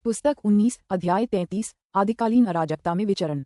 पुस्तक 19 अध्याय 33 आदिकालीन अराजकता में विचरण।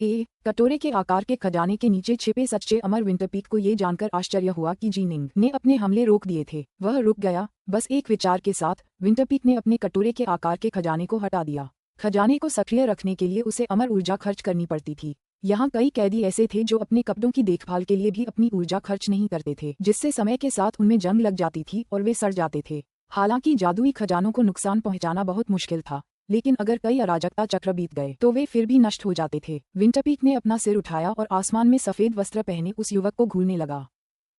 कटोरे के आकार के खजाने के नीचे छिपे सच्चे अमर विंटरपीक को ये जानकर आश्चर्य हुआ कि जीनिंग ने अपने हमले रोक दिए थे। वह रुक गया। बस एक विचार के साथ विंटरपीक ने अपने कटोरे के आकार के खजाने को हटा दिया। खजाने को सक्रिय रखने के लिए उसे अमर ऊर्जा खर्च करनी पड़ती थी। यहाँ कई कैदी ऐसे थे जो अपने कपड़ों की देखभाल के लिए भी अपनी ऊर्जा खर्च नहीं करते थे, जिससे समय के साथ उनमें जंग लग जाती थी और वे सड़ जाते थे। हालांकि जादुई खजानों को नुकसान पहुंचाना बहुत मुश्किल था, लेकिन अगर कई अराजकता चक्र बीत गए तो वे फिर भी नष्ट हो जाते थे। विंटरपीक ने अपना सिर उठाया और आसमान में सफेद वस्त्र पहने उस युवक को घूरने लगा।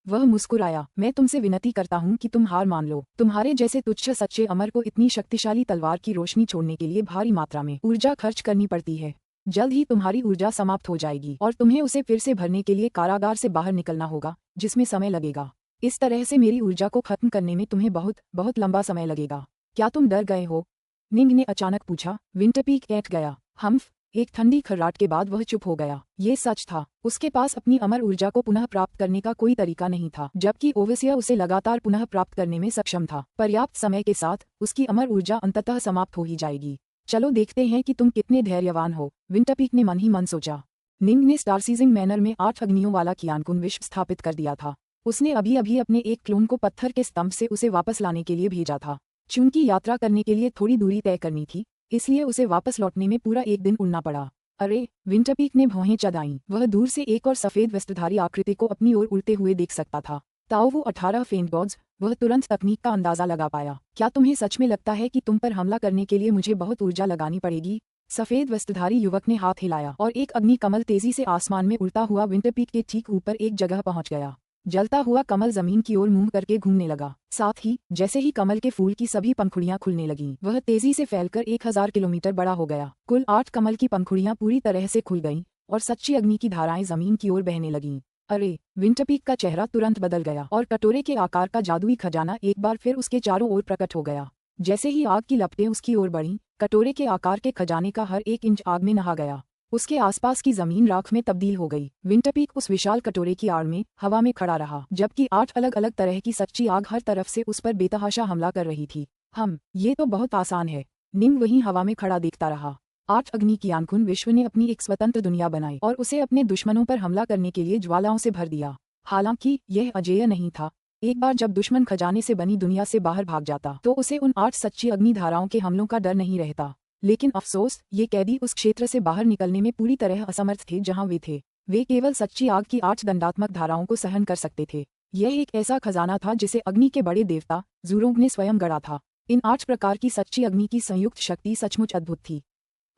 वह मुस्कुराया। मैं तुमसे विनती करता हूँ कि तुम हार मान लो। तुम्हारे जैसे तुच्छ सच्चे अमर को इतनी शक्तिशाली तलवार की रोशनी छोड़ने के लिए भारी मात्रा में ऊर्जा खर्च करनी पड़ती है। जल्द ही तुम्हारी ऊर्जा समाप्त हो जाएगी और तुम्हें उसे फिर से भरने के लिए कारागार से बाहर निकलना होगा, जिसमें समय लगेगा। इस तरह से मेरी ऊर्जा को खत्म करने में तुम्हें बहुत बहुत लंबा समय लगेगा। क्या तुम डर गए हो? निंग ने अचानक पूछा। विंटरपीक ऐठ गया। हम्फ। एक ठंडी खर्राट के बाद वह चुप हो गया। ये सच था, उसके पास अपनी अमर ऊर्जा को पुनः प्राप्त करने का कोई तरीका नहीं था, जबकि ओवसिया उसे लगातार पुनः प्राप्त करने में सक्षम था। पर्याप्त समय के साथ उसकी अमर ऊर्जा अंततः समाप्त हो ही जाएगी। चलो देखते हैं कि तुम कितने धैर्यवान हो, विंटरपीक ने मन ही मन सोचा। निंग ने स्टारसीजिंग मैनर में 8 अग्नियों वाला कियानकुन विश्व स्थापित कर दिया था। उसने अभी अभी अपने एक क्लोन को पत्थर के स्तंभ से उसे वापस लाने के लिए भेजा था। चूंकि यात्रा करने के लिए थोड़ी दूरी तय करनी थी, इसलिए उसे वापस लौटने में पूरा एक दिन उड़ना पड़ा। अरे, विंटरपीक ने भौहें चढ़ाईं। वह दूर से एक और सफेद वस्त्रधारी आकृति को अपनी ओर उड़ते हुए देख सकता था। ताओवू 18 फेंट गॉड्स। वह तुरंत तकनीक का अंदाजा लगा पाया। क्या तुम्हें सच में लगता है कि तुम पर हमला करने के लिए मुझे बहुत ऊर्जा लगानी पड़ेगी? सफेद वस्त्रधारी युवक ने हाथ हिलाया और एक अग्नि कमल तेजी से आसमान में उड़ता हुआ विंटरपीक के ठीक ऊपर एक जगह पहुंच गया। जलता हुआ कमल जमीन की ओर मुंह करके घूमने लगा। साथ ही जैसे ही कमल के फूल की सभी पंखुड़ियां खुलने लगीं, वह तेजी से फैलकर 1000 किलोमीटर बड़ा हो गया। कुल 8 कमल की पंखुड़ियां पूरी तरह से खुल गईं और सच्ची अग्नि की धाराएं जमीन की ओर बहने लगीं। अरे, विंटरपीक का चेहरा तुरंत बदल गया और कटोरे के आकार का जादुई खजाना एक बार फिर उसके चारों ओर प्रकट हो गया। जैसे ही आग की लपटें उसकी ओर बढ़ीं, कटोरे के आकार के खजाने का हर एक इंच आग में नहा गया। उसके आसपास की जमीन राख में तब्दील हो गई। विंटरपीक उस विशाल कटोरे की आड़ में हवा में खड़ा रहा, जबकि 8 अलग अलग तरह की सच्ची आग हर तरफ से उस पर बेतहाशा हमला कर रही थी। ये तो बहुत आसान है। निंग वहीं हवा में खड़ा देखता रहा। 8 अग्नि कियानकुन विश्व ने अपनी एक स्वतंत्र दुनिया बनाई और उसे अपने दुश्मनों पर हमला करने के लिए ज्वालाओं से भर दिया। हालांकि यह अजेय नहीं था। एक बार जब दुश्मन खजाने से बनी दुनिया से बाहर भाग जाता तो उसे उन 8 सच्ची अग्नि धाराओं के हमलों का डर नहीं रहता। लेकिन अफसोस, ये कैदी उस क्षेत्र से बाहर निकलने में पूरी तरह असमर्थ थे जहां वे थे। वे केवल सच्ची आग की 8 दंडात्मक धाराओं को सहन कर सकते थे। यह एक ऐसा खजाना था जिसे अग्नि के बड़े देवता ज़ुरोंग ने स्वयं गढ़ा था। इन 8 प्रकार की सच्ची अग्नि की संयुक्त शक्ति सचमुच अद्भुत थी।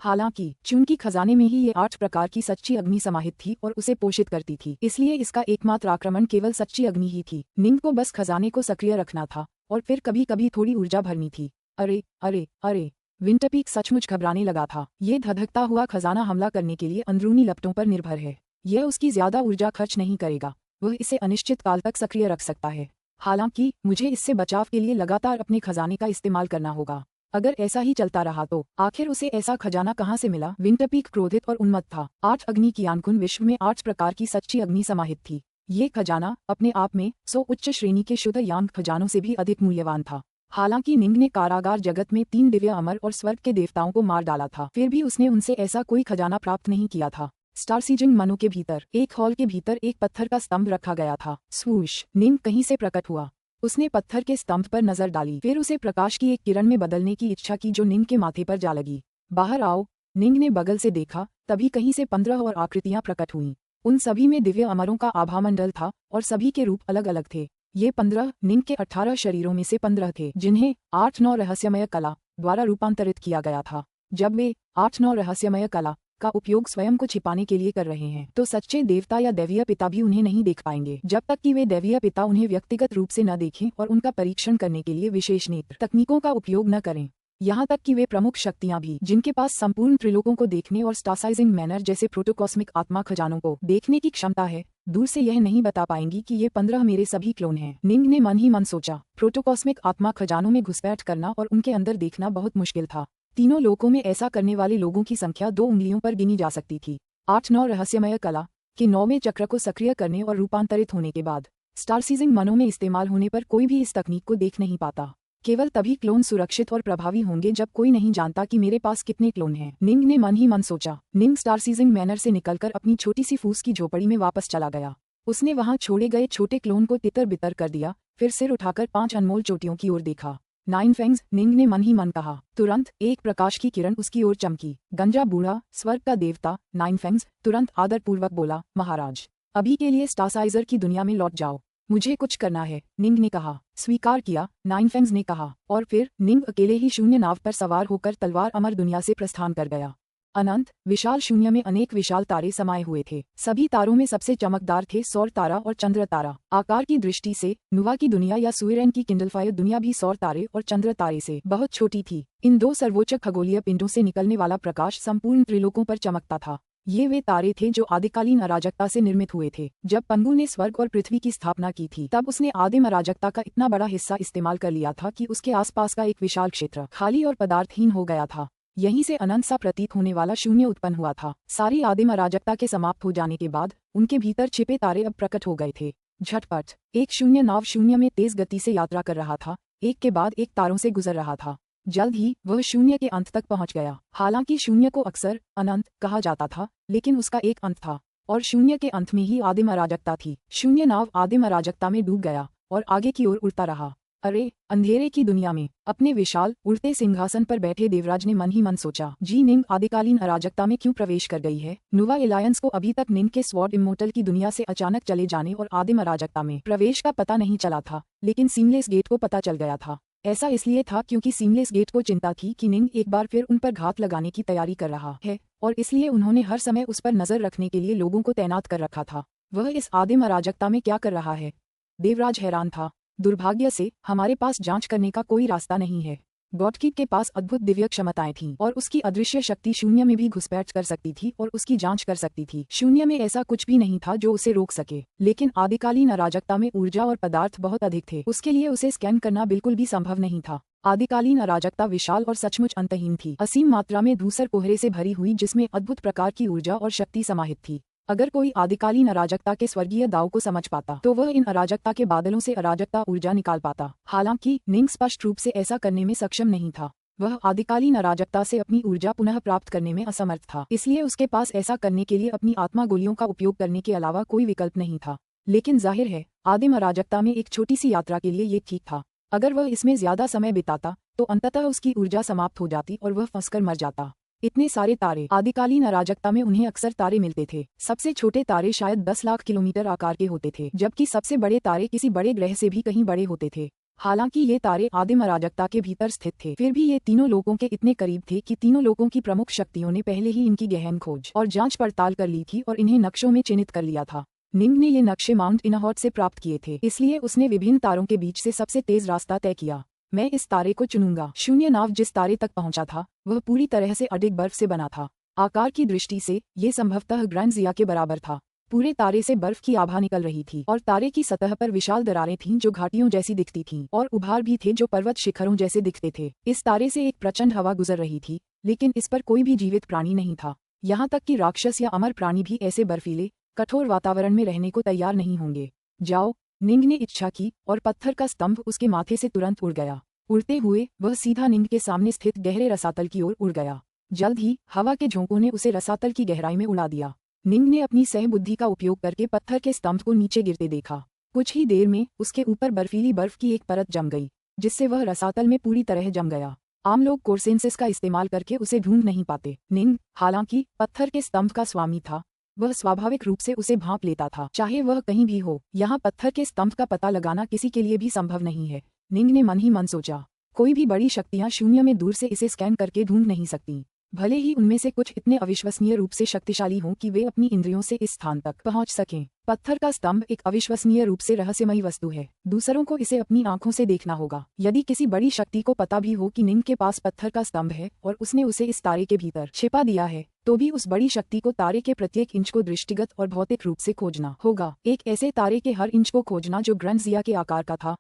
हालांकि चूंकि खजाने में ही ये 8 प्रकार की सच्ची अग्नि समाहित थी और उसे पोषित करती थी, इसलिए इसका एकमात्र आक्रमण केवल सच्ची अग्नि ही थी। निंग को बस खजाने को सक्रिय रखना था और फिर कभी कभी थोड़ी ऊर्जा भरनी थी। अरे अरे अरे, विंटरपीक सचमुच घबराने लगा था। ये धधकता हुआ खजाना हमला करने के लिए अंदरूनी लपटों पर निर्भर है। यह उसकी ज्यादा ऊर्जा खर्च नहीं करेगा। वह इसे अनिश्चित काल तक सक्रिय रख सकता है। हालांकि मुझे इससे बचाव के लिए लगातार अपने खजाने का इस्तेमाल करना होगा। अगर ऐसा ही चलता रहा तो आखिर उसे ऐसा खजाना कहाँ से मिला? विंटरपीक क्रोधित और उन्मत्त था। 8 अग्नि कियानकुन विश्व में 8 प्रकार की सच्ची अग्नि समाहित थी। ये खजाना अपने आप में 100 उच्च श्रेणी के शुद्ध यांग खजानों से भी अधिक मूल्यवान था। हालांकि निंग ने कारागार जगत में 3 दिव्य अमर और स्वर्ग के देवताओं को मार डाला था, फिर भी उसने उनसे ऐसा कोई खजाना प्राप्त नहीं किया था। स्टारसीजिंग मनु के भीतर एक हॉल के भीतर एक पत्थर का स्तंभ रखा गया था। स्वूश, निंग कहीं से प्रकट हुआ। उसने पत्थर के स्तंभ पर नजर डाली, फिर उसे प्रकाश की एक किरण में बदलने की इच्छा की जो निंग के माथे पर जा लगी। बाहर आओ। निंग ने बगल से देखा, तभी कहीं से 15 और आकृतियां प्रकट हुईं। उन सभी में दिव्य अमरों का आभामंडल था और सभी के रूप अलग अलग थे। ये 15 निंग के 18 शरीरों में से 15 थे, जिन्हें 8-9 रहस्यमय कला द्वारा रूपांतरित किया गया था। जब वे 8-9 रहस्यमय कला का उपयोग स्वयं को छिपाने के लिए कर रहे हैं, तो सच्चे देवता या दैवीय पिता भी उन्हें नहीं देख पाएंगे, जब तक कि वे दैवीय पिता उन्हें व्यक्तिगत रूप से न देखें और उनका परीक्षण करने के लिए विशेष नेत्र तकनीकों का उपयोग न करें। यहाँ तक कि वे प्रमुख शक्तियाँ भी, जिनके पास संपूर्ण त्रिलोकों को देखने और स्टारसाइजिंग मैनर जैसे प्रोटोकॉस्मिक आत्मा खजानों को देखने की क्षमता है, दूर से यह नहीं बता पाएंगी कि ये 15 मेरे सभी क्लोन हैं। निंग ने मन ही मन सोचा। प्रोटोकॉस्मिक आत्मा खजानों में घुसपैठ करना और उनके अंदर देखना बहुत मुश्किल था। तीनों लोकों में ऐसा करने वाले लोगों की संख्या 2 उंगलियों पर गिनी जा सकती थी। 8-9 रहस्यमय कला के 9वें चक्र को सक्रिय करने और रूपांतरित होने के बाद स्टारसीजिंग मनो में इस्तेमाल होने पर कोई भी इस तकनीक को देख नहीं पाता। केवल तभी क्लोन सुरक्षित और प्रभावी होंगे जब कोई नहीं जानता कि मेरे पास कितने क्लोन हैं। निंग ने मन ही मन सोचा। निंग स्टार सीजिंग मैनर से निकलकर अपनी छोटी सी फूस की झोपड़ी में वापस चला गया। उसने वहां छोड़े गए छोटे क्लोन को तितर बितर कर दिया, फिर सिर उठाकर 5 अनमोल चोटियों की ओर देखा। 9 फैंग्स, निंग ने मन ही मन कहा। तुरंत एक प्रकाश की किरण उसकी ओर चमकी। गंजा बूढ़ा, स्वर्ग का देवता 9 फैंग्स तुरंत आदरपूर्वक बोला, महाराज, अभी के लिए स्टारसाइजर की दुनिया में लौट जाओ, मुझे कुछ करना है। निंग ने कहा। स्वीकार किया, 9 फैंग्स ने कहा, और फिर निंग अकेले ही शून्य नाव पर सवार होकर तलवार अमर दुनिया से प्रस्थान कर गया। अनंत विशाल शून्य में अनेक विशाल तारे समाये हुए थे। सभी तारों में सबसे चमकदार थे सौर तारा और चंद्र तारा। आकार की दृष्टि से नुवा की दुनिया या सुएरेन की किंडलफायर दुनिया भी सौर तारे और चंद्र तारे से बहुत छोटी थी। इन 2 सर्वोच्च खगोलीय पिंडों से निकलने वाला प्रकाश संपूर्ण त्रिलोकों पर चमकता था। ये वे तारे थे जो आदिकालीन अराजकता से निर्मित हुए थे। जब पंगु ने स्वर्ग और पृथ्वी की स्थापना की थी, तब उसने आदिम अराजकता का इतना बड़ा हिस्सा इस्तेमाल कर लिया था कि उसके आसपास का एक विशाल क्षेत्र खाली और पदार्थहीन हो गया था। यहीं से अनंत सा प्रतीत होने वाला शून्य उत्पन्न हुआ था। सारी आदिम अराजकता के समाप्त हो जाने के बाद उनके भीतर छिपे तारे अब प्रकट हो गए थे। झटपट एक शून्य नाव शून्य में तेज गति से यात्रा कर रहा था, एक के बाद एक तारों से गुजर रहा था। जल्द ही वह शून्य के अंत तक पहुंच गया। हालांकि शून्य को अक्सर अनंत कहा जाता था, लेकिन उसका एक अंत था, और शून्य के अंत में ही आदिम अराजकता थी। शून्य नाव आदिम अराजकता में डूब गया और आगे की ओर उड़ता रहा। अरे, अंधेरे की दुनिया में अपने विशाल उड़ते सिंहासन पर बैठे देवराज ने मन ही मन सोचा, जी निंग आदिकालीन अराजकता में क्यों प्रवेश कर गई है। नुवा एलायंस को अभी तक निंग के स्वॉर्ड इमोर्टल की दुनिया से अचानक चले जाने और आदिम अराजकता में प्रवेश का पता नहीं चला था, लेकिन सीमलेस गेट को पता चल गया था। ऐसा इसलिए था क्योंकि सीमलेस गेट को चिंता थी कि निंग एक बार फिर उन पर घात लगाने की तैयारी कर रहा है, और इसलिए उन्होंने हर समय उस पर नजर रखने के लिए लोगों को तैनात कर रखा था। वह इस आदिम अराजकता में क्या कर रहा है? देवराज हैरान था। दुर्भाग्य से हमारे पास जांच करने का कोई रास्ता नहीं है। गॉडकिड के पास अद्भुत दिव्य क्षमताएं थीं, और उसकी अदृश्य शक्ति शून्य में भी घुसपैठ कर सकती थी और उसकी जांच कर सकती थी। शून्य में ऐसा कुछ भी नहीं था जो उसे रोक सके, लेकिन आदिकालीन अराजकता में ऊर्जा और पदार्थ बहुत अधिक थे। उसके लिए उसे स्कैन करना बिल्कुल भी संभव नहीं था। आदिकालीन अराजकता विशाल और सचमुच अंतहीन थी, असीम मात्रा में धूसर कोहरे से भरी हुई, जिसमें अद्भुत प्रकार की ऊर्जा और शक्ति समाहित थी। अगर कोई आदिकालीन अराजकता के स्वर्गीय दाव को समझ पाता, तो वह इन अराजकता के बादलों से अराजकता ऊर्जा निकाल पाता। हालांकि निंग स्पष्ट रूप से ऐसा करने में सक्षम नहीं था। वह आदिकालीन अराजकता से अपनी ऊर्जा पुनः प्राप्त करने में असमर्थ था, इसलिए उसके पास ऐसा करने के लिए अपनी आत्मा गोलियों का उपयोग करने के अलावा कोई विकल्प नहीं था। लेकिन जाहिर है, आदिम अराजकता में एक छोटी सी यात्रा के लिए ये ठीक था। अगर वह इसमें ज्यादा समय बिताता, तो अंततः उसकी ऊर्जा समाप्त हो जाती और वह फंसकर मर जाता। इतने सारे तारे, आदिकालीन अराजकता में उन्हें अक्सर तारे मिलते थे। सबसे छोटे तारे शायद 10 लाख किलोमीटर आकार के होते थे, जबकि सबसे बड़े तारे किसी बड़े ग्रह से भी कहीं बड़े होते थे। हालांकि ये तारे आदिम अराजकता के भीतर स्थित थे, फिर भी ये तीनों लोगों के इतने करीब थे कि तीनों लोगों की प्रमुख शक्तियों ने पहले ही इनकी गहन खोज और जांच पड़ताल कर ली थी और इन्हें नक्शों में चिन्हित कर लिया था। निंग ने ये नक्शे माउंट इनहॉट से प्राप्त किए थे, इसलिए उसने विभिन्न तारों के बीच से सबसे तेज रास्ता तय किया। मैं इस तारे को चुनूंगा। शून्य नाव जिस तारे तक पहुंचा था, वह पूरी तरह से अडिग बर्फ से बना था। आकार की दृष्टि से ये संभवतः ग्रैंड जिया के बराबर था। पूरे तारे से बर्फ की आभा निकल रही थी, और तारे की सतह पर विशाल दरारें थीं जो घाटियों जैसी दिखती थीं, और उभार भी थे जो पर्वत शिखरों जैसे दिखते थे। इस तारे से एक प्रचंड हवा गुजर रही थी, लेकिन इस पर कोई भी जीवित प्राणी नहीं था। यहाँ तक कि राक्षस या अमर प्राणी भी ऐसे बर्फीले, कठोर वातावरण में रहने को तैयार नहीं होंगे। जाओ, निंग ने इच्छा की, और पत्थर का स्तंभ उसके माथे से तुरंत उड़ गया। उड़ते हुए वह सीधा निंग के सामने स्थित गहरे रसातल की ओर उड़ गया। जल्द ही हवा के झोंकों ने उसे रसातल की गहराई में उड़ा दिया। निंग ने अपनी सहबुद्धि का उपयोग करके पत्थर के स्तंभ को नीचे गिरते देखा। कुछ ही देर में उसके ऊपर बर्फीली बर्फ की एक परत जम गई, जिससे वह रसातल में पूरी तरह जम गया। आम लोग कोर्सेंसिस का इस्तेमाल करके उसे ढूंढ नहीं पाते। निंग, हालांकि पत्थर के स्तंभ का स्वामी था, वह स्वाभाविक रूप से उसे भांप लेता था, चाहे वह कहीं भी हो। यहाँ पत्थर के स्तंभ का पता लगाना किसी के लिए भी संभव नहीं है। निंग ने मन ही मन सोचा, कोई भी बड़ी शक्तियां शून्य में दूर से इसे स्कैन करके ढूंढ नहीं सकती, भले ही उनमें से कुछ इतने अविश्वसनीय रूप से शक्तिशाली हों कि वे अपनी इंद्रियों से इस स्थान तक पहुंच सकें। पत्थर का स्तंभ एक अविश्वसनीय रूप से रहस्यमयी वस्तु है। दूसरों को इसे अपनी आंखों से देखना होगा। यदि किसी बड़ी शक्ति को पता भी हो कि निंग के पास पत्थर का स्तंभ है और उसने उसे इस तारे के भीतर छिपा दिया है, तो भी उस बड़ी शक्ति को तारे के प्रत्येक इंच को दृष्टिगत और भौतिक रूप से खोजना होगा। एक ऐसे तारे के हर इंच को खोजना जो ग्रैंड जिया के आकार का था।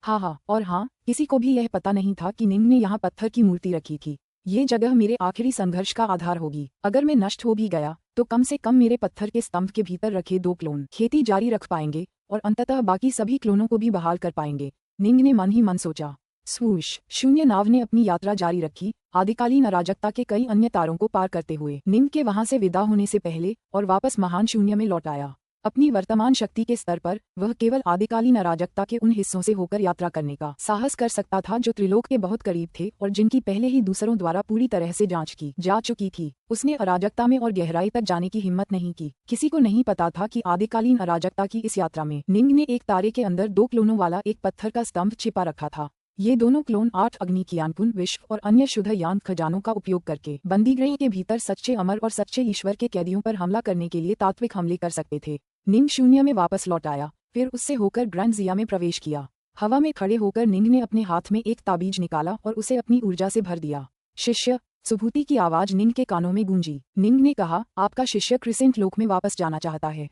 हाँ, और हाँ, किसी को भी यह पता नहीं था कि निंग ने यहाँ पत्थर की मूर्ति रखी थी। ये जगह मेरे आखिरी संघर्ष का आधार होगी। अगर मैं नष्ट हो भी गया, तो कम से कम मेरे पत्थर के स्तंभ के भीतर रखे 2 क्लोन खेती जारी रख पाएंगे, और अंततः बाकी सभी क्लोनों को भी बहाल कर पाएंगे। निंग ने मन ही मन सोचा। स्वूश। शून्य नाव ने अपनी यात्रा जारी रखी, आदिकालीन अराजकता के कई अन्य तारों को पार करते हुए। निंग के वहां से विदा होने से पहले और वापस महान शून्य में लौट आया। अपनी वर्तमान शक्ति के स्तर पर वह केवल आदिकालीन अराजकता के उन हिस्सों से होकर यात्रा करने का साहस कर सकता था जो त्रिलोक के बहुत करीब थे और जिनकी पहले ही दूसरों द्वारा पूरी तरह से जांच की जा चुकी थी। उसने अराजकता में और गहराई तक जाने की हिम्मत नहीं की। किसी को नहीं पता था कि आदिकालीन अराजकता की इस यात्रा में निंग ने एक तारे के अंदर 2 क्लोनों वाला एक पत्थर का स्तंभ छिपा रखा था। ये दोनों क्लोन 8 अग्निज्ञानपूर्ण विश्व और अन्य शुद्ध यान खजानों का उपयोग करके बंदीगृह के भीतर सच्चे अमर और सच्चे ईश्वर के कैदियों पर हमला करने के लिए तात्विक हमले कर सकते थे। निंग शून्य में वापस लौट आया, फिर उससे होकर ग्रैंड जिया में प्रवेश किया। हवा में खड़े होकर निंग ने अपने हाथ में एक ताबीज निकाला और उसे अपनी ऊर्जा से भर दिया। शिष्य, सुभूति की आवाज निंग के कानों में गूंजी। निंग ने कहा, आपका शिष्य क्रिसेंट लोक में वापस जाना चाहता है।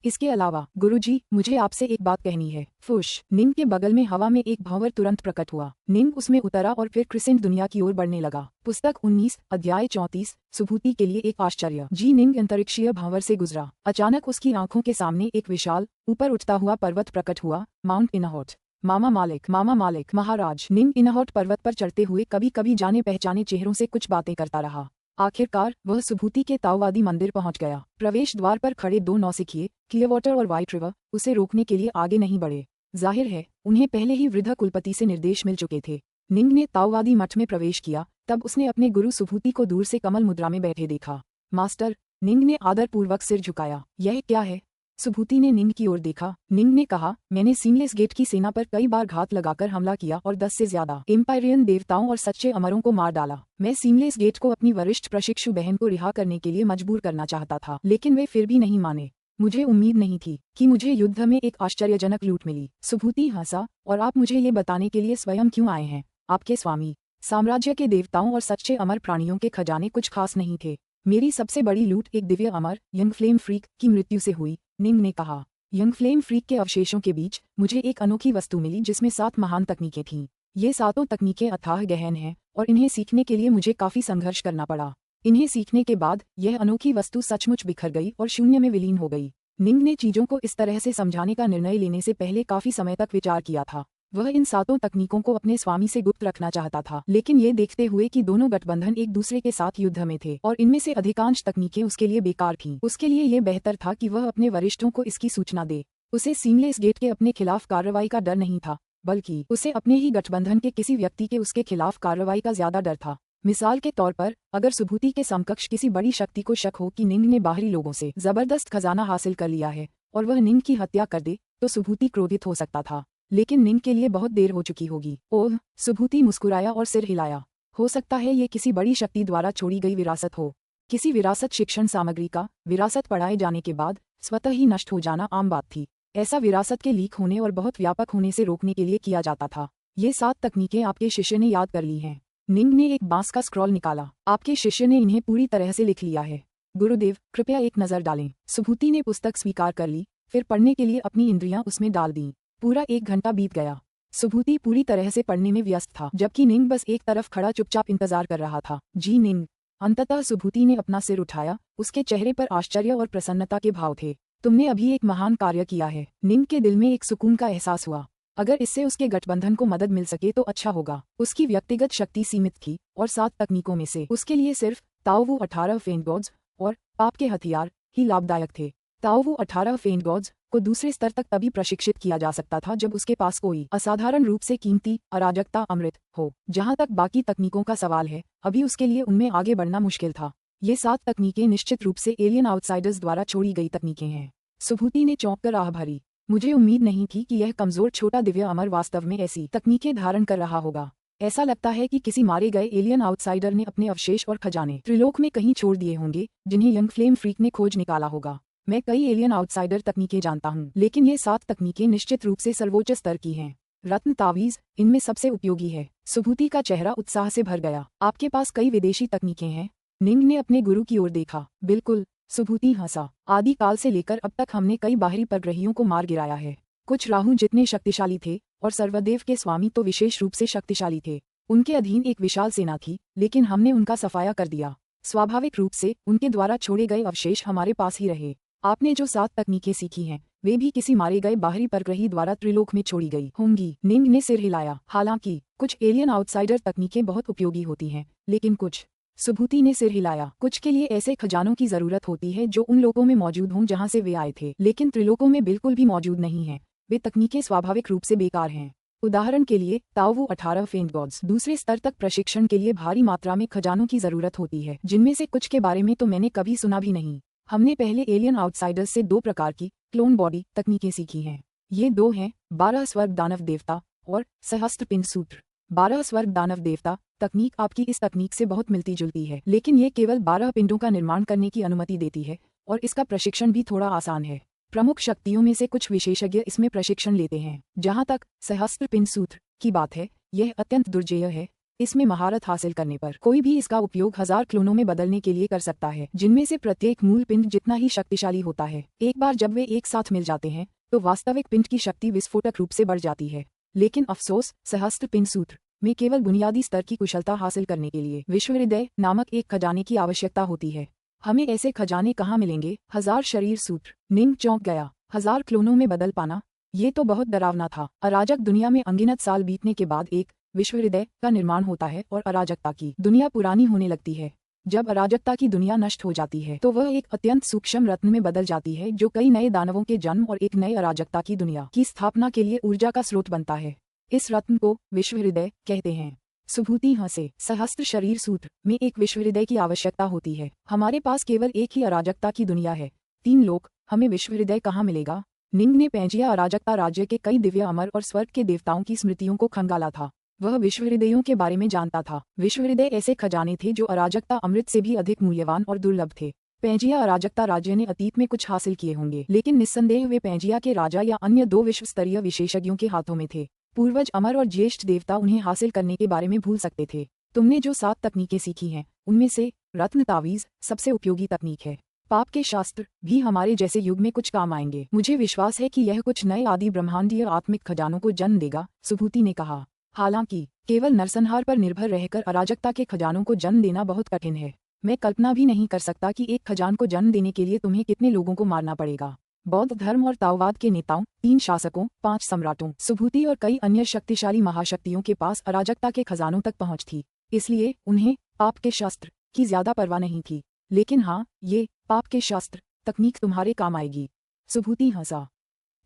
इसके अलावा गुरुजी, मुझे आपसे एक बात कहनी है। फुश। निंग के बगल में हवा में एक भंवर तुरंत प्रकट हुआ। निंग उसमें उतरा और फिर क्रिसेंट दुनिया की ओर बढ़ने लगा। पुस्तक 19 अध्याय 34 सुभूति के लिए एक आश्चर्य। जी निंग अंतरिक्षीय भंवर से गुजरा। अचानक उसकी आंखों के सामने एक विशाल ऊपर उठता हुआ पर्वत प्रकट हुआ, माउंट इनहॉट। मामा मालिक महाराज। निंग इनहॉट पर्वत पर चढ़ते हुए कभी कभी जाने पहचाने चेहरों से कुछ बातें करता रहा। आखिरकार वह सुभूति के ताओवादी मंदिर पहुंच गया। प्रवेश द्वार पर खड़े 2 नौसिखिए, क्लियरवाटर और व्हाइट रिवर, उसे रोकने के लिए आगे नहीं बढ़े। जाहिर है उन्हें पहले ही वृद्ध कुलपति से निर्देश मिल चुके थे। निंग ने ताओवादी मठ में प्रवेश किया, तब उसने अपने गुरु सुभूति को दूर से कमल मुद्रा में बैठे देखा। मास्टर। निंग ने आदरपूर्वक सिर झुकाया। यह क्या है? सुभूति ने निंग की ओर देखा। निंग ने कहा, मैंने सीमलेस गेट की सेना पर कई बार घात लगाकर हमला किया और 10 से ज्यादा एम्पायरियन देवताओं और सच्चे अमरों को मार डाला। मैं सीमलेस गेट को अपनी वरिष्ठ प्रशिक्षु बहन को रिहा करने के लिए मजबूर करना चाहता था, लेकिन वे फिर भी नहीं माने। मुझे उम्मीद नहीं थी कि मुझे युद्ध में एक आश्चर्यजनक लूट मिली। सुभूति हंसा, और आप मुझे ये बताने के लिए स्वयं क्यों आए हैं? आपके स्वामी साम्राज्य के देवताओं और सच्चे अमर प्राणियों के खजाने कुछ खास नहीं थे। मेरी सबसे बड़ी लूट एक दिव्य अमर यंग फ्लेम फ्रीक की मृत्यु से हुई। निंग ने कहा। यंग फ्लेम फ्रीक के अवशेषों के बीच मुझे एक अनोखी वस्तु मिली जिसमें 7 महान तकनीकें थीं। ये 7 तकनीकें अथाह गहन हैं और इन्हें सीखने के लिए मुझे काफी संघर्ष करना पड़ा। इन्हें सीखने के बाद यह अनोखी वस्तु सचमुच बिखर गई और शून्य में विलीन हो गई। निंग ने चीजों को इस तरह से समझाने का निर्णय लेने से पहले काफी समय तक विचार किया था। वह इन 7 तकनीकों को अपने स्वामी से गुप्त रखना चाहता था, लेकिन ये देखते हुए कि दोनों गठबंधन एक दूसरे के साथ युद्ध में थे और इनमें से अधिकांश तकनीकें उसके लिए बेकार थीं, उसके लिए ये बेहतर था कि वह अपने वरिष्ठों को इसकी सूचना दे। उसे सीमलेस गेट के अपने खिलाफ कार्रवाई का डर नहीं था, बल्कि उसे अपने ही गठबंधन के किसी व्यक्ति के उसके खिलाफ कार्रवाई का ज्यादा डर था। मिसाल के तौर पर, अगर सुभूति के समकक्ष किसी बड़ी शक्ति को शक हो कि निंग ने बाहरी लोगों से जबरदस्त खजाना हासिल कर लिया है और वह निंग की हत्या कर दे, तो सुभूति क्रोधित हो सकता था, लेकिन निंग के लिए बहुत देर हो चुकी होगी। ओह, सुभूति मुस्कुराया और सिर हिलाया। हो सकता है ये किसी बड़ी शक्ति द्वारा छोड़ी गई विरासत हो। किसी विरासत शिक्षण सामग्री का विरासत पढ़ाए जाने के बाद स्वतः ही नष्ट हो जाना आम बात थी। ऐसा विरासत के लीक होने और बहुत व्यापक होने से रोकने के लिए किया जाता था। ये 7 तकनीकें आपके शिष्य ने याद कर ली हैं। निंग ने एक बांस का स्क्रॉल निकाला। आपके शिष्य ने इन्हें पूरी तरह से लिख लिया है। गुरुदेव, कृपया एक नजर डालें। सुभूति ने पुस्तक स्वीकार कर ली, फिर पढ़ने के लिए अपनी इंद्रियां उसमें डाल दी। पूरा 1 घंटा बीत गया। सुभूति पूरी तरह से पढ़ने में व्यस्त था, जबकि निंग बस एक तरफ खड़ा चुपचाप इंतजार कर रहा था। जी निंग। अंततः सुभूति ने अपना सिर उठाया, उसके चेहरे पर आश्चर्य और प्रसन्नता के भाव थे। तुमने अभी एक महान कार्य किया है। निंग के दिल में एक सुकून का एहसास हुआ। अगर इससे उसके गठबंधन को मदद मिल सके तो अच्छा होगा। उसकी व्यक्तिगत शक्ति सीमित थी और 7 तकनीकों में से उसके लिए सिर्फ ताओवू 18 फेंट गॉड्स और पाप के हथियार ही लाभदायक थे। ताओवू 18 फेंट गॉड्स को दूसरे स्तर तक तभी प्रशिक्षित किया जा सकता था जब उसके पास कोई असाधारण रूप से कीमती अराजकता अमृत हो। जहां तक बाकी तकनीकों का सवाल है, अभी उसके लिए उनमें आगे बढ़ना मुश्किल था। ये 7 तकनीकें निश्चित रूप से एलियन आउटसाइडर्स द्वारा छोड़ी गई तकनीकें हैं। सुभूति ने चौंक कर आह भरी। मुझे उम्मीद नहीं थी कि यह कमजोर छोटा दिव्य अमर वास्तव में ऐसी तकनीकें धारण कर रहा होगा। ऐसा लगता है कि किसी मारे गए एलियन आउटसाइडर ने अपने अवशेष और खजाने त्रिलोक में कहीं छोड़ दिए होंगे, जिन्हें यंग फ्लेम फ्रीक ने खोज निकाला होगा। मैं कई एलियन आउटसाइडर तकनीकें जानता हूँ, लेकिन ये 7 तकनीकें निश्चित रूप से सर्वोच्च स्तर की हैं। रत्न तावीज इनमें सबसे उपयोगी है। सुभूति का चेहरा उत्साह से भर गया। आपके पास कई विदेशी तकनीकें हैं? निंग ने अपने गुरु की ओर देखा। बिल्कुल, सुभूति हंसा। आदि काल से लेकर अब तक हमने कई बाहरी परग्रहियों को मार गिराया है। कुछ राहु जितने शक्तिशाली थे और सर्वदेव के स्वामी तो विशेष रूप से शक्तिशाली थे। उनके अधीन एक विशाल सेना थी, लेकिन हमने उनका सफाया कर दिया। स्वाभाविक रूप से उनके द्वारा छोड़े गए अवशेष हमारे पास ही रहे। आपने जो 7 तकनीकें सीखी हैं, वे भी किसी मारे गए बाहरी परग्रही द्वारा त्रिलोक में छोड़ी गई होंगी। निंग ने सिर हिलाया। हालांकि कुछ एलियन आउटसाइडर तकनीकें बहुत उपयोगी होती हैं, लेकिन कुछ। सुभूति ने सिर हिलाया। कुछ के लिए ऐसे खजानों की जरूरत होती है जो उन लोगों में मौजूद हों जहां से वे आए थे, लेकिन त्रिलोकों में बिल्कुल भी मौजूद नहीं है। वे तकनीकें स्वाभाविक रूप से बेकार हैं। उदाहरण के लिए ताओवू 18 फेंट गॉड्स। दूसरे स्तर तक प्रशिक्षण के लिए भारी मात्रा में खजानों की जरूरत होती है, जिनमें से कुछ के बारे में तो मैंने कभी सुना भी नहीं। हमने पहले एलियन आउटसाइडर्स से 2 प्रकार की क्लोन बॉडी तकनीकें सीखी हैं। ये 2 हैं, 12 स्वर्ग दानव देवता और सहस्त्र पिंड सूत्र। 12 स्वर्ग दानव देवता तकनीक आपकी इस तकनीक से बहुत मिलती जुलती है, लेकिन ये केवल 12 पिंडों का निर्माण करने की अनुमति देती है और इसका प्रशिक्षण भी थोड़ा आसान है। प्रमुख शक्तियों में से कुछ विशेषज्ञ इसमें प्रशिक्षण लेते हैं। जहां तक सहस्त्र पिंड सूत्र की बात है, यह अत्यंत दुर्जेय है। इसमें महारत हासिल करने पर कोई भी इसका उपयोग 1000 क्लोनों में बदलने के लिए कर सकता है, जिनमें से प्रत्येक मूल पिंड जितना ही शक्तिशाली होता है। एक बार जब वे एक साथ मिल जाते हैं तो वास्तविक पिंड की शक्ति विस्फोटक रूप से बढ़ जाती है। लेकिन अफसोस, सहस्त्र पिंड सूत्र में केवल बुनियादी स्तर की कुशलता हासिल करने के लिए विश्व हृदय नामक एक खजाने की आवश्यकता होती है। हमें ऐसे खजाने कहाँ मिलेंगे? 1000 शरीर सूत्र। निंग चौंक गया। 1000 क्लोनों में बदल पाना, ये तो बहुत डरावना था। अराजक दुनिया में अनगिनत साल बीतने के बाद एक विश्व हृदय का निर्माण होता है और अराजकता की दुनिया पुरानी होने लगती है। जब अराजकता की दुनिया नष्ट हो जाती है तो वह एक अत्यंत सूक्ष्म रत्न में बदल जाती है, जो कई नए दानवों के जन्म और एक नए अराजकता की दुनिया की स्थापना के लिए ऊर्जा का स्रोत बनता है। इस रत्न को विश्व हृदय कहते हैं। सुभूति हंसे। सहस्त्र शरीर सूत्र में एक विश्व हृदय की आवश्यकता होती है। हमारे पास केवल एक ही अराजकता की दुनिया है। 3 लोक, हमें विश्व हृदय कहाँ मिलेगा? निंग ने पैंजिया अराजकता राज्य के कई दिव्य अमर और स्वर्ग के देवताओं की स्मृतियों को खंगाला था। वह विश्व हृदयों के बारे में जानता था। विश्व हृदय ऐसे खजाने थे जो अराजकता अमृत से भी अधिक मूल्यवान और दुर्लभ थे। पैंजिया अराजकता राज्य ने अतीत में कुछ हासिल किए होंगे, लेकिन निस्संदेह वे पैंजिया के राजा या अन्य 2 विश्व स्तरीय विशेषज्ञों के हाथों में थे। पूर्वज अमर और ज्येष्ठ देवता उन्हें हासिल करने के बारे में भूल सकते थे। तुमने जो 7 तकनीकें सीखी हैं, उनमें से रत्न तावीज सबसे उपयोगी तकनीक है। पाप के शास्त्र भी हमारे जैसे युग में कुछ काम आएंगे। मुझे विश्वास है कि यह कुछ नए आदि ब्रह्मांडीय आत्मिक खजानों को जन्म देगा, सुभूति ने कहा। हालांकि केवल नरसंहार पर निर्भर रहकर अराजकता के खजानों को जन्म देना बहुत कठिन है। मैं कल्पना भी नहीं कर सकता कि एक खजान को जन्म देने के लिए तुम्हें कितने लोगों को मारना पड़ेगा। बौद्ध धर्म और ताओवाद के नेताओं, 3 शासकों, 5 सम्राटों, सुभूति और कई अन्य शक्तिशाली महाशक्तियों के पास अराजकता के खजानों तक पहुंच थी, इसलिए उन्हें पाप के शास्त्र की ज्यादा परवाह नहीं थी। लेकिन हाँ, ये पाप के शास्त्र तकनीक तुम्हारे काम आएगी। सुभूति हंसा।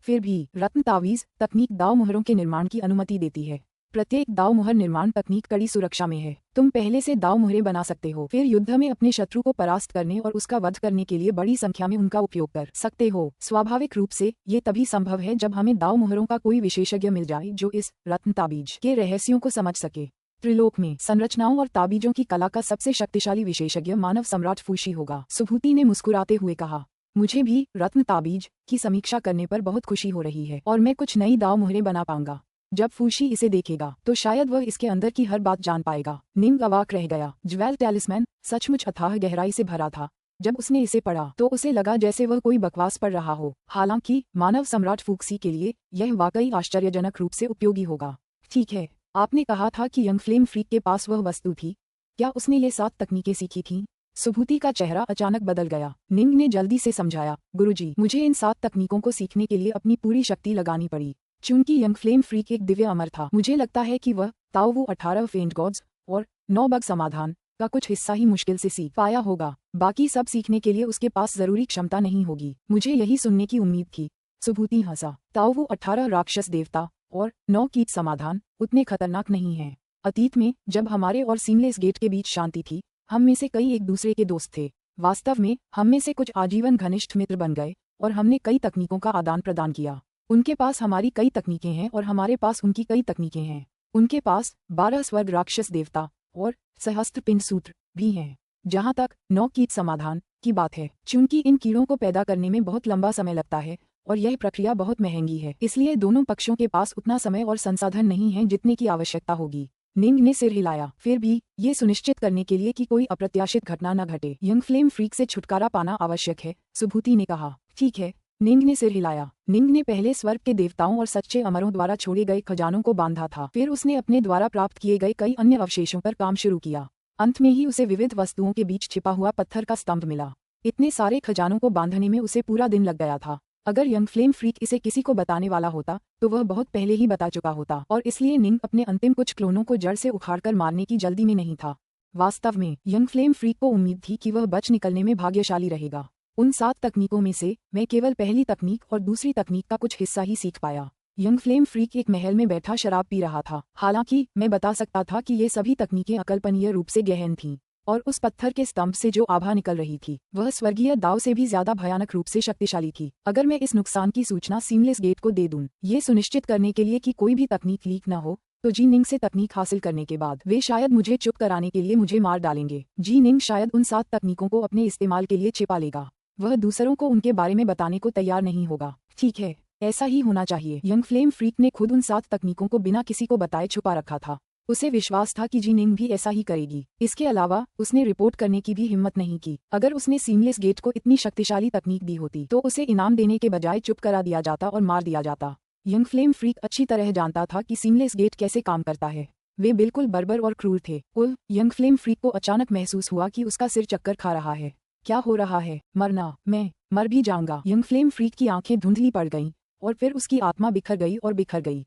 फिर भी रत्न तावीज तकनीक दाव मुहरों के निर्माण की अनुमति देती है। प्रत्येक दाव मुहर निर्माण तकनीक कड़ी सुरक्षा में है। तुम पहले से दाव मुहरें बना सकते हो, फिर युद्ध में अपने शत्रु को परास्त करने और उसका वध करने के लिए बड़ी संख्या में उनका उपयोग कर सकते हो। स्वाभाविक रूप से ये तभी संभव है जब हमें दाव मुहरों का कोई विशेषज्ञ मिल जाए जो इस रत्न ताबीज के रहस्यों को समझ सके। त्रिलोक में संरचनाओं और ताबीजों की कला का सबसे शक्तिशाली विशेषज्ञ मानव सम्राट फूशी होगा, सुभूति ने मुस्कुराते हुए कहा। मुझे भी रत्न ताबीज की समीक्षा करने पर बहुत खुशी हो रही है और मैं कुछ नई दाव मुहरें बना पाऊंगा। जब फूशी इसे देखेगा तो शायद वह इसके अंदर की हर बात जान पाएगा। निंग अवाक रह गया। ज्वेल टैलिस्मैन सचमुच अथाह गहराई से भरा था। जब उसने इसे पढ़ा तो उसे लगा जैसे वह कोई बकवास पढ़ रहा हो। हालांकि मानव सम्राट फूक्सी के लिए यह वाकई आश्चर्यजनक रूप से उपयोगी होगा। ठीक है, आपने कहा था कि यंग फ्लेम फ्रीक के पास वह वस्तु थी। क्या उसने ये 7 तकनीकें सीखी थीं? सुभूति का चेहरा अचानक बदल गया। निंग ने जल्दी से समझाया, गुरुजी, मुझे इन 7 तकनीकों को सीखने के लिए अपनी पूरी शक्ति लगानी पड़ी। चूंकि यंग फ्लेम फ्रीक एक दिव्य अमर था, मुझे लगता है कि वह ताओवू 18 फेंट गॉड्स और 9 बग समाधान का कुछ हिस्सा ही मुश्किल से सीख पाया होगा। बाकी सब सीखने के लिए उसके पास जरूरी क्षमता नहीं होगी। मुझे यही सुनने की उम्मीद थी। सुभूति हंसा। ताओवू 18 राक्षस देवता और 9 कीट समाधान उतने खतरनाक नहीं हैं। अतीत में जब हमारे और सीमलेस गेट के बीच शांति थी, हम में से कई एक दूसरे के दोस्त थे। वास्तव में हम में से कुछ आजीवन घनिष्ठ मित्र बन गए और हमने कई तकनीकों का आदान प्रदान किया। उनके पास हमारी कई तकनीकें हैं और हमारे पास उनकी कई तकनीकें हैं। उनके पास 12 स्वर्ग राक्षस देवता और सहस्त्र पिंड सूत्र भी हैं। जहां तक 9 कीट समाधान की बात है, चूंकि इन कीड़ों को पैदा करने में बहुत लंबा समय लगता है और यह प्रक्रिया बहुत महंगी है, इसलिए दोनों पक्षों के पास उतना समय और संसाधन नहीं है जितने की आवश्यकता होगी। निंग ने सिर हिलाया। फिर भी ये सुनिश्चित करने के लिए कि कोई अप्रत्याशित घटना न घटे, यंग फ्लेम फ्रीक से छुटकारा पाना आवश्यक है, सुभूति ने कहा। ठीक है, निंग ने सिर हिलाया। निंग ने पहले स्वर्ग के देवताओं और सच्चे अमरों द्वारा छोड़े गए खजानों को बांधा था, फिर उसने अपने द्वारा प्राप्त किए गए कई अन्य अवशेषों पर काम शुरू किया। अंत में ही उसे विविध वस्तुओं के बीच छिपा हुआ पत्थर का स्तंभ मिला। इतने सारे खजानों को बांधने में उसे पूरा दिन लग गया था। अगर यंग फ्लेम फ्रीक इसे किसी को बताने वाला होता तो वह बहुत पहले ही बता चुका होता, और इसलिए निंग अपने अंतिम कुछ क्लोनों को जड़ से उखाड़कर मारने की जल्दी में नहीं था। वास्तव में यंग फ्लेम फ्रीक को उम्मीद थी कि वह बच निकलने में भाग्यशाली रहेगा। उन 7 तकनीकों में से मैं केवल पहली तकनीक और दूसरी तकनीक का कुछ हिस्सा ही सीख पाया। यंग फ्लेम फ्रीक एक महल में बैठा शराब पी रहा था। हालांकि मैं बता सकता था कि ये सभी तकनीकें अकल्पनीय रूप से गहन थीं, और उस पत्थर के स्तंभ से जो आभा निकल रही थी वह स्वर्गीय दाव से भी ज्यादा भयानक रूप से शक्तिशाली थी। अगर मैं इस नुकसान की सूचना सीमलेस गेट को दे दूं, ये सुनिश्चित करने के लिए कि कोई भी तकनीक लीक न हो, तो जी निंग से तकनीक हासिल करने के बाद वे शायद मुझे चुप कराने के लिए मुझे मार डालेंगे। जी निंग शायद उन 7 तकनीकों को अपने इस्तेमाल के लिए छिपा लेगा। वह दूसरों को उनके बारे में बताने को तैयार नहीं होगा। ठीक है, ऐसा ही होना चाहिए। यंग फ्लेम फ्रीक ने खुद उन 7 तकनीकों को बिना किसी को बताए छुपा रखा था। उसे विश्वास था कि जी निंग भी ऐसा ही करेगी। इसके अलावा उसने रिपोर्ट करने की भी हिम्मत नहीं की। अगर उसने सीमलेस गेट को इतनी शक्तिशाली तकनीक दी होती तो उसे इनाम देने के बजाय चुप करा दिया जाता और मार दिया जाता। यंग फ्लेम फ्रीक अच्छी तरह जानता था कि सीमलेस गेट कैसे काम करता है। वे बिल्कुल बर्बर और क्रूर थे। यंग फ्लेम फ्रीक को अचानक महसूस हुआ कि उसका सिर चक्कर खा रहा है। क्या हो रहा है? मरना? मैं मर भी जाऊंगा। यंग फ्लेम फ्रीक की आंखें धुंधली पड़ गईं और फिर उसकी आत्मा बिखर गई और बिखर गई।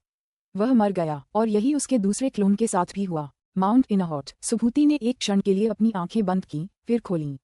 वह मर गया, और यही उसके दूसरे क्लोन के साथ भी हुआ। माउंट इनहॉट। सुभूति ने एक क्षण के लिए अपनी आंखें बंद की, फिर खोलीं।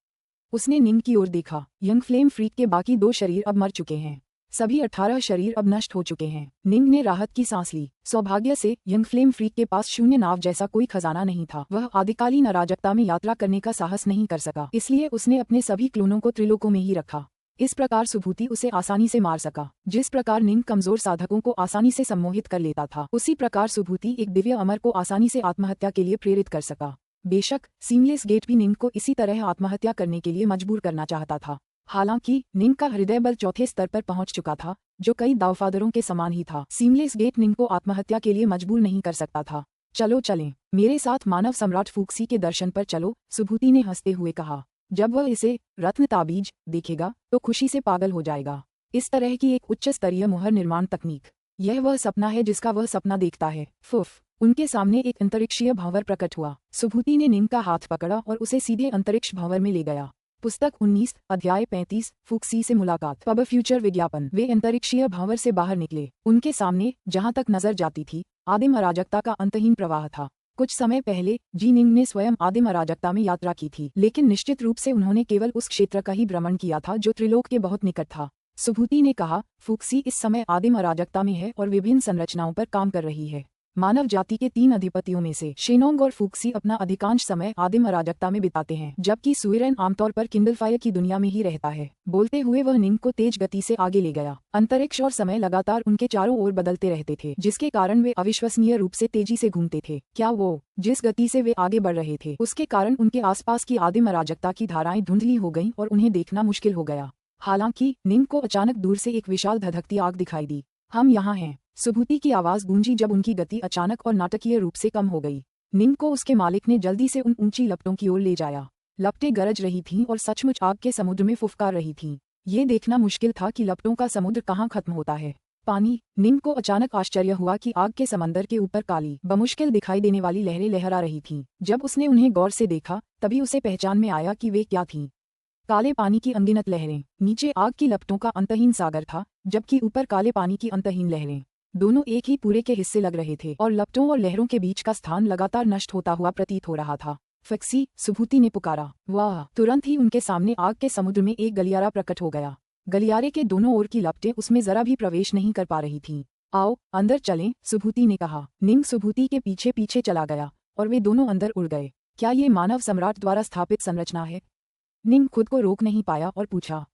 उसने निंग की ओर देखा। यंग फ्लेम फ्रीक के बाकी 2 शरीर अब मर चुके हैं। सभी 18 शरीर अब नष्ट हो चुके हैं। निंग ने राहत की सांस ली। सौभाग्य से यंग फ्लेम फ्रीक के पास शून्य नाव जैसा कोई खजाना नहीं था। वह आदिकालीन अराजकता में यात्रा करने का साहस नहीं कर सका, इसलिए उसने अपने सभी क्लोनों को त्रिलोकों में ही रखा। इस प्रकार सुभूति उसे आसानी से मार सका। जिस प्रकार निंग कमजोर साधकों को आसानी से सम्मोहित कर लेता था, उसी प्रकार सुभूति एक दिव्य अमर को आसानी से आत्महत्या के लिए प्रेरित कर सका। बेशक सीमलेस गेट भी निंग को इसी तरह आत्महत्या करने के लिए मजबूर करना चाहता था। हालांकि निंग का हृदय बल चौथे स्तर पर पहुंच चुका था, जो कई दावफादरों के समान ही था। सीमलेस गेट निंग को आत्महत्या के लिए मजबूर नहीं कर सकता था। चलो चलें, मेरे साथ मानव सम्राट फूक्सी के दर्शन पर चलो, सुभूति ने हंसते हुए कहा। जब वह इसे रत्न ताबीज देखेगा तो खुशी से पागल हो जाएगा। इस तरह की एक उच्च स्तरीय मुहर निर्माण तकनीक, यह वह सपना है जिसका वह सपना देखता है। फुफ। उनके सामने एक अंतरिक्षीय भंवर प्रकट हुआ। सुभूति ने निंग का हाथ पकड़ा और उसे सीधे अंतरिक्ष भंवर में ले गया। पुस्तक 19, अध्याय 35, फूक्सी से मुलाकात। पब फ्यूचर विज्ञापन। वे अंतरिक्षीय भंवर से बाहर निकले। उनके सामने, जहां तक नजर जाती थी, आदिम अराजकता का अंतहीन प्रवाह था। कुछ समय पहले जी निंग ने स्वयं आदिम अराजकता में यात्रा की थी, लेकिन निश्चित रूप से उन्होंने केवल उस क्षेत्र का ही भ्रमण किया था जो त्रिलोक के बहुत निकट था। सुभूति ने कहा, फूक्सी इस समय आदिम अराजकता में है और विभिन्न संरचनाओं पर काम कर रही है। मानव जाति के 3 अधिपतियों में से शेनोंग और फूक्सी अपना अधिकांश समय आदिम अराजकता में बिताते हैं, जबकि सुइरेन आमतौर पर किंडलफायर की दुनिया में ही रहता है। बोलते हुए वह निंग को तेज गति से आगे ले गया। अंतरिक्ष और समय लगातार उनके चारों ओर बदलते रहते थे, जिसके कारण वे अविश्वसनीय रूप से तेजी से घूमते थे। क्या वो जिस गति से वे आगे बढ़ रहे थे, उसके कारण उनके आसपास की आदिम अराजकता की धाराएं धुंधली हो गईं और उन्हें देखना मुश्किल हो गया। हालांकि निंग को अचानक दूर से एक विशाल धधकती आग दिखाई दी। हम यहाँ हैं, सुभूति की आवाज गूंजी जब उनकी गति अचानक और नाटकीय रूप से कम हो गई। निंग को उसके मालिक ने जल्दी से उन ऊंची लपटों की ओर ले जाया। लपटें गरज रही थीं और सचमुच आग के समुद्र में फुफकार रही थीं। ये देखना मुश्किल था कि लपटों का समुद्र कहाँ खत्म होता है। पानी। निंग को अचानक आश्चर्य हुआ कि आग के समंदर के ऊपर काली, बमुश्किल दिखाई देने वाली लहरें लहरा रही थीं। जब उसने उन्हें गौर से देखा, तभी उसे पहचान में आया कि वे क्या थीं। काले पानी की अनगिनत लहरें। नीचे आग की लपटों का अंतहीन सागर था, जबकि ऊपर काले पानी की अंतहीन लहरें। दोनों एक ही पूरे के हिस्से लग रहे थे, और लपटों और लहरों के बीच का स्थान लगातार नष्ट होता हुआ प्रतीत हो रहा था। फक्सी, सुभूति ने पुकारा। वाह! तुरंत ही उनके सामने आग के समुद्र में एक गलियारा प्रकट हो गया। गलियारे के दोनों ओर की लपटें उसमें जरा भी प्रवेश नहीं कर पा रही थीं। आओ अंदर चलें, सुभूति ने कहा। निंग सुभूति के पीछे पीछे चला गया, और वे दोनों अंदर उड़ गए। क्या ये मानव सम्राट द्वारा स्थापित संरचना है? निंग खुद को रोक नहीं पाया और पूछा।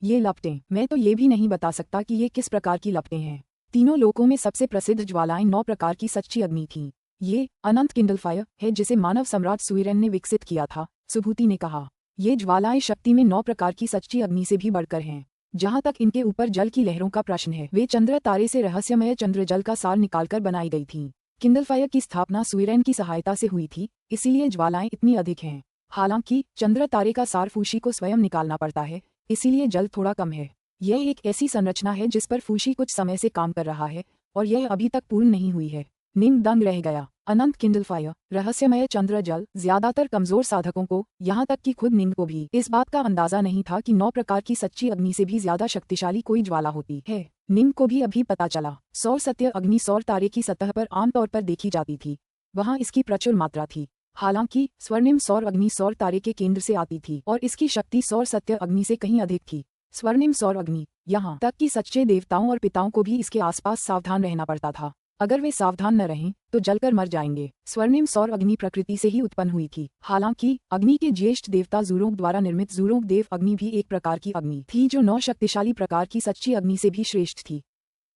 ये लपटें, मैं तो ये भी नहीं बता सकता कि ये किस प्रकार की लपटें हैं। तीनों लोकों में सबसे प्रसिद्ध ज्वालाएं 9 प्रकार की सच्ची अग्नि थीं। ये अनंत किंडलफायर है जिसे मानव सम्राट सुइरेन ने विकसित किया था, सुभूति ने कहा। ये ज्वालाएं शक्ति में 9 प्रकार की सच्ची अग्नि से भी बढ़कर हैं। जहाँ तक इनके ऊपर जल की लहरों का प्रश्न है, वे चंद्र तारे से रहस्यमय चंद्र जल का सार निकालकर बनाई गई थीं। किंडलफायर की स्थापना सुइरेन की सहायता से हुई थी, इसीलिए ज्वालाएं इतनी अधिक हैं। हालांकि चंद्र तारे का सार फूशी को स्वयं निकालना पड़ता है, इसीलिए जल थोड़ा कम है। यह एक ऐसी संरचना है जिस पर फूशी कुछ समय से काम कर रहा है, और यह अभी तक पूर्ण नहीं हुई है। निंग दंग रह गया। अनंत किंडल फायर, रहस्यमय चंद्र जल। ज्यादातर कमजोर साधकों को, यहाँ तक कि खुद निंग को भी, इस बात का अंदाजा नहीं था कि 9 प्रकार की सच्ची अग्नि से भी ज्यादा शक्तिशाली कोई ज्वाला होती है। निंग को भी अभी पता चला, सौर सत्य अग्नि सौर तारे की सतह पर आमतौर पर देखी जाती थी। वहाँ इसकी प्रचुर मात्रा थी। हालांकि स्वर्णिम सौर अग्नि सौर तारे के केंद्र से आती थी और इसकी शक्ति सौर सत्य अग्नि से कहीं अधिक थी। स्वर्णिम सौर अग्नि, यहाँ तक कि सच्चे देवताओं और पिताओं को भी इसके आसपास सावधान रहना पड़ता था। अगर वे सावधान न रहें तो जलकर मर जाएंगे। स्वर्णिम सौर अग्नि प्रकृति से ही उत्पन्न हुई थी। हालांकि अग्नि के ज्येष्ठ देवता जूरोंग द्वारा निर्मित जूरोंग देव अग्नि भी एक प्रकार की अग्नि थी जो 9 शक्तिशाली प्रकार की सच्ची अग्नि से भी श्रेष्ठ थी।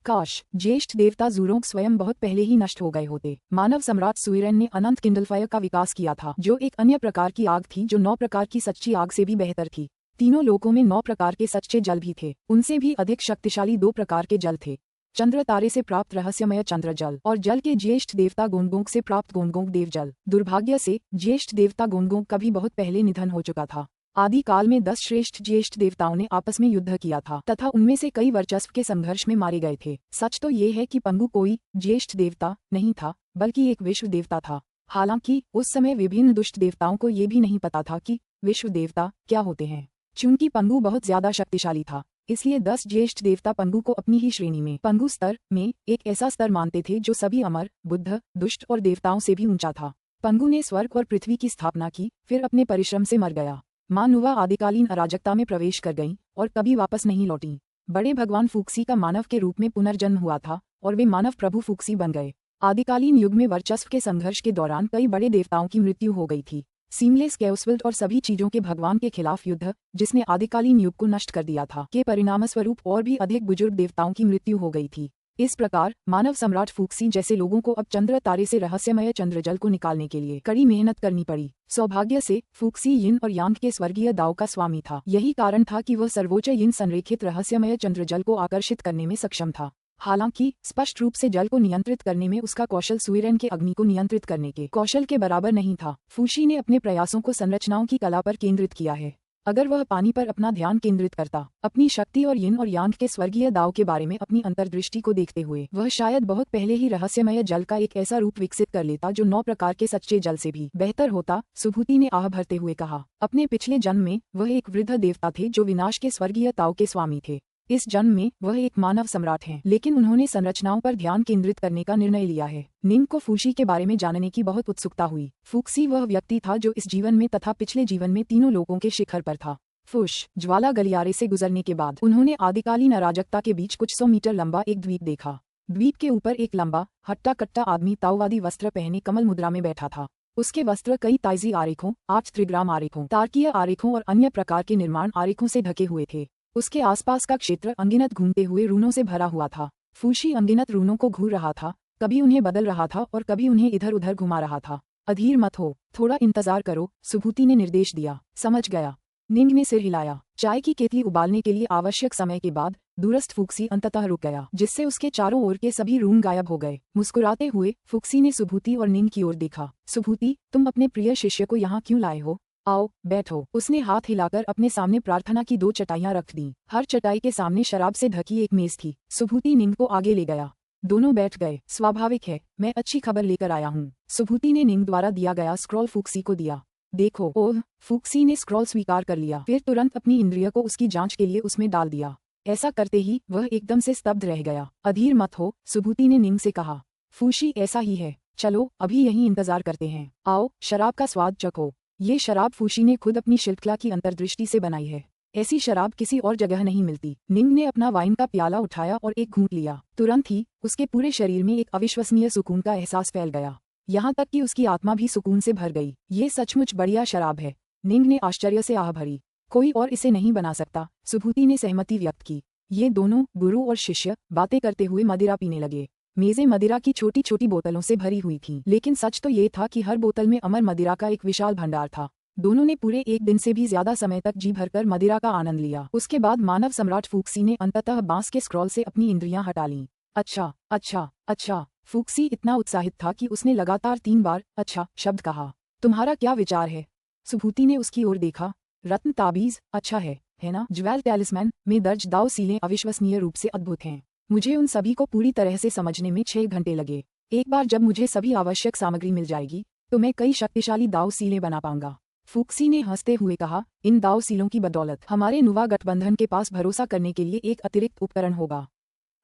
काश ज्येष्ठ देवता जूरोंग स्वयं बहुत पहले ही नष्ट हो गए होते। मानव सम्राट सुइरेन ने अनंत किंडल फायर का विकास किया था, जो एक अन्य प्रकार की आग थी जो 9 प्रकार की सच्ची आग से भी बेहतर थी। तीनों लोकों में 9 प्रकार के सच्चे जल भी थे। उनसे भी अधिक शक्तिशाली 2 प्रकार के जल थे। चंद्र तारे से प्राप्त रहस्यमय चंद्र जल और जल के ज्येष्ठ देवता गोंगोंग से प्राप्त गोंगोंग देव जल। दुर्भाग्य से ज्येष्ठ देवता गोंगोंग का भी बहुत पहले निधन हो चुका था। आदि काल में 10 श्रेष्ठ ज्येष्ठ देवताओं ने आपस में युद्ध किया था तथा उनमें से कई वर्चस्व के संघर्ष में मारे गए थे। सच तो ये है कि पंगु कोई ज्येष्ठ देवता नहीं था, बल्कि एक विश्व देवता था। हालांकि उस समय विभिन्न दुष्ट देवताओं को ये भी नहीं पता था कि विश्व देवता क्या होते हैं। चूंकि पंगु बहुत ज्यादा शक्तिशाली था, इसलिए 10 ज्येष्ठ देवता पंगु को अपनी ही श्रेणी में, पंगु स्तर में, एक ऐसा स्तर मानते थे जो सभी अमर, बुद्ध, दुष्ट और देवताओं से भी ऊंचा था। पंगु ने स्वर्ग और पृथ्वी की स्थापना की, फिर अपने परिश्रम से मर गया। माँ नुवा आदिकालीन अराजकता में प्रवेश कर गईं और कभी वापस नहीं लौटी। बड़े भगवान फूक्सी का मानव के रूप में पुनर्जन्म हुआ था और वे मानव प्रभु फूक्सी बन गए। आदिकालीन युग में वर्चस्व के संघर्ष के दौरान कई बड़े देवताओं की मृत्यु हो गई थी। सीमलेस कैओसविल्ड और सभी चीजों के भगवान के खिलाफ युद्ध, जिसने आदिकालीन युग को नष्ट कर दिया था, के परिणामस्वरूप और भी अधिक बुजुर्ग देवताओं की मृत्यु हो गई थी। इस प्रकार मानव सम्राट फूक्सी जैसे लोगों को अब चंद्र तारे से रहस्यमय चंद्रजल को निकालने के लिए कड़ी मेहनत करनी पड़ी। सौभाग्य से फूक्सी यिन और यांग के स्वर्गीय दाव का स्वामी था। यही कारण था कि वह सर्वोच्च यिन संरेखित रहस्यमय चंद्रजल को आकर्षित करने में सक्षम था। हालांकि स्पष्ट रूप से जल को नियंत्रित करने में उसका कौशल सुइरेन के अग्नि को नियंत्रित करने के कौशल के बराबर नहीं था। फूशी ने अपने प्रयासों को संरचनाओं की कला पर केंद्रित किया है। अगर वह पानी पर अपना ध्यान केंद्रित करता, अपनी शक्ति और यिन और यांग के स्वर्गीय दाव के बारे में अपनी अंतर्दृष्टि को देखते हुए, वह शायद बहुत पहले ही रहस्यमय जल का एक ऐसा रूप विकसित कर लेता जो 9 प्रकार के सच्चे जल से भी बेहतर होता। सुभूति ने आह भरते हुए कहा। अपने पिछले जन्म में वह एक वृद्ध देवता थे जो विनाश के स्वर्गीय ताव के स्वामी थे। इस जन्म में वह एक मानव सम्राट हैं, लेकिन उन्होंने संरचनाओं पर ध्यान केंद्रित करने का निर्णय लिया है। निंग को फूशी के बारे में जानने की बहुत उत्सुकता हुई। फूक्सी वह व्यक्ति था जो इस जीवन में तथा पिछले जीवन में तीनों लोगों के शिखर पर था। फुश ज्वाला गलियारे से गुजरने के बाद उन्होंने आदिकालीन अराजकता के बीच कुछ 100 मीटर लंबा एक द्वीप देखा। द्वीप के ऊपर एक लंबा हट्टा कट्टा आदमी ताओवादी वस्त्र पहने कमल मुद्रा में बैठा था। उसके वस्त्र कई ताइजी आरेखों, 8 त्रिग्राम आरेखों, तार्कीय आरेखों और अन्य प्रकार के निर्माण आरेखों से ढके हुए थे। उसके आसपास का क्षेत्र अनगिनत घूमते हुए रूनों से भरा हुआ था। फूशी अनगिनत रूनों को घूर रहा था, कभी उन्हें बदल रहा था और कभी उन्हें इधर उधर घुमा रहा था। अधीर मत हो, थोड़ा इंतजार करो, सुभूति ने निर्देश दिया। समझ गया, निंग ने सिर हिलाया। चाय की केतली उबालने के लिए आवश्यक समय के बाद दूरस्थ फूक्सी अंततः रुक गया, जिससे उसके चारों ओर के सभी रूम गायब हो गए। मुस्कुराते हुए फूक्सी ने सुभूति और निंग की ओर देखा। सुभूति, तुम अपने प्रिय शिष्य को यहाँ क्यों लाए हो? आओ बैठो। उसने हाथ हिलाकर अपने सामने प्रार्थना की 2 चटाइयां रख दी। हर चटाई के सामने शराब से ढकी एक मेज थी। सुभूति निंग को आगे ले गया। दोनों बैठ गए। स्वाभाविक है, मैं अच्छी खबर लेकर आया हूँ। सुभूति ने निंग द्वारा दिया गया स्क्रॉल फूक्सी को दिया। देखो। ओह, फूक्सी ने स्क्रॉल स्वीकार कर लिया, फिर तुरंत अपनी इंद्रिय को उसकी जांच के लिए उसमें डाल दिया। ऐसा करते ही वह एकदम से स्तब्ध रह गया। अधीर मत हो, सुभूति ने निंग से कहा। फूशी, ऐसा ही है, चलो अभी यहीं इंतजार करते हैं। आओ, शराब का स्वाद चखो। ये शराब फूशी ने खुद अपनी शिल्पकला की अंतर्दृष्टि से बनाई है। ऐसी शराब किसी और जगह नहीं मिलती। निंग ने अपना वाइन का प्याला उठाया और एक घूंट लिया। तुरंत ही उसके पूरे शरीर में एक अविश्वसनीय सुकून का एहसास फैल गया, यहाँ तक कि उसकी आत्मा भी सुकून से भर गई। ये सचमुच बढ़िया शराब है, निंग ने आश्चर्य से आह भरी। कोई और इसे नहीं बना सकता, सुभूति ने सहमति व्यक्त की। ये दोनों गुरु और शिष्य बातें करते हुए मदिरा पीने लगे। मेजें मदिरा की छोटी छोटी बोतलों से भरी हुई थीं, लेकिन सच तो ये था कि हर बोतल में अमर मदिरा का एक विशाल भंडार था। दोनों ने पूरे 1 दिन से भी ज्यादा समय तक जी भरकर मदिरा का आनंद लिया। उसके बाद मानव सम्राट फूक्सी ने अंततः बांस के स्क्रॉल से अपनी इंद्रियां हटा लीं। अच्छा अच्छा अच्छा। फूक्सी इतना उत्साहित था कि उसने लगातार 3 बार अच्छा शब्द कहा। तुम्हारा क्या विचार है? सुभूति ने उसकी ओर देखा। रत्न ताबीज अच्छा है ना? ज्वेल टैलिस्मैन में दर्ज दाव सीलें अविश्वसनीय रूप से अद्भुत हैं। मुझे उन सभी को पूरी तरह से समझने में 6 घंटे लगे। एक बार जब मुझे सभी आवश्यक सामग्री मिल जाएगी तो मैं कई शक्तिशाली दाव सीलें बना पाऊंगा। फूक्सी ने हंसते हुए कहा, इन दाव सीलों की बदौलत हमारे नुवा गठबंधन के पास भरोसा करने के लिए एक अतिरिक्त उपकरण होगा।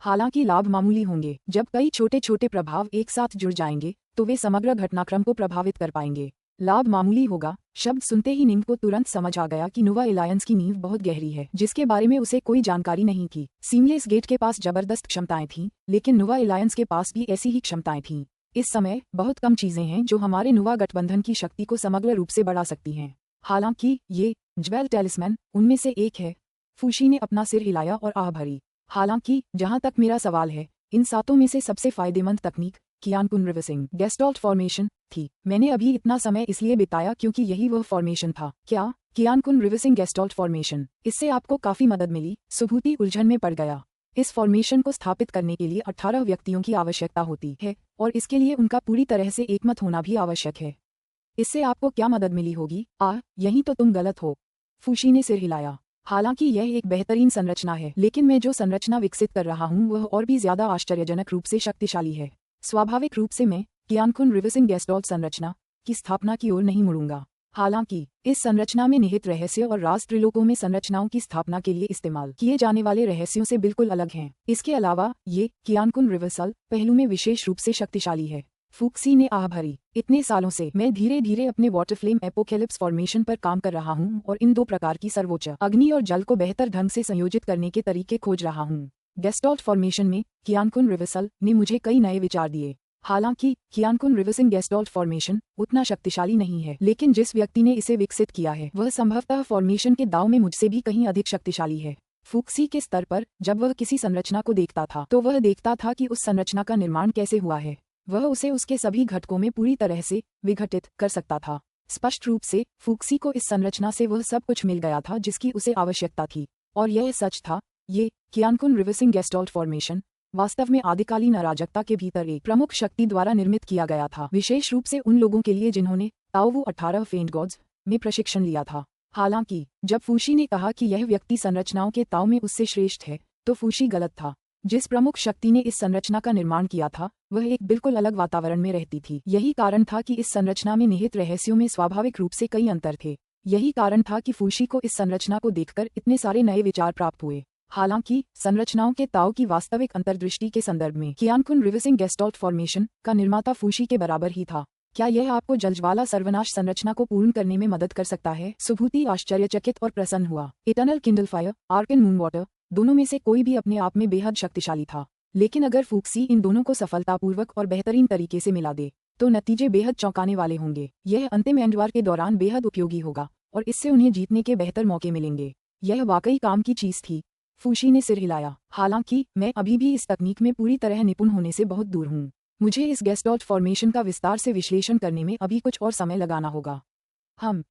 हालांकि लाभ मामूली होंगे। जब कई छोटे छोटे प्रभाव एक साथ जुड़ जाएंगे तो वे समग्र घटनाक्रम को प्रभावित कर पाएंगे। लाभ मामूली होगा शब्द सुनते ही निंग को तुरंत समझ आ गया कि नुवा एलायंस की नींव बहुत गहरी है, जिसके बारे में उसे कोई जानकारी नहीं थी। सीमलेस गेट के पास जबरदस्त क्षमताएं थीं, लेकिन नुवा एलायंस के पास भी ऐसी ही क्षमताएं थीं। इस समय बहुत कम चीजें हैं जो हमारे नुवा गठबंधन की शक्ति को समग्र रूप से बढ़ा सकती हैं। हालांकि ये ज्वेल टेलिस्मैन उनमें से एक है। फूशी ने अपना सिर हिलाया और आह भरी। हालांकि जहां तक मेरा सवाल है, इन सातों में से सबसे फायदेमंद तकनीक कियानकुन रिवर्सिंग गेस्टॉल्ट फॉर्मेशन थी। मैंने अभी इतना समय इसलिए बिताया क्योंकि यही वह फॉर्मेशन था। क्या कियानकुन रिवर्सिंग गेस्टॉल्ट फॉर्मेशन? इससे आपको काफी मदद मिली। सुभूति उलझन में पड़ गया। इस फॉर्मेशन को स्थापित करने के लिए 18 व्यक्तियों की आवश्यकता होती है और इसके लिए उनका पूरी तरह से एकमत होना भी आवश्यक है। इससे आपको क्या मदद मिली होगी? यहीं तो तुम गलत हो। फूशी ने सिर हिलाया। हालांकि यह एक बेहतरीन संरचना है, लेकिन मैं जो संरचना विकसित कर रहा हूं वह और भी ज्यादा आश्चर्यजनक रूप से शक्तिशाली है। स्वाभाविक रूप से मैं कियानकुन रिवर्सिंग गेस्टॉल्ट संरचना की स्थापना की ओर नहीं मुड़ूंगा। हालांकि इस संरचना में निहित रहस्य और राज त्रिलोकों में संरचनाओं की स्थापना के लिए इस्तेमाल किए जाने वाले रहस्यों से बिल्कुल अलग हैं। इसके अलावा ये कियानकुन रिवर्सल पहलू में विशेष रूप से शक्तिशाली है। फूक्सी ने आह भरी। इतने सालों से मैं धीरे धीरे अपने वाटर फ्लेम एपोकैलिप्स फॉर्मेशन पर काम कर रहा हूं और इन दो प्रकार की सर्वोच्च अग्नि और जल को बेहतर ढंग से संयोजित करने के तरीके खोज रहा हूं। गेस्टॉल्ट फॉर्मेशन में कियानकुन रिवर्सल ने मुझे कई नए विचार दिए। हालांकि कियानकुन रिवर्सिंग गेस्टॉल्ट फॉर्मेशन उतना शक्तिशाली नहीं है, लेकिन जिस व्यक्ति ने इसे विकसित किया है वह संभवतः फॉर्मेशन के दाव में मुझसे भी कहीं अधिक शक्तिशाली है। फूक्सी के स्तर पर जब वह किसी संरचना को देखता था तो वह देखता था कि उस संरचना का निर्माण कैसे हुआ है। वह उसे उसके सभी घटकों में पूरी तरह से विघटित कर सकता था। स्पष्ट रूप से फूक्सी को इस संरचना से वह सब कुछ मिल गया था जिसकी उसे आवश्यकता थी। और यह सच था। ये कियानकुन रिवर्सिंग गेस्टॉल्ट फॉर्मेशन वास्तव में आदिकालीन अराजकता के भीतर एक प्रमुख शक्ति द्वारा निर्मित किया गया था, विशेष रूप से उन लोगों के लिए जिन्होंने ताओवू 18 फेंट गॉड्स में प्रशिक्षण लिया था। हालांकि जब फूशी ने कहा कि यह व्यक्ति संरचनाओं के ताओ में उससे श्रेष्ठ है तो फूशी गलत था। जिस प्रमुख शक्ति ने इस संरचना का निर्माण किया था वह एक बिल्कुल अलग वातावरण में रहती थी। यही कारण था कि इस संरचना में निहित रहस्यों में स्वाभाविक रूप से कई अंतर थे। यही कारण था कि फूशी को इस संरचना को देखकर इतने सारे नए विचार प्राप्त हुए। हालांकि संरचनाओं के ताओ की वास्तविक अंतर्दृष्टि के संदर्भ में कियानकुन रिवर्सिंग गेस्टॉल्ट फॉर्मेशन का निर्माता फूशी के बराबर ही था। क्या यह आपको जलज्वाला सर्वनाश संरचना को पूर्ण करने में मदद कर सकता है? सुभूति आश्चर्यचकित और प्रसन्न हुआ। Eternal Kindle fire, Arkan moon water, दोनों में से कोई भी अपने आप में बेहद शक्तिशाली था, लेकिन अगर फूक्सी इन दोनों को सफलतापूर्वक और बेहतरीन तरीके से मिला दे तो नतीजे बेहद चौंकाने वाले होंगे। यह अंतिम एंडवार के दौरान बेहद उपयोगी होगा और इससे उन्हें जीतने के बेहतर मौके मिलेंगे। यह वाकई काम की चीज थी। फूशी ने सिर हिलाया। हालांकि मैं अभी भी इस तकनीक में पूरी तरह निपुण होने से बहुत दूर हूँ। मुझे इस गेस्टॉल्ट फॉर्मेशन का विस्तार से विश्लेषण करने में अभी कुछ और समय लगाना होगा।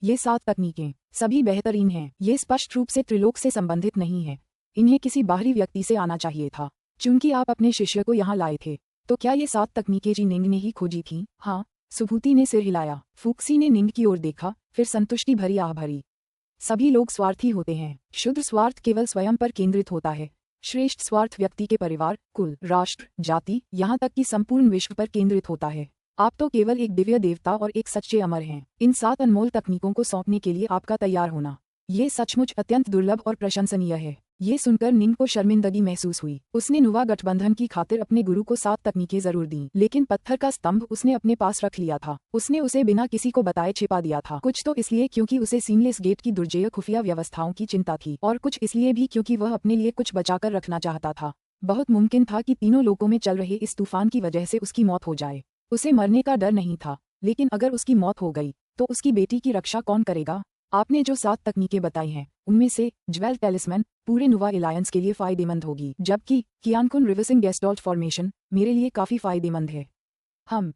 ये 7 तकनीकें सभी बेहतरीन हैं। ये स्पष्ट रूप से त्रिलोक से संबंधित नहीं है। इन्हें किसी बाहरी व्यक्ति से आना चाहिए था। चूंकि आप अपने शिष्य को यहाँ लाए थे, तो क्या ये 7 तकनीकें जी निंग ने ही खोजी थी? हाँ। सुभूति ने सिर हिलाया। फूक्सी ने निंग की ओर देखा, फिर संतुष्टि भरी आह भरी। सभी लोग स्वार्थी होते हैं। शुद्ध स्वार्थ केवल स्वयं पर केंद्रित होता है। श्रेष्ठ स्वार्थ व्यक्ति के परिवार, कुल, राष्ट्र, जाति, यहाँ तक कि संपूर्ण विश्व पर केंद्रित होता है। आप तो केवल एक दिव्य देवता और एक सच्चे अमर हैं। इन 7 अनमोल तकनीकों को सौंपने के लिए आपका तैयार होना, ये सचमुच अत्यंत दुर्लभ और प्रशंसनीय है। ये सुनकर निंग को शर्मिंदगी महसूस हुई। उसने नुवा गठबंधन की खातिर अपने गुरु को 7 तकनीकें जरूर दी, लेकिन पत्थर का स्तंभ उसने अपने पास रख लिया था। उसने उसे बिना किसी को बताए छिपा दिया था। कुछ तो इसलिए क्योंकि उसे सीमलेस गेट की दुर्जेय खुफिया व्यवस्थाओं की चिंता थी, और कुछ इसलिए भी क्योंकि वह अपने लिए कुछ बचाकर रखना चाहता था। बहुत मुमकिन था कि तीनों लोकों में चल रहे इस तूफान की वजह से उसकी मौत हो जाए। उसे मरने का डर नहीं था, लेकिन अगर उसकी मौत हो गई तो उसकी बेटी की रक्षा कौन करेगा? आपने जो 7 तकनीकें बताई हैं उनमें से ज्वेल टेलिस्मैन पूरे नुवा एलायंस के लिए फायदेमंद होगी, जबकि कियानकुन रिवर्सिंग गेस्टॉल्ट फॉर्मेशन मेरे लिए काफी फायदेमंद है।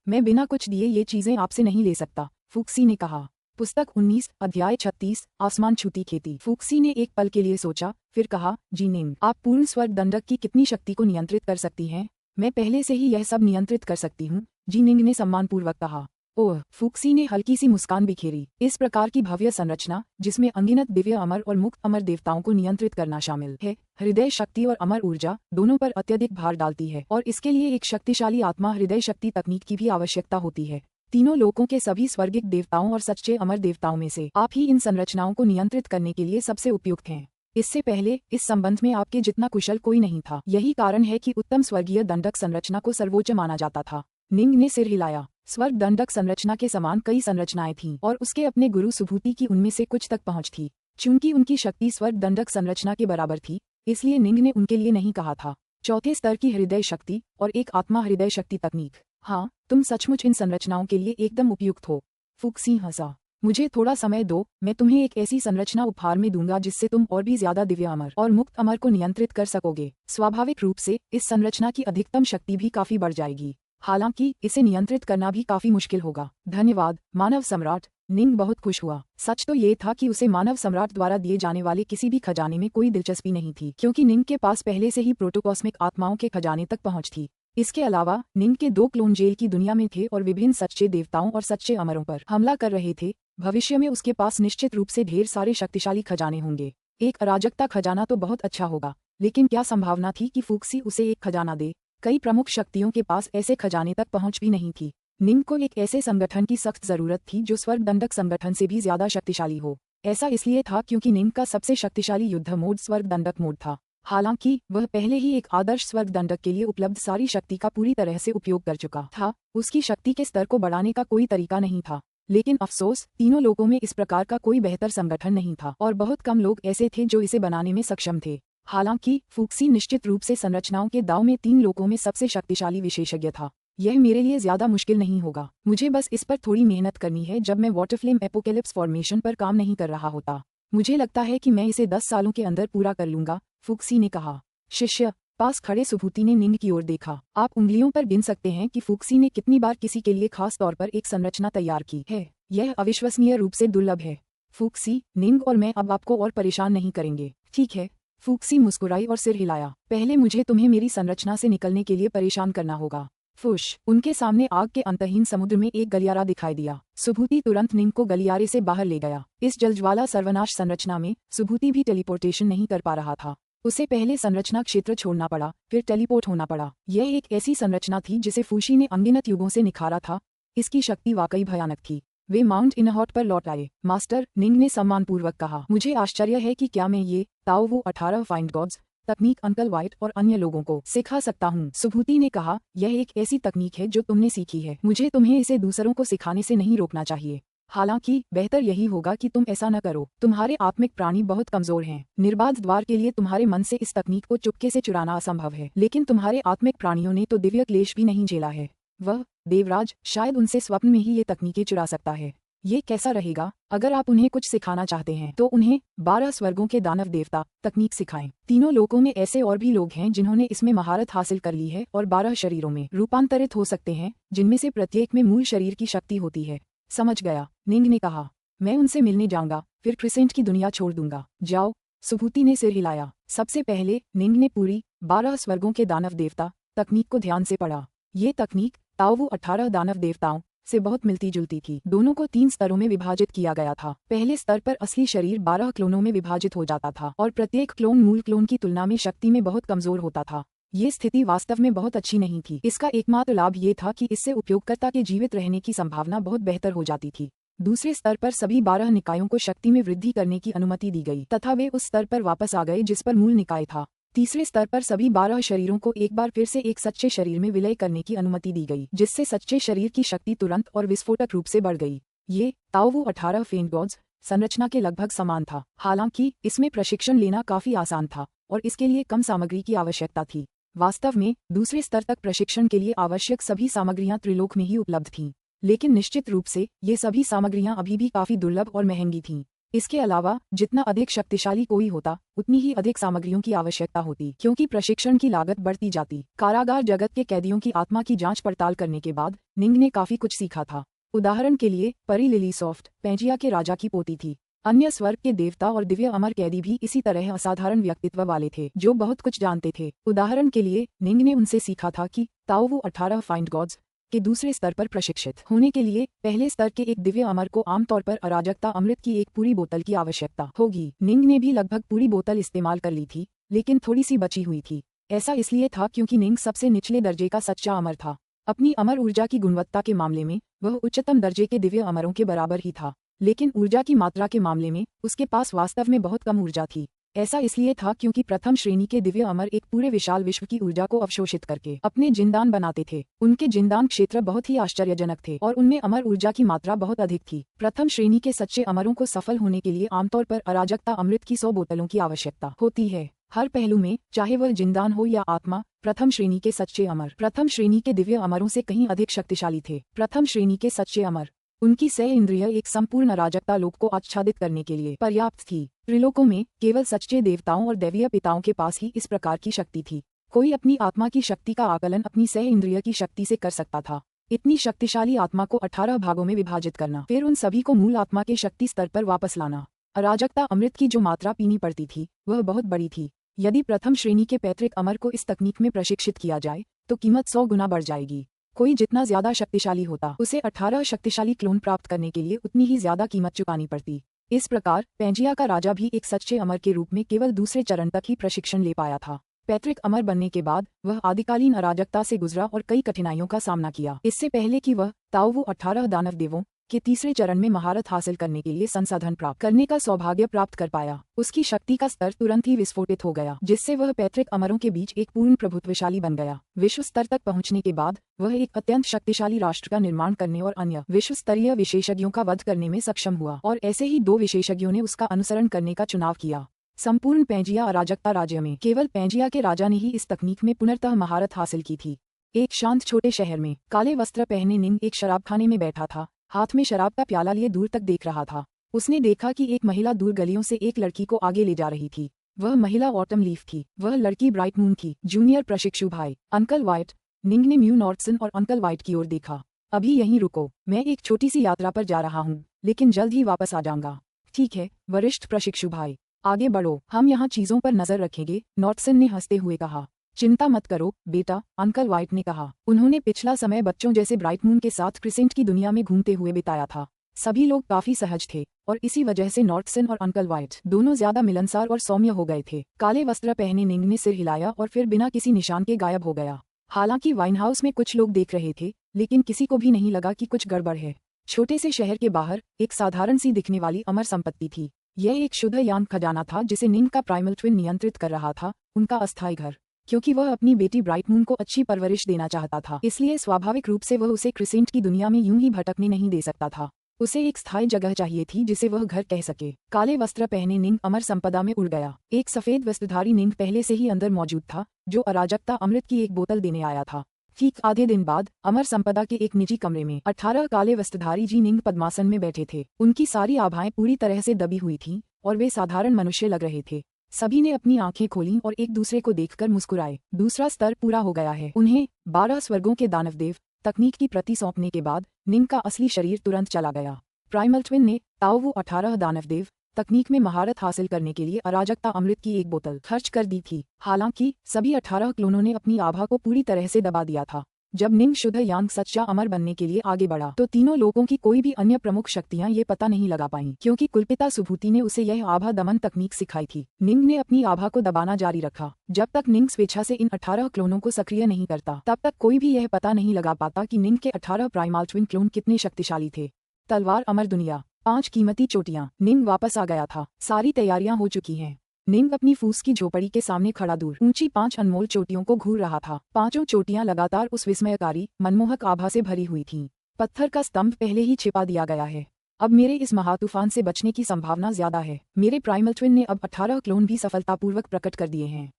मैं बिना कुछ दिए ये चीजें आपसे नहीं ले सकता, फूक्सी ने कहा। पुस्तक 19 अध्याय 36 आसमान छूती खेती। फूक्सी ने एक पल के लिए सोचा, फिर कहा, जी निंग, आप पूर्ण स्वर्ग दंडक की कितनी शक्ति को नियंत्रित कर सकती हैं? मैं पहले से ही यह सब नियंत्रित कर सकती हूँ, जी निंग ने सम्मानपूर्वक कहा। ओह, फूक्सी ने हल्की सी मुस्कान बिखेरी। इस प्रकार की भव्य संरचना, जिसमें अनगिनत दिव्य अमर और मुक्त अमर देवताओं को नियंत्रित करना शामिल है, हृदय शक्ति और अमर ऊर्जा दोनों पर अत्यधिक भार डालती है और इसके लिए एक शक्तिशाली आत्मा हृदय शक्ति तकनीक की भी आवश्यकता होती है। तीनों लोकों के सभी स्वर्गिक देवताओं और सच्चे अमर देवताओं में से आप ही इन संरचनाओं को नियंत्रित करने के लिए सबसे उपयुक्त हैं। इससे पहले इस संबंध में आपके जितना कुशल कोई नहीं था। यही कारण है कि उत्तम स्वर्गीय दंडक संरचना को सर्वोच्च माना जाता था। निंग ने सिर हिलाया। स्वर्ग दंडक संरचना के समान कई संरचनाएं थीं और उसके अपने गुरु सुभूति की उनमें से कुछ तक पहुंच थी। चूंकि उनकी शक्ति स्वर्ग दंडक संरचना के बराबर थी, इसलिए निंग ने उनके लिए नहीं कहा था। चौथे स्तर की हृदय शक्ति और एक आत्मा हृदय शक्ति तकनीक। हाँ, तुम सचमुच इन संरचनाओं के लिए एकदम उपयुक्त हो। फूक्सी हंसा। मुझे थोड़ा समय दो, मैं तुम्हें एक ऐसी संरचना उपहार में दूंगा जिससे तुम और भी ज्यादा दिव्य अमर और मुक्त अमर को नियंत्रित कर सकोगे। स्वाभाविक रूप से इस संरचना की अधिकतम शक्ति भी काफी बढ़ जाएगी, हालांकि इसे नियंत्रित करना भी काफी मुश्किल होगा। धन्यवाद मानव सम्राट। निंग बहुत खुश हुआ। सच तो ये था कि उसे मानव सम्राट द्वारा दिए जाने वाले किसी भी खजाने में कोई दिलचस्पी नहीं थी, क्योंकि निंग के पास पहले से ही प्रोटोकॉस्मिक आत्माओं के खजाने तक पहुंच थी। इसके अलावा निंग के 2 क्लोन जेल की दुनिया में थे और विभिन्न सच्चे देवताओं और सच्चे अमरों पर हमला कर रहे थे। भविष्य में उसके पास निश्चित रूप से ढेर सारे शक्तिशाली खजाने होंगे। एक अराजकता खजाना तो बहुत अच्छा होगा, लेकिन क्या संभावना थी कि फूक्सी उसे एक खजाना दे? कई प्रमुख शक्तियों के पास ऐसे खजाने तक पहुंच भी नहीं थी। निंग को एक ऐसे संगठन की सख्त जरूरत थी जो स्वर्ग दंडक संगठन से भी ज्यादा शक्तिशाली हो। ऐसा इसलिए था क्योंकि निंग का सबसे शक्तिशाली युद्ध मोड स्वर्ग दंडक मोड था। हालांकि वह पहले ही एक आदर्श स्वर्ग दंडक के लिए उपलब्ध सारी शक्ति का पूरी तरह से उपयोग कर चुका था। उसकी शक्ति के स्तर को बढ़ाने का कोई तरीका नहीं था। लेकिन अफसोस, तीनों लोगों में इस प्रकार का कोई बेहतर संगठन नहीं था और बहुत कम लोग ऐसे थे जो इसे बनाने में सक्षम थे। हालांकि फूक्सी निश्चित रूप से संरचनाओं के दांव में 3 लोकों में सबसे शक्तिशाली विशेषज्ञ था। यह मेरे लिए ज्यादा मुश्किल नहीं होगा। मुझे बस इस पर थोड़ी मेहनत करनी है जब मैं वाटरफ्लेम एपोकेलिप्स फॉर्मेशन पर काम नहीं कर रहा होता। मुझे लगता है कि मैं इसे 10 सालों के अंदर पूरा कर लूंगा, फूक्सी ने कहा। शिष्य, पास खड़े सुभूति ने निंग की ओर देखा। आप उंगलियों पर गिन सकते हैं कि फूक्सी ने कितनी बार किसी के लिए खास तौर पर एक संरचना तैयार की है। यह अविश्वसनीय रूप से दुर्लभ है। फूक्सी, निंग और मैं अब आपको और परेशान नहीं करेंगे, ठीक है? फूक्सी मुस्कुराई और सिर हिलाया। पहले मुझे तुम्हें मेरी संरचना से निकलने के लिए परेशान करना होगा। फुश। उनके सामने आग के अंतहीन समुद्र में एक गलियारा दिखाई दिया। सुभूति तुरंत निंग को गलियारे से बाहर ले गया। इस जलज्वाला सर्वनाश संरचना में सुभूति भी टेलीपोर्टेशन नहीं कर पा रहा था। उसे पहले संरचना क्षेत्र छोड़ना पड़ा, फिर टेलीपोर्ट होना पड़ा। यह एक ऐसी संरचना थी जिसे फूशी ने अनगिनत युगों से निखारा था। इसकी शक्ति वाकई भयानक थी। वे माउंट इनहॉट पर लौट आए। मास्टर, निंग ने सम्मानपूर्वक कहा, मुझे आश्चर्य है कि क्या मैं ये ताओ 18 फाइंड गॉड्स तकनीक अंकल वाइट और अन्य लोगों को सिखा सकता हूँ। सुभूति ने कहा, यह एक ऐसी तकनीक है जो तुमने सीखी है। मुझे तुम्हें इसे दूसरों को सिखाने से नहीं रोकना चाहिए। हालांकि बेहतर यही होगा कि तुम ऐसा न करो। तुम्हारे आत्मिक प्राणी बहुत कमजोर हैं। निर्बाध द्वार के लिए तुम्हारे मन से इस तकनीक को चुपके से चुराना असंभव है, लेकिन तुम्हारे आत्मिक प्राणियों ने तो दिव्य क्लेश भी नहीं झेला है। वह देवराज शायद उनसे स्वप्न में ही ये तकनीकें चुरा सकता है। ये कैसा रहेगा? अगर आप उन्हें कुछ सिखाना चाहते हैं तो उन्हें 12 स्वर्गों के दानव देवता तकनीक सिखाएं। तीनों लोकों में ऐसे और भी लोग हैं जिन्होंने इसमें महारत हासिल कर ली है और 12 शरीरों में रूपांतरित हो सकते हैं, जिनमें से प्रत्येक में मूल शरीर की शक्ति होती है। समझ गया, निंग ने कहा। मैं उनसे मिलने जाऊंगा, फिर क्रिसेंट की दुनिया छोड़ दूंगा। जाओ। सुभूति ने सिर हिलाया। सबसे पहले निंग ने पूरी 12 स्वर्गों के दानव देवता तकनीक को ध्यान से पढ़ा। ये तकनीक ताओ 18 दानव देवताओं से बहुत मिलती जुलती थी। दोनों को 3 स्तरों में विभाजित किया गया था। पहले स्तर पर असली शरीर 12 क्लोनों में विभाजित हो जाता था और प्रत्येक क्लोन मूल क्लोन की तुलना में शक्ति में बहुत कमजोर होता था। ये स्थिति वास्तव में बहुत अच्छी नहीं थी। इसका एकमात्र लाभ ये था कि इससे उपयोगकर्ता के जीवित रहने की संभावना बहुत बेहतर हो जाती थी। दूसरे स्तर पर सभी 12 निकायों को शक्ति में वृद्धि करने की अनुमति दी गई तथा वे उस स्तर पर वापस आ गए जिस पर मूल निकाय था। तीसरे स्तर पर सभी 12 शरीरों को एक बार फिर से एक सच्चे शरीर में विलय करने की अनुमति दी गई, जिससे सच्चे शरीर की शक्ति तुरंत और विस्फोटक रूप से बढ़ गई। ये ताओ 18 फेंट गॉड्स संरचना के लगभग समान था। हालांकि इसमें प्रशिक्षण लेना काफी आसान था और इसके लिए कम सामग्री की आवश्यकता थी। वास्तव में दूसरे स्तर तक प्रशिक्षण के लिए आवश्यक सभी सामग्रियां त्रिलोक में ही उपलब्ध थीं, लेकिन निश्चित रूप से ये सभी सामग्रियां अभी भी काफी दुर्लभ और महंगी थीं। इसके अलावा जितना अधिक शक्तिशाली कोई होता, उतनी ही अधिक सामग्रियों की आवश्यकता होती, क्योंकि प्रशिक्षण की लागत बढ़ती जाती। कारागार जगत के कैदियों की आत्मा की जांच पड़ताल करने के बाद निंग ने काफी कुछ सीखा था। उदाहरण के लिए परी लिली सॉफ्ट पैंजिया के राजा की पोती थी। अन्य स्वर्ग के देवता और दिव्य अमर कैदी भी इसी तरह असाधारण व्यक्तित्व वाले थे जो बहुत कुछ जानते थे। उदाहरण के लिए निंग ने उनसे सीखा था कि ताओ 18 फाइंड गॉड्स के दूसरे स्तर पर प्रशिक्षित होने के लिए पहले स्तर के एक दिव्य अमर को आमतौर पर अराजकता अमृत की एक पूरी बोतल की आवश्यकता होगी। निंग ने भी लगभग पूरी बोतल इस्तेमाल कर ली थी, लेकिन थोड़ी सी बची हुई थी। ऐसा इसलिए था क्योंकि निंग सबसे निचले दर्जे का सच्चा अमर था। अपनी अमर ऊर्जा की गुणवत्ता के मामले में वह उच्चतम दर्जे के दिव्य अमरों के बराबर ही था, लेकिन ऊर्जा की मात्रा के मामले में उसके पास वास्तव में बहुत कम ऊर्जा थी। ऐसा इसलिए था क्योंकि प्रथम श्रेणी के दिव्य अमर एक पूरे विशाल विश्व की ऊर्जा को अवशोषित करके अपने जिंदान बनाते थे। उनके जिंदान क्षेत्र बहुत ही आश्चर्यजनक थे और उनमें अमर ऊर्जा की मात्रा बहुत अधिक थी। प्रथम श्रेणी के सच्चे अमरों को सफल होने के लिए आमतौर पर अराजकता अमृत की 100 बोतलों की आवश्यकता होती है। हर पहलू में, चाहे वह जिंदान हो या आत्मा, प्रथम श्रेणी के सच्चे अमर प्रथम श्रेणी के दिव्य अमरों से कहीं अधिक शक्तिशाली थे। प्रथम श्रेणी के सच्चे अमर उनकी 6 इंद्रिय एक संपूर्ण अराजकता लोक को आच्छादित करने के लिए पर्याप्त थी। त्रिलोकों में केवल सच्चे देवताओं और दैवीय पिताओं के पास ही इस प्रकार की शक्ति थी। कोई अपनी आत्मा की शक्ति का आकलन अपनी 6 इंद्रिय की शक्ति से कर सकता था। इतनी शक्तिशाली आत्मा को 18 भागों में विभाजित करना, फिर उन सभी को मूल आत्मा के शक्ति स्तर पर वापस लाना। अराजकता अमृत की जो मात्रा पीनी पड़ती थी वह बहुत बड़ी थी। यदि प्रथम श्रेणी के पैतृक अमर को इस तकनीक में प्रशिक्षित किया जाए तो कीमत 100 गुना बढ़ जाएगी। कोई जितना ज्यादा शक्तिशाली होता उसे 18 शक्तिशाली क्लोन प्राप्त करने के लिए उतनी ही ज्यादा कीमत चुकानी पड़ती। इस प्रकार पेंजिया का राजा भी एक सच्चे अमर के रूप में केवल दूसरे चरण तक ही प्रशिक्षण ले पाया था। पैतृक अमर बनने के बाद वह आदिकालीन अराजकता से गुजरा और कई कठिनाइयों का सामना किया। इससे पहले कि वह ताओवू 18 दानव देवों के तीसरे चरण में महारत हासिल करने के लिए संसाधन प्राप्त करने का सौभाग्य प्राप्त कर पाया, उसकी शक्ति का स्तर तुरंत ही विस्फोटित हो गया, जिससे वह पैतृक अमरों के बीच एक पूर्ण प्रभुत्वशाली बन गया। विश्व स्तर तक पहुंचने के बाद वह एक अत्यंत शक्तिशाली राष्ट्र का निर्माण करने और अन्य विश्व स्तरीय विशेषज्ञों का वध करने में सक्षम हुआ, और ऐसे ही 2 विशेषज्ञों ने उसका अनुसरण करने का चुनाव किया। संपूर्ण पेंजिया अराजकता राज्य में केवल पेंजिया के राजा ने ही इस तकनीक में पुनर्तः महारत हासिल की थी। एक शांत छोटे शहर में काले वस्त्र पहने निंग एक शराबखाने में बैठा था, हाथ में शराब का प्याला लिए दूर तक देख रहा था। उसने देखा कि एक महिला दूर गलियों से एक लड़की को आगे ले जा रही थी। वह महिला ऑटम लीफ थी। वह लड़की ब्राइट मून थी, जूनियर प्रशिक्षु भाई अंकल व्हाइट। निंग ने म्यू नॉर्टसन और अंकल व्हाइट की ओर देखा। अभी यहीं रुको, मैं एक छोटी सी यात्रा पर जा रहा हूँ, लेकिन जल्द ही वापस आ जाऊंगा। ठीक है वरिष्ठ प्रशिक्षु भाई, आगे बढ़ो, हम यहाँ चीजों पर नजर रखेंगे, नॉर्टसन ने हंसते हुए कहा। चिंता मत करो बेटा, अंकल व्हाइट ने कहा। उन्होंने पिछला समय बच्चों जैसे ब्राइट मून के साथ क्रिसेंट की दुनिया में घूमते हुए बिताया था। सभी लोग काफी सहज थे और इसी वजह से नॉर्टसन और अंकल व्हाइट दोनों ज्यादा मिलनसार और सौम्य हो गए थे। काले वस्त्र पहने निंग ने सिर हिलाया और फिर बिना किसी निशान के गायब हो गया। हालांकि वाइन हाउस में कुछ लोग देख रहे थे, लेकिन किसी को भी नहीं लगा कि कुछ गड़बड़ है। छोटे से शहर के बाहर एक साधारण सी दिखने वाली अमर संपत्ति थी। यह एक शुद्ध यान खजाना था जिसे निंग का प्राइमल ट्विन नियंत्रित कर रहा था, उनका अस्थायी घर। क्योंकि वह अपनी बेटी ब्राइट मून को अच्छी परवरिश देना चाहता था, इसलिए स्वाभाविक रूप से वह उसे क्रिसेंट की दुनिया में यूं ही भटकने नहीं दे सकता था। उसे एक स्थायी जगह चाहिए थी जिसे वह घर कह सके। काले वस्त्र पहने निंग अमर संपदा में उड़ गया। एक सफेद वस्त्रधारी निंग पहले से ही अंदर मौजूद था, जो अराजकता अमृत की एक बोतल देने आया था। ठीक आधे दिन बाद अमर संपदा के एक निजी कमरे में 18 काले वस्त्रधारी जी निंग पद्मासन में बैठे थे। उनकी सारी आभाएं पूरी तरह से दबी हुई थीं और वे साधारण मनुष्य लग रहे थे। सभी ने अपनी आंखें खोलीं और एक दूसरे को देखकर मुस्कुराए। दूसरा स्तर पूरा हो गया है। उन्हें 12 स्वर्गों के दानवदेव तकनीक की प्रति सौंपने के बाद निंग का असली शरीर तुरंत चला गया। प्राइमल ट्विन ने ताओवू 18 दानवदेव तकनीक में महारत हासिल करने के लिए अराजकता अमृत की एक बोतल खर्च कर दी थी। हालांकि सभी 18 क्लोनों ने अपनी आभा को पूरी तरह से दबा दिया था। जब निंग शुद्ध यांग सच्चा अमर बनने के लिए आगे बढ़ा तो तीनों लोगों की कोई भी अन्य प्रमुख शक्तियां ये पता नहीं लगा पाईं, क्योंकि कुलपिता सुभूति ने उसे यह आभा दमन तकनीक सिखाई थी। निंग ने अपनी आभा को दबाना जारी रखा। जब तक निंग स्वेच्छा से इन 18 क्लोनों को सक्रिय नहीं करता, तब तक कोई भी यह पता नहीं लगा पाता कि निंग के 18 प्राइमल ट्विन क्लोन कितने शक्तिशाली थे। तलवार अमर दुनिया, 5 कीमती चोटियां। निंग वापस आ गया था। सारी तैयारियां हो चुकी हैं। निंग अपनी फूस की झोपड़ी के सामने खड़ा दूर ऊंची 5 अनमोल चोटियों को घूर रहा था। पांचों चोटियां लगातार उस विस्मयकारी मनमोहक आभा से भरी हुई थीं। पत्थर का स्तंभ पहले ही छिपा दिया गया है। अब मेरे इस महातूफान से बचने की संभावना ज्यादा है। मेरे प्राइमल ट्विन ने अब 18 क्लोन भी सफलतापूर्वक प्रकट कर दिए हैं।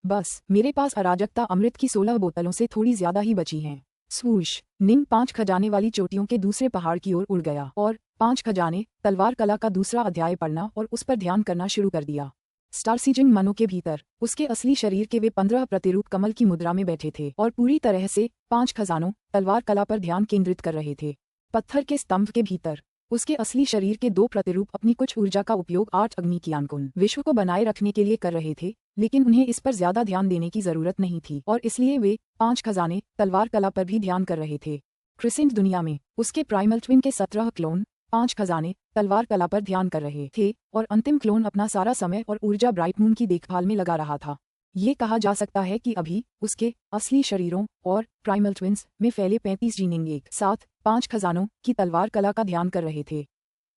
बस मेरे पास अराजकता अमृत की 16 बोतलों से थोड़ी ज्यादा ही बची हैं। स्वूश, निंग 5 खजाने वाली चोटियों के दूसरे पहाड़ की ओर उड़ गया और 5 खजाने तलवार कला का दूसरा अध्याय पढ़ना और उस पर ध्यान करना शुरू कर दिया। स्टारसीजिंग मनो के भीतर उसके असली शरीर के वे 15 प्रतिरूप कमल की मुद्रा में बैठे थे और पूरी तरह से 5 खजानों तलवार कला पर ध्यान केंद्रित कर रहे थे। पत्थर के स्तंभ के भीतर उसके असली शरीर के 2 प्रतिरूप अपनी कुछ ऊर्जा का उपयोग 8 अग्नि कियानकुन विश्व को बनाए रखने के लिए कर रहे थे, लेकिन उन्हें इस पर ज्यादा ध्यान देने की जरूरत नहीं थी और इसलिए वे 5 खजाने तलवार कला पर भी ध्यान कर रहे थे। क्रिसेंट दुनिया में उसके प्राइमल ट्विन के 17 क्लोन 5 खजाने तलवार कला पर ध्यान कर रहे थे और अंतिम क्लोन अपना सारा समय और ऊर्जा ब्राइट मून की देखभाल में लगा रहा था। ये कहा जा सकता है कि अभी उसके असली शरीरों और प्राइमल ट्विन्स में फैले 35 जीनिंग एक साथ 5 खजानों की तलवार कला का ध्यान कर रहे थे।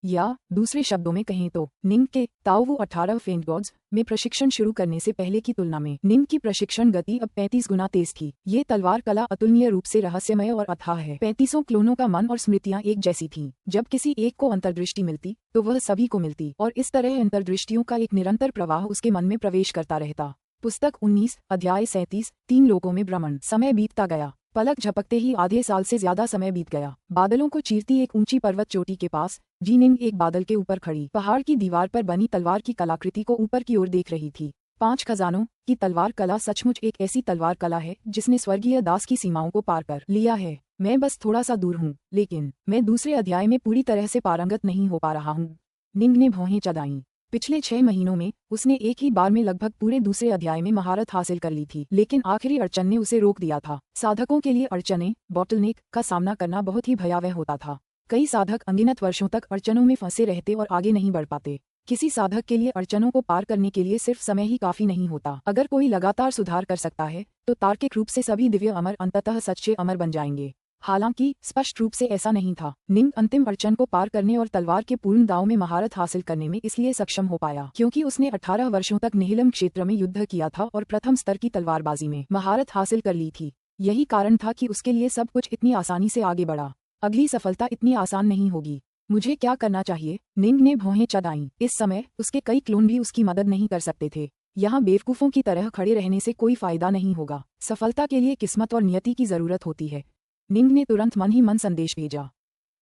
या दूसरे शब्दों में कहें तो निंग के ताओवू 18 फेंट गॉड्स में प्रशिक्षण शुरू करने से पहले की तुलना में निंग की प्रशिक्षण गति अब 35 गुना तेज थी। ये तलवार कला अतुलनीय रूप से रहस्यमय और अथाह है। 35 क्लोनों का मन और स्मृतियां एक जैसी थीं। जब किसी एक को अंतर्दृष्टि मिलती तो वह सभी को मिलती और इस तरह अंतर्दृष्टियों का एक निरंतर प्रवाह उसके मन में प्रवेश करता रहता। पुस्तक 19 अध्याय 37 3 लोगों में भ्रमण। समय बीतता गया। पलक झपकते ही आधे साल से ज्यादा समय बीत गया। बादलों को चीरती एक ऊंची पर्वत चोटी के पास जीनिंग एक बादल के ऊपर खड़ी पहाड़ की दीवार पर बनी तलवार की कलाकृति को ऊपर की ओर देख रही थी। 5 खजानों की तलवार कला सचमुच एक ऐसी तलवार कला है जिसने स्वर्गीय दास की सीमाओं को पार कर लिया है। मैं बस थोड़ा सा दूर हूँ, लेकिन मैं दूसरे अध्याय में पूरी तरह से पारंगत नहीं हो पा रहा हूँ। निंग ने भौहें चढ़ाईं। पिछले 6 महीनों में उसने एक ही बार में लगभग पूरे दूसरे अध्याय में महारत हासिल कर ली थी, लेकिन आखिरी अड़चन ने उसे रोक दिया था। साधकों के लिए अड़चनें बॉटलनेक का सामना करना बहुत ही भयावह होता था। कई साधक अनगिनत वर्षों तक अड़चनों में फंसे रहते और आगे नहीं बढ़ पाते। किसी साधक के लिए अड़चनों को पार करने के लिए सिर्फ समय ही काफी नहीं होता। अगर कोई लगातार सुधार कर सकता है तो तार्किक रूप से सभी दिव्य अमर अंततः सच्चे अमर बन जाएंगे। हालांकि स्पष्ट रूप से ऐसा नहीं था। निंग अंतिम अड़चन को पार करने और तलवार के पूर्ण दांव में महारत हासिल करने में इसलिए सक्षम हो पाया क्योंकि उसने 18 वर्षों तक निहिलम क्षेत्र में युद्ध किया था और प्रथम स्तर की तलवारबाजी में महारत हासिल कर ली थी। यही कारण था कि उसके लिए सब कुछ इतनी आसानी से आगे बढ़ा। अगली सफलता इतनी आसान नहीं होगी। मुझे क्या करना चाहिए? निंग ने भौहें चढ़ाईं। इस समय उसके कई क्लोन भी उसकी मदद नहीं कर सकते थे। यहाँ बेवकूफों की तरह खड़े रहने से कोई फायदा नहीं होगा। सफलता के लिए किस्मत और नियति की जरूरत होती है। निंग ने तुरंत मन ही मन संदेश भेजा।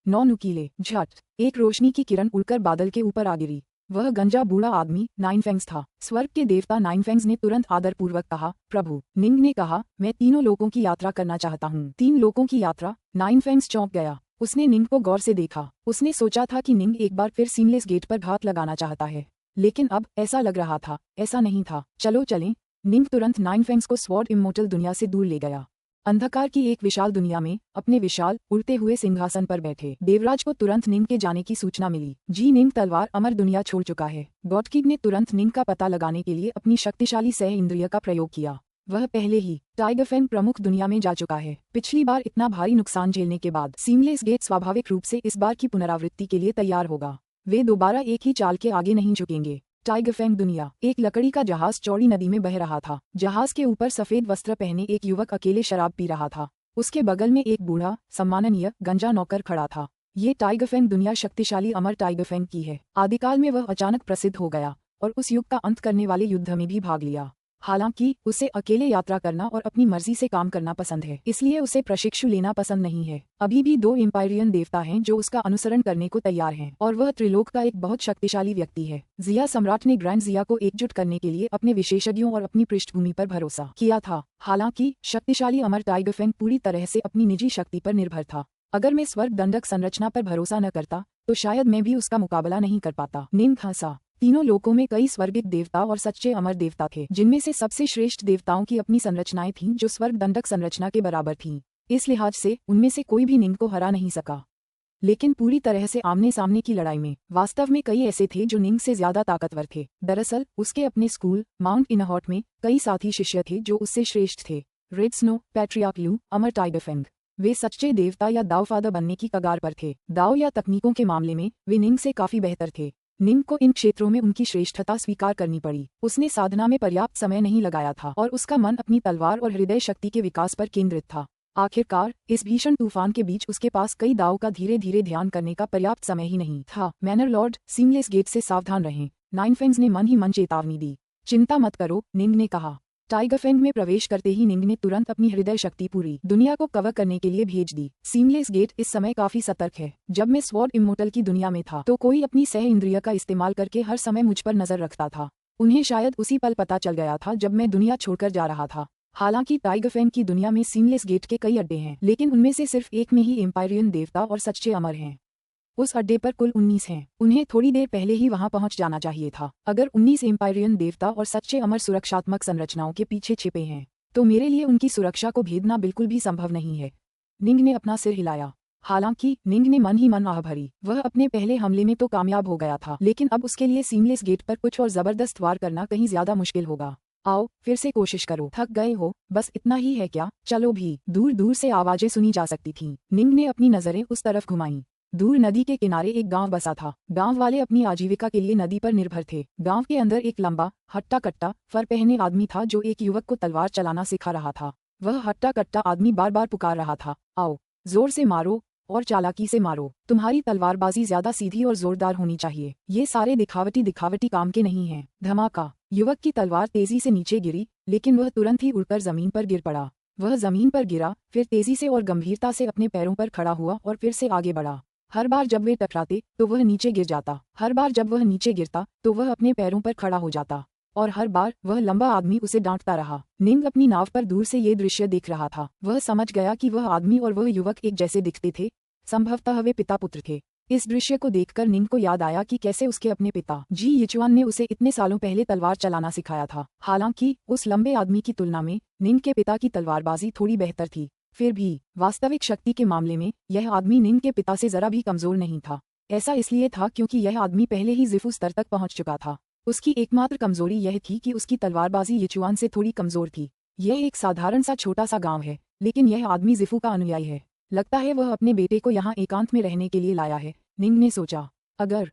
9 नुकीले झट। एक रोशनी की किरण उड़कर बादल के ऊपर आ गिरी। वह गंजा बूढ़ा आदमी नाइनफेंग्स था। स्वर्ग के देवता नाइनफेंग्स ने तुरंत आदरपूर्वक कहा, प्रभु। निंग ने कहा, मैं 3 लोकों की यात्रा करना चाहता हूँ। 3 लोकों की यात्रा? नाइनफेंग्स चौंक गया। उसने निंग को गौर से देखा। उसने सोचा था कि निंग एक बार फिर सीमलेस गेट पर घात लगाना चाहता है, लेकिन अब ऐसा लग रहा था ऐसा नहीं था। चलो चलें। निंग तुरंत नाइनफेंग्स को स्वॉर्ड इमोर्टल दुनिया से दूर ले गया। अंधकार की एक विशाल दुनिया में अपने विशाल उड़ते हुए सिंहासन पर बैठे देवराज को तुरंत निंग के जाने की सूचना मिली। जी निंग तलवार अमर दुनिया छोड़ चुका है। गॉडकिड ने तुरंत निंग का पता लगाने के लिए अपनी शक्तिशाली सह इंद्रिय का प्रयोग किया। वह पहले ही टाइगरफैंग प्रमुख दुनिया में जा चुका है। पिछली बार इतना भारी नुकसान झेलने के बाद सीमलेस गेट स्वाभाविक रूप से इस बार की पुनरावृत्ति के लिए तैयार होगा। वे दोबारा एक ही चाल के आगे नहीं झुकेंगे। टाइगरफैंग दुनिया। एक लकड़ी का जहाज चौड़ी नदी में बह रहा था। जहाज के ऊपर सफेद वस्त्र पहने एक युवक अकेले शराब पी रहा था। उसके बगल में एक बूढ़ा सम्माननीय गंजा नौकर खड़ा था। ये टाइगरफैंग दुनिया शक्तिशाली अमर टाइगरफैंग की है। आदिकाल में वह अचानक प्रसिद्ध हो गया और उस युग का अंत करने वाले युद्ध में भी भाग लिया। हालांकि उसे अकेले यात्रा करना और अपनी मर्जी से काम करना पसंद है, इसलिए उसे प्रशिक्षु लेना पसंद नहीं है। अभी भी 2 एम्पायरियन देवता हैं जो उसका अनुसरण करने को तैयार हैं, और वह त्रिलोक का एक बहुत शक्तिशाली व्यक्ति है। जिया सम्राट ने ग्रैंड जिया को एकजुट करने के लिए अपने विशेषज्ञों और अपनी पृष्ठभूमि पर भरोसा किया था। हालांकि शक्तिशाली अमर टाइगरफैंग पूरी तरह से अपनी निजी शक्ति पर निर्भर था। अगर मैं स्वर्ग दंडक संरचना पर भरोसा न करता तो शायद मैं भी उसका मुकाबला नहीं कर पाता। निंग हंसा। 3 लोकों में कई स्वर्गिक देवता और सच्चे अमर देवता थे, जिनमें से सबसे श्रेष्ठ देवताओं की अपनी संरचनाएं थीं जो स्वर्ग दंडक संरचना के बराबर थीं। इस लिहाज से उनमें से कोई भी निंग को हरा नहीं सका। लेकिन पूरी तरह से आमने सामने की लड़ाई में वास्तव में कई ऐसे थे जो निंग से ज्यादा ताकतवर थे। दरअसल उसके अपने स्कूल माउंट इनहॉट में कई साथी शिष्य थे जो उससे श्रेष्ठ थे। रेड स्नो, पैट्रियार्क लू, अमर टाइगरफैंग, वे सच्चे देवता या दावफादर बनने की कगार पर थे। दाव या तकनीकों के मामले में वे निंग से काफी बेहतर थे। निंग को इन क्षेत्रों में उनकी श्रेष्ठता स्वीकार करनी पड़ी। उसने साधना में पर्याप्त समय नहीं लगाया था और उसका मन अपनी तलवार और हृदय शक्ति के विकास पर केंद्रित था। आखिरकार इस भीषण तूफान के बीच उसके पास कई दाव का धीरे धीरे ध्यान करने का पर्याप्त समय ही नहीं था। मैनर लॉर्ड, सीमलेस गेट से सावधान रहें, नाइनफेंग्स ने मन ही मन चेतावनी दी। चिंता मत करो, निंग ने कहा। टाइगरफैंग में प्रवेश करते ही निंग ने तुरंत अपनी हृदय शक्ति पूरी दुनिया को कवर करने के लिए भेज दी। सीमलेस गेट इस समय काफी सतर्क है। जब मैं स्वॉर्ड इमोर्टल की दुनिया में था तो कोई अपनी सह इंद्रिय का इस्तेमाल करके हर समय मुझ पर नजर रखता था। उन्हें शायद उसी पल पता चल गया था जब मैं दुनिया छोड़कर जा रहा था। हालांकि टाइगरफैंग की दुनिया में सीमलेस गेट के कई अड्डे हैं, लेकिन उनमें से सिर्फ एक में ही एम्पायरियन देवता और सच्चे अमर हैं। उस अड्डे पर कुल 19 हैं। उन्हें थोड़ी देर पहले ही वहां पहुंच जाना चाहिए था। अगर 19 एम्पायरियन देवता और सच्चे अमर सुरक्षात्मक संरचनाओं के पीछे छिपे हैं तो मेरे लिए उनकी सुरक्षा को भेदना बिल्कुल भी संभव नहीं है। निंग ने अपना सिर हिलाया। हालांकि निंग ने मन ही मन आह भरी। वह अपने पहले हमले में तो कामयाब हो गया था, लेकिन अब उसके लिए सीमलेस गेट पर कुछ और जबरदस्त वार करना कहीं ज्यादा मुश्किल होगा। आओ फिर से कोशिश करो। थक गए हो? बस इतना ही है क्या? चलो भी। दूर दूर से आवाजें सुनी जा सकती थीं। निंग ने अपनी नजरें उस तरफ घुमाईं। दूर नदी के किनारे एक गांव बसा था। गांव वाले अपनी आजीविका के लिए नदी पर निर्भर थे। गांव के अंदर एक लंबा हट्टा कट्टा फर पहने आदमी था जो एक युवक को तलवार चलाना सिखा रहा था। वह हट्टा कट्टा आदमी बार बार पुकार रहा था, आओ जोर से मारो और चालाकी से मारो। तुम्हारी तलवारबाजी ज्यादा सीधी और जोरदार होनी चाहिए। ये सारे दिखावटी काम के नहीं हैं। धमाका। युवक की तलवार तेजी से नीचे गिरी, लेकिन वह तुरंत ही उड़कर जमीन पर गिर पड़ा। वह जमीन पर गिरा, फिर तेजी से और गंभीरता से अपने पैरों पर खड़ा हुआ और फिर से आगे बढ़ा। हर बार जब वे टकराते तो वह नीचे गिर जाता। हर बार जब वह नीचे गिरता तो वह अपने पैरों पर खड़ा हो जाता। और हर बार वह लंबा आदमी उसे डांटता रहा। निंग अपनी नाव पर दूर से ये दृश्य देख रहा था। वह समझ गया कि वह आदमी और वह युवक एक जैसे दिखते थे। संभवतः वे पिता पुत्र थे। इस दृश्य को देखकर निंग को याद आया कि कैसे उसके अपने पिता जी यिचुआन ने उसे इतने सालों पहले तलवार चलाना सिखाया था। हालांकि उस लंबे आदमी की तुलना में निंग के पिता की तलवारबाजी थोड़ी बेहतर थी। फिर भी वास्तविक शक्ति के मामले में यह आदमी निंग के पिता से जरा भी कमजोर नहीं था। ऐसा इसलिए था क्योंकि यह आदमी पहले ही जिफू स्तर तक पहुंच चुका था। उसकी एकमात्र कमजोरी यह थी कि उसकी तलवारबाजी यिचुआन से थोड़ी कमजोर थी। यह एक साधारण सा छोटा सा गांव है, लेकिन यह आदमी जिफू का अनुयायी है। लगता है वह अपने बेटे को यहाँ एकांत में रहने के लिए लाया है। निंग ने सोचा,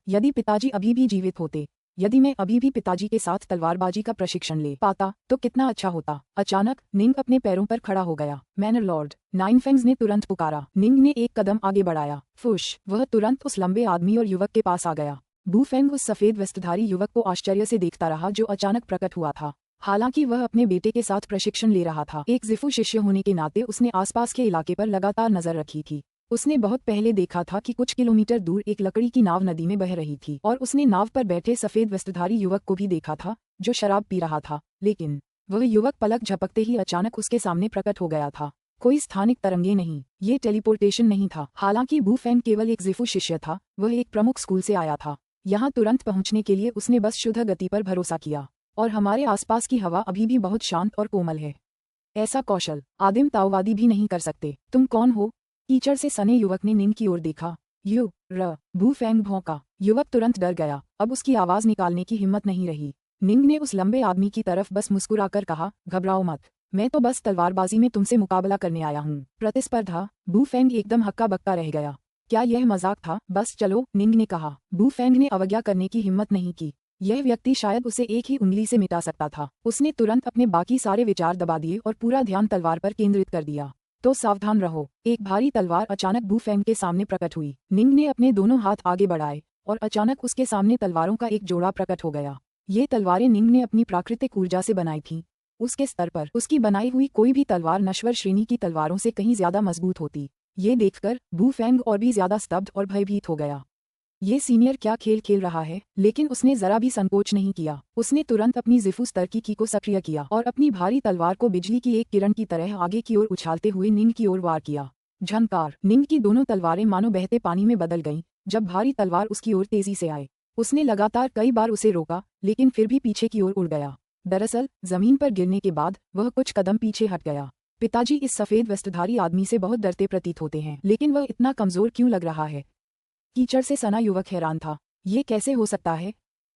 यदि पिताजी अभी भी जीवित होते, यदि मैं अभी भी पिताजी के साथ तलवारबाजी का प्रशिक्षण ले पाता तो कितना अच्छा होता। अचानक निंग अपने पैरों पर खड़ा हो गया। मैनर लॉर्ड, नाइनफेंग्स ने तुरंत पुकारा। निंग ने एक कदम आगे बढ़ाया। फुश। वह तुरंत उस लंबे आदमी और युवक के पास आ गया। बूफेंग उस सफेद वस्त्रधारी युवक को आश्चर्य से देखता रहा जो अचानक प्रकट हुआ था। हालांकि वह अपने बेटे के साथ प्रशिक्षण ले रहा था, एक जिफू शिष्य होने के नाते उसने आसपास के इलाके पर लगातार नजर रखी थी। उसने बहुत पहले देखा था कि कुछ किलोमीटर दूर एक लकड़ी की नाव नदी में बह रही थी, और उसने नाव पर बैठे सफेद वस्त्रधारी युवक को भी देखा था जो शराब पी रहा था। लेकिन वह युवक पलक झपकते ही अचानक उसके सामने प्रकट हो गया था। कोई स्थानिक तरंगे नहीं, ये टेलीपोर्टेशन नहीं था। हालांकि बूफेंग केवल एक जिफू शिष्य था, वह एक प्रमुख स्कूल से आया था। यहाँ तुरंत पहुँचने के लिए उसने बस शुद्ध गति पर भरोसा किया। और हमारे आसपास की हवा अभी भी बहुत शांत और कोमल है। ऐसा कौशल आदिम ताओवादी भी नहीं कर सकते। तुम कौन हो? कीचड़ से सने युवक ने निंग की ओर देखा। बूफेंग भौंका। युवक तुरंत डर गया। अब उसकी आवाज निकालने की हिम्मत नहीं रही। निंग ने उस लंबे आदमी की तरफ बस मुस्कुराकर कहा, घबराओ मत, मैं तो बस तलवारबाजी में तुमसे मुकाबला करने आया हूँ। प्रतिस्पर्धा? बूफेंग एकदम हक्का बक्का रह गया। क्या यह मजाक था? बस चलो, निंग ने कहा। बूफेंग ने अवज्ञा करने की हिम्मत नहीं की। यह व्यक्ति शायद उसे एक ही उंगली से मिटा सकता था। उसने तुरंत अपने बाकी सारे विचार दबा दिए और पूरा ध्यान तलवार पर केंद्रित कर दिया। तो सावधान रहो। एक भारी तलवार अचानक बूफेंग के सामने प्रकट हुई। निंग ने अपने दोनों हाथ आगे बढ़ाए और अचानक उसके सामने तलवारों का एक जोड़ा प्रकट हो गया। ये तलवारें निंग ने अपनी प्राकृतिक ऊर्जा से बनाई थीं। उसके स्तर पर उसकी बनाई हुई कोई भी तलवार नश्वर श्रेणी की तलवारों से कहीं ज्यादा मजबूत होती। ये देखकर बूफेंग और भी ज्यादा स्तब्ध और भयभीत हो गया। ये सीनियर क्या खेल खेल रहा है? लेकिन उसने जरा भी संकोच नहीं किया। उसने तुरंत अपनी जिफू स्तर की को सक्रिय किया और अपनी भारी तलवार को बिजली की एक किरण की तरह आगे की ओर उछालते हुए निंग की ओर वार किया। झनकार। निंग की दोनों तलवारें मानो बहते पानी में बदल गईं जब भारी तलवार उसकी ओर तेजी से आए। उसने लगातार कई बार उसे रोका, लेकिन फिर भी पीछे की ओर उड़ गया। दरअसल जमीन पर गिरने के बाद वह कुछ कदम पीछे हट गया। पिताजी इस सफेद वस्त्रधारी आदमी से बहुत डरते प्रतीत होते हैं, लेकिन वह इतना कमजोर क्यों लग रहा है? कीचड़ से सना युवक हैरान था। ये कैसे हो सकता है?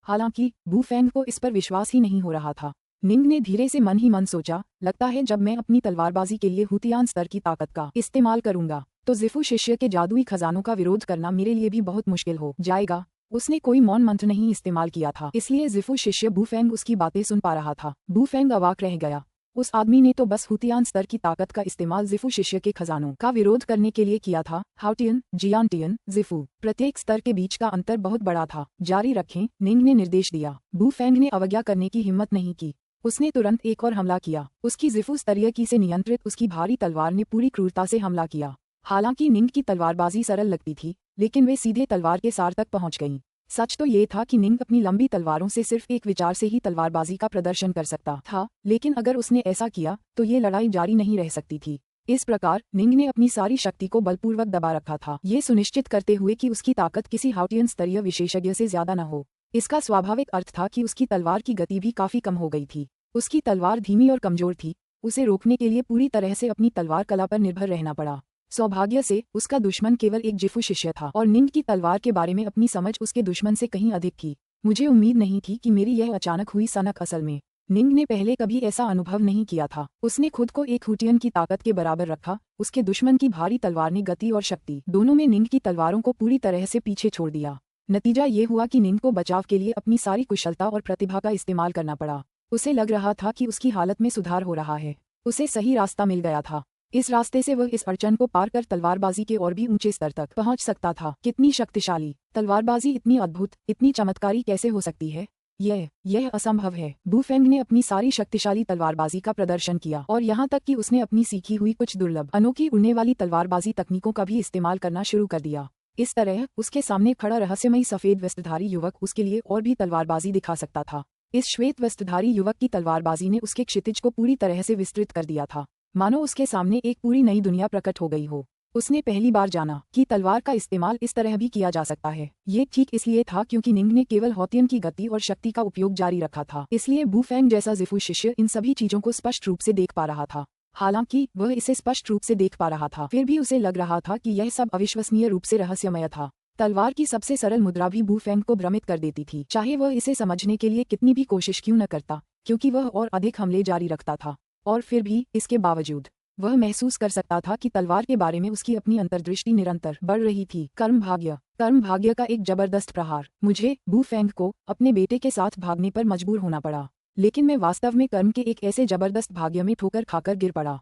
हालांकि बूफेंग को इस पर विश्वास ही नहीं हो रहा था। निंग ने धीरे से मन ही मन सोचा, लगता है जब मैं अपनी तलवारबाजी के लिए हुतियान स्तर की ताकत का इस्तेमाल करूंगा तो जिफू शिष्य के जादुई खजानों का विरोध करना मेरे लिए भी बहुत मुश्किल हो जाएगा। उसने कोई मौन मंत्र नहीं इस्तेमाल किया था, इसलिए जिफू शिष्य बूफेंग उसकी बातें सुन पा रहा था। बूफेंग अवाक रह गया। उस आदमी ने तो बस हुतियान स्तर की ताकत का इस्तेमाल जिफू शिष्य के खजानों का विरोध करने के लिए किया था। हाउटियन, जियांटियन, जिफू, प्रत्येक स्तर के बीच का अंतर बहुत बड़ा था। जारी रखें, निंग ने निर्देश दिया। बूफेंग ने अवज्ञा करने की हिम्मत नहीं की। उसने तुरंत एक और हमला किया। उसकी जिफू स्तरीय की से नियंत्रित उसकी भारी तलवार ने पूरी क्रूरता से हमला किया। हालांकि निंग की तलवारबाजी सरल लगती थी, लेकिन वे सीधे तलवार के सार तक पहुंच गईं। सच तो ये था कि निंग अपनी लंबी तलवारों से सिर्फ एक विचार से ही तलवारबाजी का प्रदर्शन कर सकता था, लेकिन अगर उसने ऐसा किया तो ये लड़ाई जारी नहीं रह सकती थी। इस प्रकार निंग ने अपनी सारी शक्ति को बलपूर्वक दबा रखा था, ये सुनिश्चित करते हुए कि उसकी ताकत किसी हाउटियन स्तरीय विशेषज्ञ से ज्यादा न हो। इसका स्वाभाविक अर्थ था कि उसकी तलवार की गति भी काफी कम हो गई थी। उसकी तलवार धीमी और कमजोर थी। उसे रोकने के लिए पूरी तरह से अपनी तलवार कला पर निर्भर रहना पड़ा। सौभाग्य से उसका दुश्मन केवल एक जिफू शिष्य था और निंग की तलवार के बारे में अपनी समझ उसके दुश्मन से कहीं अधिक थी। मुझे उम्मीद नहीं थी कि मेरी यह अचानक हुई सनक असल में निंग ने पहले कभी ऐसा अनुभव नहीं किया था। उसने खुद को एक हुटियन की ताकत के बराबर रखा। उसके दुश्मन की भारी तलवार ने गति और शक्ति दोनों में निंग की तलवारों को पूरी तरह से पीछे छोड़ दिया। नतीजा ये हुआ कि निंग को बचाव के लिए अपनी सारी कुशलता और प्रतिभा का इस्तेमाल करना पड़ा। उसे लग रहा था कि उसकी हालत में सुधार हो रहा है। उसे सही रास्ता मिल गया था। इस रास्ते से वह इस अड़चन को पार कर तलवारबाजी के और भी ऊंचे स्तर तक पहुंच सकता था। कितनी शक्तिशाली तलवारबाजी, इतनी अद्भुत, इतनी चमत्कारी कैसे हो सकती है? यह असंभव है। बू फेंग ने अपनी सारी शक्तिशाली तलवारबाजी का प्रदर्शन किया और यहाँ तक कि उसने अपनी सीखी हुई कुछ दुर्लभ अनोखी उड़ने वाली तलवारबाजी तकनीकों का भी इस्तेमाल करना शुरू कर दिया। इस तरह उसके सामने खड़ा रहस्यमयी सफेद वस्त्रधारी युवक उसके लिए और भी तलवारबाजी दिखा सकता था। इस श्वेत वस्त्रधारी युवक की तलवारबाजी ने उसके क्षितिज को पूरी तरह से विस्तृत कर दिया था, मानो उसके सामने एक पूरी नई दुनिया प्रकट हो गई हो। उसने पहली बार जाना कि तलवार का इस्तेमाल इस तरह भी किया जा सकता है। ये ठीक इसलिए था क्योंकि निंग ने केवल हॉतियन की गति और शक्ति का उपयोग जारी रखा था। इसलिए बू फेंग जैसा जिफू शिष्य इन सभी चीजों को स्पष्ट रूप से देख पा रहा था। हालांकि वह इसे स्पष्ट रूप से देख पा रहा था, फिर भी उसे लग रहा था कि यह सब अविश्वसनीय रूप से रहस्यमय था। तलवार की सबसे सरल मुद्रा भी बू फेंग को भ्रमित कर देती थी, चाहे वह इसे समझने के लिए कितनी भी कोशिश क्यों न करता, क्योंकि वह और अधिक हमले जारी रखता था। और फिर भी इसके बावजूद वह महसूस कर सकता था कि तलवार के बारे में उसकी अपनी अंतर्दृष्टि निरंतर बढ़ रही थी। कर्म भाग्य का एक जबरदस्त प्रहार। मुझे बू फेंग को अपने बेटे के साथ भागने पर मजबूर होना पड़ा, लेकिन मैं वास्तव में कर्म के एक ऐसे जबरदस्त भाग्य में ठोकर खाकर गिर पड़ा।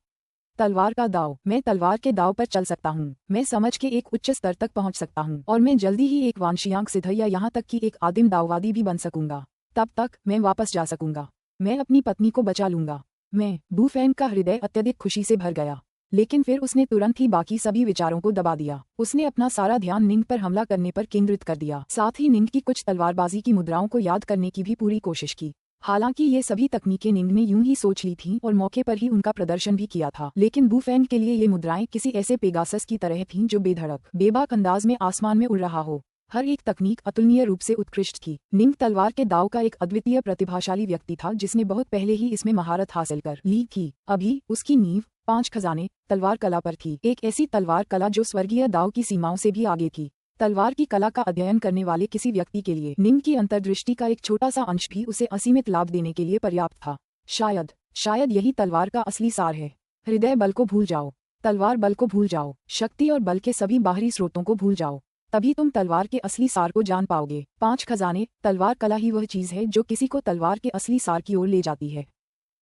तलवार का दाव। मैं तलवार के दाव पर चल सकता हूँ। मैं समझ के एक उच्च स्तर तक पहुँच सकता हूँ और मैं जल्दी ही एक वांशियांक सिद्ध या यहाँ तक कि एक आदिम दाववादी भी बन सकूंगा। तब तक मैं वापस जा सकूंगा। मैं अपनी पत्नी को बचा लूंगा। बू फेंग का हृदय अत्यधिक खुशी से भर गया, लेकिन फिर उसने तुरंत ही बाकी सभी विचारों को दबा दिया। उसने अपना सारा ध्यान निंग पर हमला करने पर केंद्रित कर दिया। साथ ही निंग की कुछ तलवारबाजी की मुद्राओं को याद करने की भी पूरी कोशिश की। हालांकि ये सभी तकनीकें निंग ने यूं ही सोच ली थीं और मौके पर ही उनका प्रदर्शन भी किया था, लेकिन बू फेंग के लिए ये मुद्राएं किसी ऐसे पेगासस की तरह थीं जो बेधड़क बेबाक अंदाज में आसमान में उड़ रहा हो। हर एक तकनीक अतुलनीय रूप से उत्कृष्ट थी। निंग तलवार के दाव का एक अद्वितीय प्रतिभाशाली व्यक्ति था जिसने बहुत पहले ही इसमें महारत हासिल कर ली थी। अभी उसकी नींव 5 खजाने तलवार कला पर थी, एक ऐसी तलवार कला जो स्वर्गीय दाव की सीमाओं से भी आगे थी। तलवार की कला का अध्ययन करने वाले किसी व्यक्ति के लिए निंग की अंतर्दृष्टि का एक छोटा सा अंश भी उसे असीमित लाभ देने के लिए पर्याप्त था। शायद यही तलवार का असली सार है। हृदय बल को भूल जाओ, तलवार बल को भूल जाओ, शक्ति और बल के सभी बाहरी स्रोतों को भूल जाओ, तभी तुम तलवार के असली सार को जान पाओगे। 5 खजाने तलवार कला ही वह चीज है जो किसी को तलवार के असली सार की ओर ले जाती है।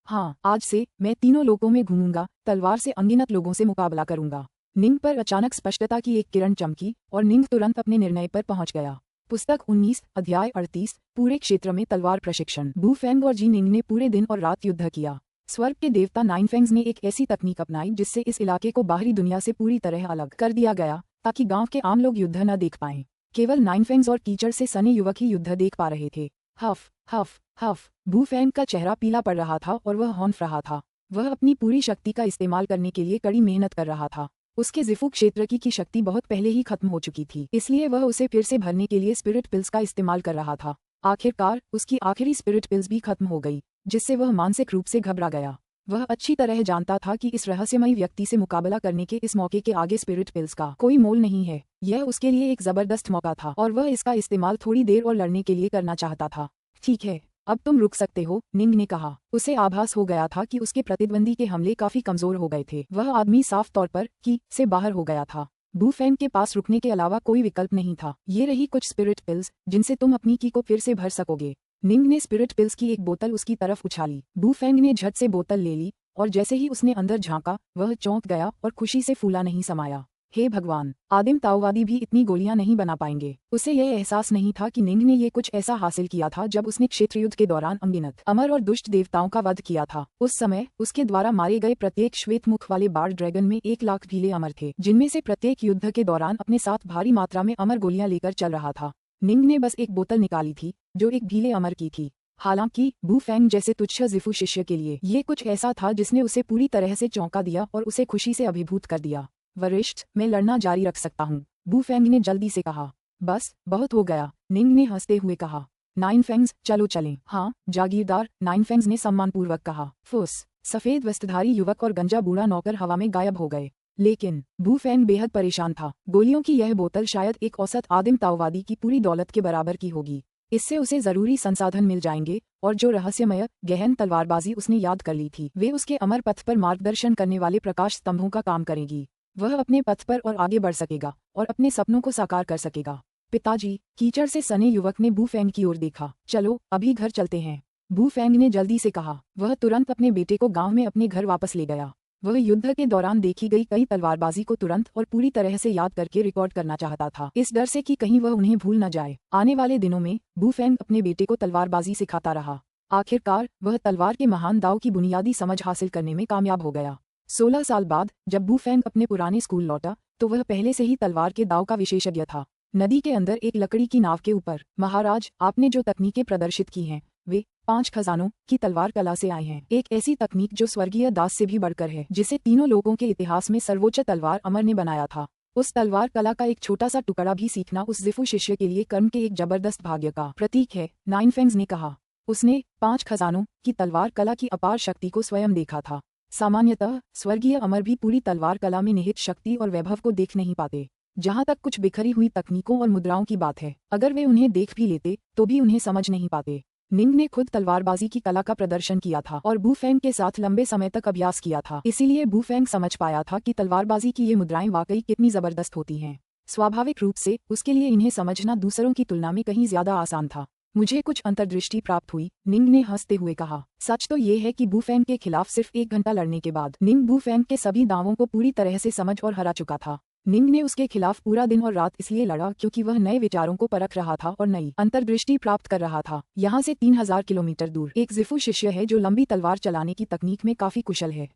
हाँ, आज से मैं तीनों लोकों में घूमूंगा, तलवार से अनगिनत लोगों से मुकाबला करूंगा। निंग पर अचानक स्पष्टता की एक किरण चमकी और निंग तुरंत अपने निर्णय पर पहुंच गया। पुस्तक 19 अध्याय 38 पूरे क्षेत्र में तलवार प्रशिक्षण। बू फेंग और जी निंग ने पूरे दिन और रात युद्ध किया। स्वर्ग के देवता नाइन फेंग्स ने एक ऐसी तकनीक अपनाई जिससे इस इलाके को बाहरी दुनिया से पूरी तरह अलग कर दिया गया, ताकि गांव के आम लोग युद्ध न देख पाएं। केवल नाइन फेंग्स और कीचड़ से सने युवक ही युद्ध देख पा रहे थे। हफ हफ हफ बू फेंग का चेहरा पीला पड़ रहा था और वह हौंफ रहा था। वह अपनी पूरी शक्ति का इस्तेमाल करने के लिए कड़ी मेहनत कर रहा था। उसके जिफू क्षेत्र की शक्ति बहुत पहले ही खत्म हो चुकी थी, इसलिए वह उसे फिर से भरने के लिए स्पिरिट पिल्स का इस्तेमाल कर रहा था। आखिरकार उसकी आखिरी स्पिरिट पिल्स भी खत्म हो गई, जिससे वह मानसिक रूप से घबरा गया। वह अच्छी तरह जानता था कि इस रहस्यमयी व्यक्ति से मुकाबला करने के इस मौके के आगे स्पिरिट पिल्स का कोई मोल नहीं है। यह उसके लिए एक जबरदस्त मौका था और वह इसका इस्तेमाल थोड़ी देर और लड़ने के लिए करना चाहता था। ठीक है, अब तुम रुक सकते हो, निंग ने कहा। उसे आभास हो गया था कि उसके प्रतिद्वंदी के हमले काफी कमजोर हो गए थे। वह आदमी साफ तौर पर की से बाहर हो गया था। बू फेंग के पास रुकने के अलावा कोई विकल्प नहीं था। ये रही कुछ स्पिरिट पिल्स जिनसे तुम अपनी की को फिर से भर सकोगे। निंग ने स्पिरिट पिल्स की एक बोतल उसकी तरफ उछाली। बू फेंग ने झट से बोतल ले ली और जैसे ही उसने अंदर झांका वह चौंक गया और खुशी से फूला नहीं समाया। हे भगवान, आदिम ताओवादी भी इतनी गोलियां नहीं बना पाएंगे। उसे यह एहसास नहीं था कि निंग ने ये कुछ ऐसा हासिल किया था जब उसने क्षेत्रयुद्ध के दौरान अनगिनत अमर और दुष्ट देवताओं का वध किया था। उस समय उसके द्वारा मारे गए प्रत्येक श्वेत मुख वाले बार्ड ड्रैगन में 1 लाख भीले अमर थे, जिनमें से प्रत्येक युद्ध के दौरान अपने साथ भारी मात्रा में अमर गोलियां लेकर चल रहा था। निंग ने बस एक बोतल निकाली थी जो एक भीले अमर की थी। हालांकि बू फेंग जैसे तुच्छ जिफू शिष्य के लिए ये कुछ ऐसा था जिसने उसे पूरी तरह से चौंका दिया और उसे खुशी से अभिभूत कर दिया। वरिष्ठ, मैं लड़ना जारी रख सकता हूँ, बू फेंग ने जल्दी से कहा। बस बहुत हो गया, निंग ने हंसते हुए कहा। नाइन फेंग्स, चलो चलें। हाँ जागीरदार, नाइन फेंग्स ने सम्मानपूर्वक कहा। फुस। सफेद वस्त्रधारी युवक और गंजा बूढ़ा नौकर हवा में गायब हो गए। लेकिन बू फेंग बेहद परेशान था। गोलियों की यह बोतल शायद एक औसत आदिम ताओवादी की पूरी दौलत के बराबर की होगी। इससे उसे जरूरी संसाधन मिल जाएंगे और जो रहस्यमय गहन तलवारबाजी उसने याद कर ली थी वे उसके अमर पथ पर मार्गदर्शन करने वाले प्रकाश स्तंभों का काम करेगी। वह अपने पथ पर और आगे बढ़ सकेगा और अपने सपनों को साकार कर सकेगा। पिताजी, कीचड़ से सने युवक ने बू फेंग की ओर देखा। चलो अभी घर चलते हैं, बू फेंग ने जल्दी से कहा। वह तुरंत अपने बेटे को गांव में अपने घर वापस ले गया। वह युद्ध के दौरान देखी गई कई तलवारबाजी को तुरंत और पूरी तरह से याद करके रिकॉर्ड करना चाहता था, इस डर से कि कहीं वह उन्हें भूल न जाए। आने वाले दिनों में बू फेंग अपने बेटे को तलवारबाजी सिखाता रहा। आखिरकार वह तलवार के महान दाव की बुनियादी समझ हासिल करने में कामयाब हो गया। 16 साल बाद जब बू फेंग अपने पुराने स्कूल लौटा तो वह पहले से ही तलवार के दाव का विशेषज्ञ था। नदी के अंदर एक लकड़ी की नाव के ऊपर, महाराज, आपने जो तकनीकें प्रदर्शित की हैं वे 5 खजानों की तलवार कला से आए हैं। एक ऐसी तकनीक जो स्वर्गीय दास से भी बढ़कर है, जिसे तीनों लोगों के इतिहास में सर्वोच्च तलवार अमर ने बनाया था। उस तलवार कला का एक छोटा सा टुकड़ा भी सीखना उस ज़िफू शिष्य के लिए कर्म के एक जबरदस्त भाग्य का प्रतीक है, नाइन फेंग्स ने कहा। उसने 5 खजानों की तलवार कला की अपार शक्ति को स्वयं देखा था। सामान्यतः स्वर्गीय अमर भी पूरी तलवार कला में निहित शक्ति और वैभव को देख नहीं पाते। जहाँ तक कुछ बिखरी हुई तकनीकों और मुद्राओं की बात है, अगर वे उन्हें देख भी लेते तो भी उन्हें समझ नहीं पाते। निंग ने खुद तलवारबाजी की कला का प्रदर्शन किया था और बू फेंग के साथ लंबे समय तक अभ्यास किया था, इसीलिए बू फेंग समझ पाया था कि तलवारबाजी की ये मुद्राएं वाकई कितनी जबरदस्त होती हैं। स्वाभाविक रूप से उसके लिए इन्हें समझना दूसरों की तुलना में कहीं ज्यादा आसान था। मुझे कुछ अंतर्दृष्टि प्राप्त हुई, निंग ने हंसते हुए कहा। सच तो ये है कि बू फेंग के खिलाफ सिर्फ 1 घंटा लड़ने के बाद निंग बू फेंग के सभी दावों को पूरी तरह से समझ और हरा चुका था। निंग ने उसके खिलाफ पूरा दिन और रात इसलिए लड़ा क्योंकि वह नए विचारों को परख रहा था और नई अंतर्दृष्टि प्राप्त कर रहा था। यहाँ से 3000 किलोमीटर दूर एक ज़िफू शिष्य है जो लंबी तलवार चलाने की तकनीक में काफी कुशल है।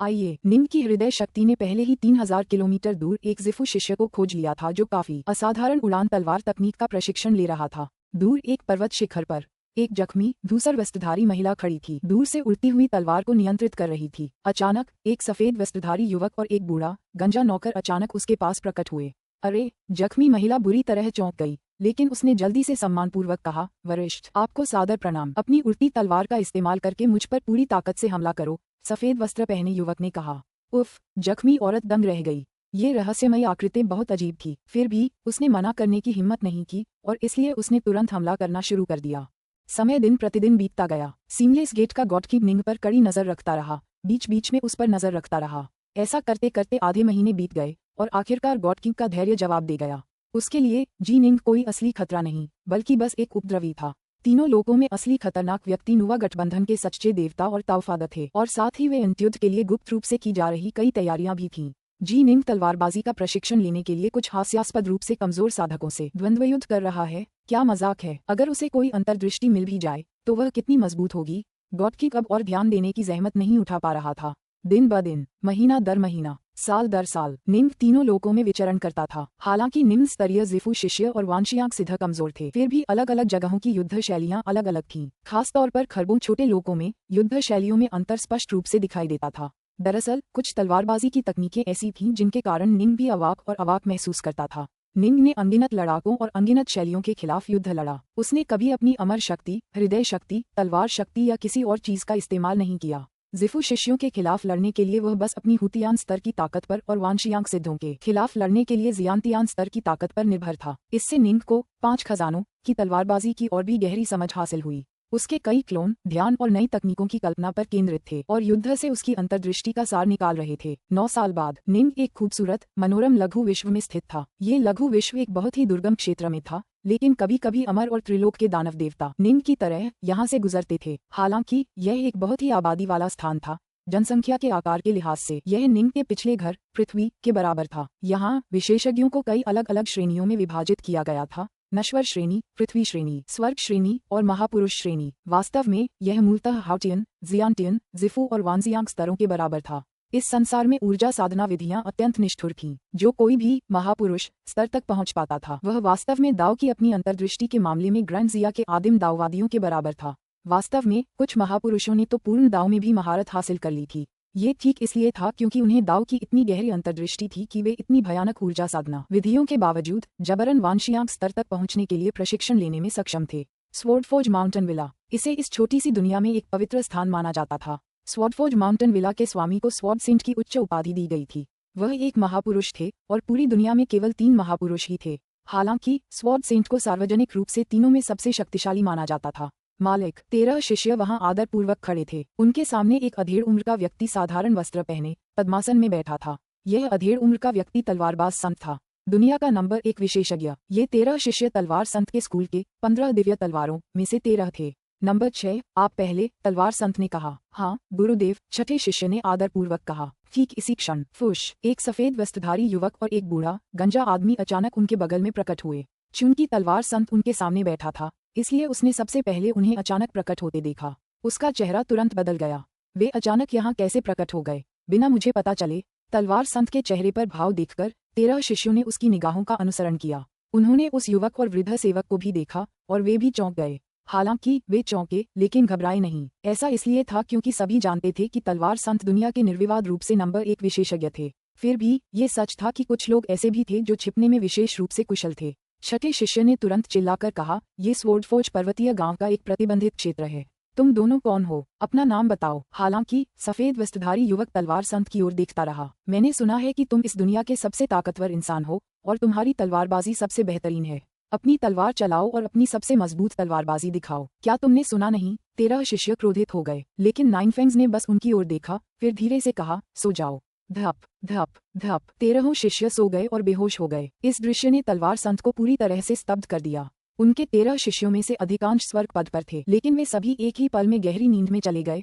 आइए, निंग की हृदय शक्ति ने पहले ही 3000 किलोमीटर दूर एक ज़िफू शिष्य को खोज लिया था जो काफी असाधारण उड़ान तलवार तकनीक का प्रशिक्षण ले रहा था। दूर एक पर्वत शिखर पर एक जख्मी धूसर वस्त्रधारी महिला खड़ी थी, दूर से उड़ती हुई तलवार को नियंत्रित कर रही थी। अचानक एक सफेद वस्त्रधारी युवक और एक बूढ़ा गंजा नौकर अचानक उसके पास प्रकट हुए। अरे! जख्मी महिला बुरी तरह चौंक गई, लेकिन उसने जल्दी से सम्मानपूर्वक कहा, वरिष्ठ, आपको सादर प्रणाम। अपनी उड़ती तलवार का इस्तेमाल करके मुझ पर पूरी ताकत से हमला करो, सफेद वस्त्र पहने युवक ने कहा। उफ! जख्मी औरत दंग रह गई। ये रहस्यमयी आकृति बहुत अजीब थी, फिर भी उसने मना करने की हिम्मत नहीं की और इसलिए उसने तुरंत हमला करना शुरू कर दिया। समय दिन प्रतिदिन बीतता गया। सीमलेस गेट का गॉडकीप निंग पर कड़ी नजर रखता रहा, बीच बीच में उस पर नजर रखता रहा। ऐसा करते करते आधे महीने बीत गए और आखिरकार गॉडकीप का धैर्य जवाब दे गया। उसके लिए जी निंग कोई असली खतरा नहीं, बल्कि बस एक उपद्रवी था। तीनों लोगों में असली खतरनाक व्यक्ति नुवा गठबंधन के सच्चे देवता और ताओफादा थे और साथ ही वे अंत्युद्ध के लिए गुप्त रूप से की जा रही कई तैयारियां भी थीं। जी निंग तलवारबाजी का प्रशिक्षण लेने के लिए कुछ हास्यास्पद रूप से कमजोर साधकों से द्वंद्वयुद्ध कर रहा है। क्या मजाक है? अगर उसे कोई अंतर्दृष्टि मिल भी जाए तो वह कितनी मजबूत होगी। गॉडकीप अब और ध्यान देने की जहमत नहीं उठा पा रहा था। दिन ब दिन, महीना दर महीना, साल दर साल निंग तीनों लोकों में विचरण करता था। हालांकि निम्न स्तरीय ज़िफू शिष्य और वांशियांग सिद्ध कमजोर थे, फिर भी अलग अलग जगहों की युद्ध शैलियां अलग अलग थीं। खासतौर पर खरबों छोटे लोकों में युद्ध शैलियों में अंतर स्पष्ट रूप से दिखाई देता था। दरअसल कुछ तलवारबाजी की तकनीकें ऐसी थीं जिनके कारण निंग भी अवाक और अवाक महसूस करता था। निंग ने अनगिनत लड़ाकों और अनगिनत शैलियों के खिलाफ युद्ध लड़ा। उसने कभी अपनी अमर शक्ति, हृदय शक्ति, तलवार शक्ति या किसी और चीज का इस्तेमाल नहीं किया। ज़िफू शिष्यों के खिलाफ लड़ने के लिए वह बस अपनी हुतियान स्तर की ताकत पर और वांशियांग सिद्धों के खिलाफ लड़ने के लिए जियांतियान स्तर की ताकत पर निर्भर था। इससे निंग को 5 खजानों की तलवारबाजी की और भी गहरी समझ हासिल हुई। उसके कई क्लोन ध्यान और नई तकनीकों की कल्पना पर केंद्रित थे और युद्ध से उसकी अंतर्दृष्टि का सार निकाल रहे थे। 9 साल बाद निंग एक खूबसूरत मनोरम लघु विश्व में स्थित था। ये लघु विश्व एक बहुत ही दुर्गम क्षेत्र में था, लेकिन कभी कभी अमर और त्रिलोक के दानव देवता निंग की तरह यहाँ से गुजरते थे। हालांकि यह एक बहुत ही आबादी वाला स्थान था। जनसंख्या के आकार के लिहाज से यह निंग के पिछले घर पृथ्वी के बराबर था। यहाँ विशेषज्ञों को कई अलग अलग श्रेणियों में विभाजित किया गया था, नश्वर श्रेणी, पृथ्वी श्रेणी, स्वर्ग श्रेणी और महापुरुष श्रेणी। वास्तव में यह मूलतः हाउटियन, जियांटियन, ज़िफू और वांजियांग स्तरों के बराबर था। इस संसार में ऊर्जा साधना विधियां अत्यंत निष्ठुर थीं। जो कोई भी महापुरुष स्तर तक पहुंच पाता था वह वास्तव में दाव की अपनी अंतर्दृष्टि के मामले में ग्रैंड जिया के आदिम दाववादियों के बराबर था। वास्तव में कुछ महापुरुषों ने तो पूर्ण दाव में भी महारत हासिल कर ली थी। ये ठीक इसलिए था क्योंकि उन्हें दाव की इतनी गहरी अंतर्दृष्टि थी कि वे इतनी भयानक ऊर्जा साधना विधियों के बावजूद जबरन वांशियांग स्तर तक पहुंचने के लिए प्रशिक्षण लेने में सक्षम थे। स्वॉर्डफोर्ज माउंटेन विला, इसे इस छोटी सी दुनिया में एक पवित्र स्थान माना जाता था। स्वॉर्डफोर्ज माउंटेन विला के स्वामी को स्वॉर्ड सेंट की उच्च उपाधि दी गई थी। वह एक महापुरुष थे और पूरी दुनिया में केवल 3 महापुरुष ही थे। हालांकि स्वॉर्ड सेंट को सार्वजनिक रूप से तीनों में सबसे शक्तिशाली माना जाता था। मालिक 13 शिष्य वहां आदरपूर्वक खड़े थे। उनके सामने एक अधेड़ उम्र का व्यक्ति साधारण वस्त्र पहने पद्मासन में बैठा था। यह अधेड़ उम्र का व्यक्ति तलवारबाज संत था, दुनिया का नंबर 1 विशेषज्ञ। ये 13 शिष्य तलवार संत के स्कूल के 15 दिव्य तलवारों में से 13 थे। नंबर 6 आप पहले, तलवार संत ने कहा। हाँ गुरुदेव, छठे शिष्य ने आदरपूर्वक कहा। ठीक इसी क्षण फुश, एक सफेद वस्त्रधारी युवक और एक बूढ़ा गंजा आदमी अचानक उनके बगल में प्रकट हुए। चूंकि तलवार संत उनके सामने बैठा था, इसलिए उसने सबसे पहले उन्हें अचानक प्रकट होते देखा। उसका चेहरा तुरंत बदल गया। वे अचानक यहाँ कैसे प्रकट हो गए बिना मुझे पता चले? तलवार संत के चेहरे पर भाव देखकर 13 शिष्यों ने उसकी निगाहों का अनुसरण किया। उन्होंने उस युवक और वृद्ध सेवक को भी देखा और वे भी चौंक गए। हालांकि वे चौंके लेकिन घबराए नहीं। ऐसा इसलिए था क्योंकि सभी जानते थे कि तलवार संत दुनिया के निर्विवाद रूप से नंबर 1 विशेषज्ञ थे। फिर भी ये सच था कि कुछ लोग ऐसे भी थे जो छिपने में विशेष रूप से कुशल थे। छठे शिष्य ने तुरंत चिल्लाकर कहा, ये स्वॉर्डफोर्ज पर्वतीय गांव का एक प्रतिबंधित क्षेत्र है। तुम दोनों कौन हो? अपना नाम बताओ। हालांकि सफेद वस्त्रधारी युवक तलवार संत की ओर देखता रहा। मैंने सुना है कि तुम इस दुनिया के सबसे ताकतवर इंसान हो और तुम्हारी तलवारबाजी सबसे बेहतरीन है। अपनी तलवार चलाओ और अपनी सबसे मजबूत तलवारबाजी दिखाओ। क्या तुमने सुना नहीं? 13 शिष्य क्रोधित हो गए, लेकिन नाइनफेंग्स ने बस उनकी ओर देखा, फिर धीरे से कहा, सो जाओ। धप धप धप 13 शिष्य सो गए और बेहोश हो गए। इस दृश्य ने तलवार संत को पूरी तरह से स्तब्ध कर दिया। उनके 13 शिष्यों में से अधिकांश स्वर्ग पद पर थे, लेकिन वे सभी एक ही पल में गहरी नींद में चले गए।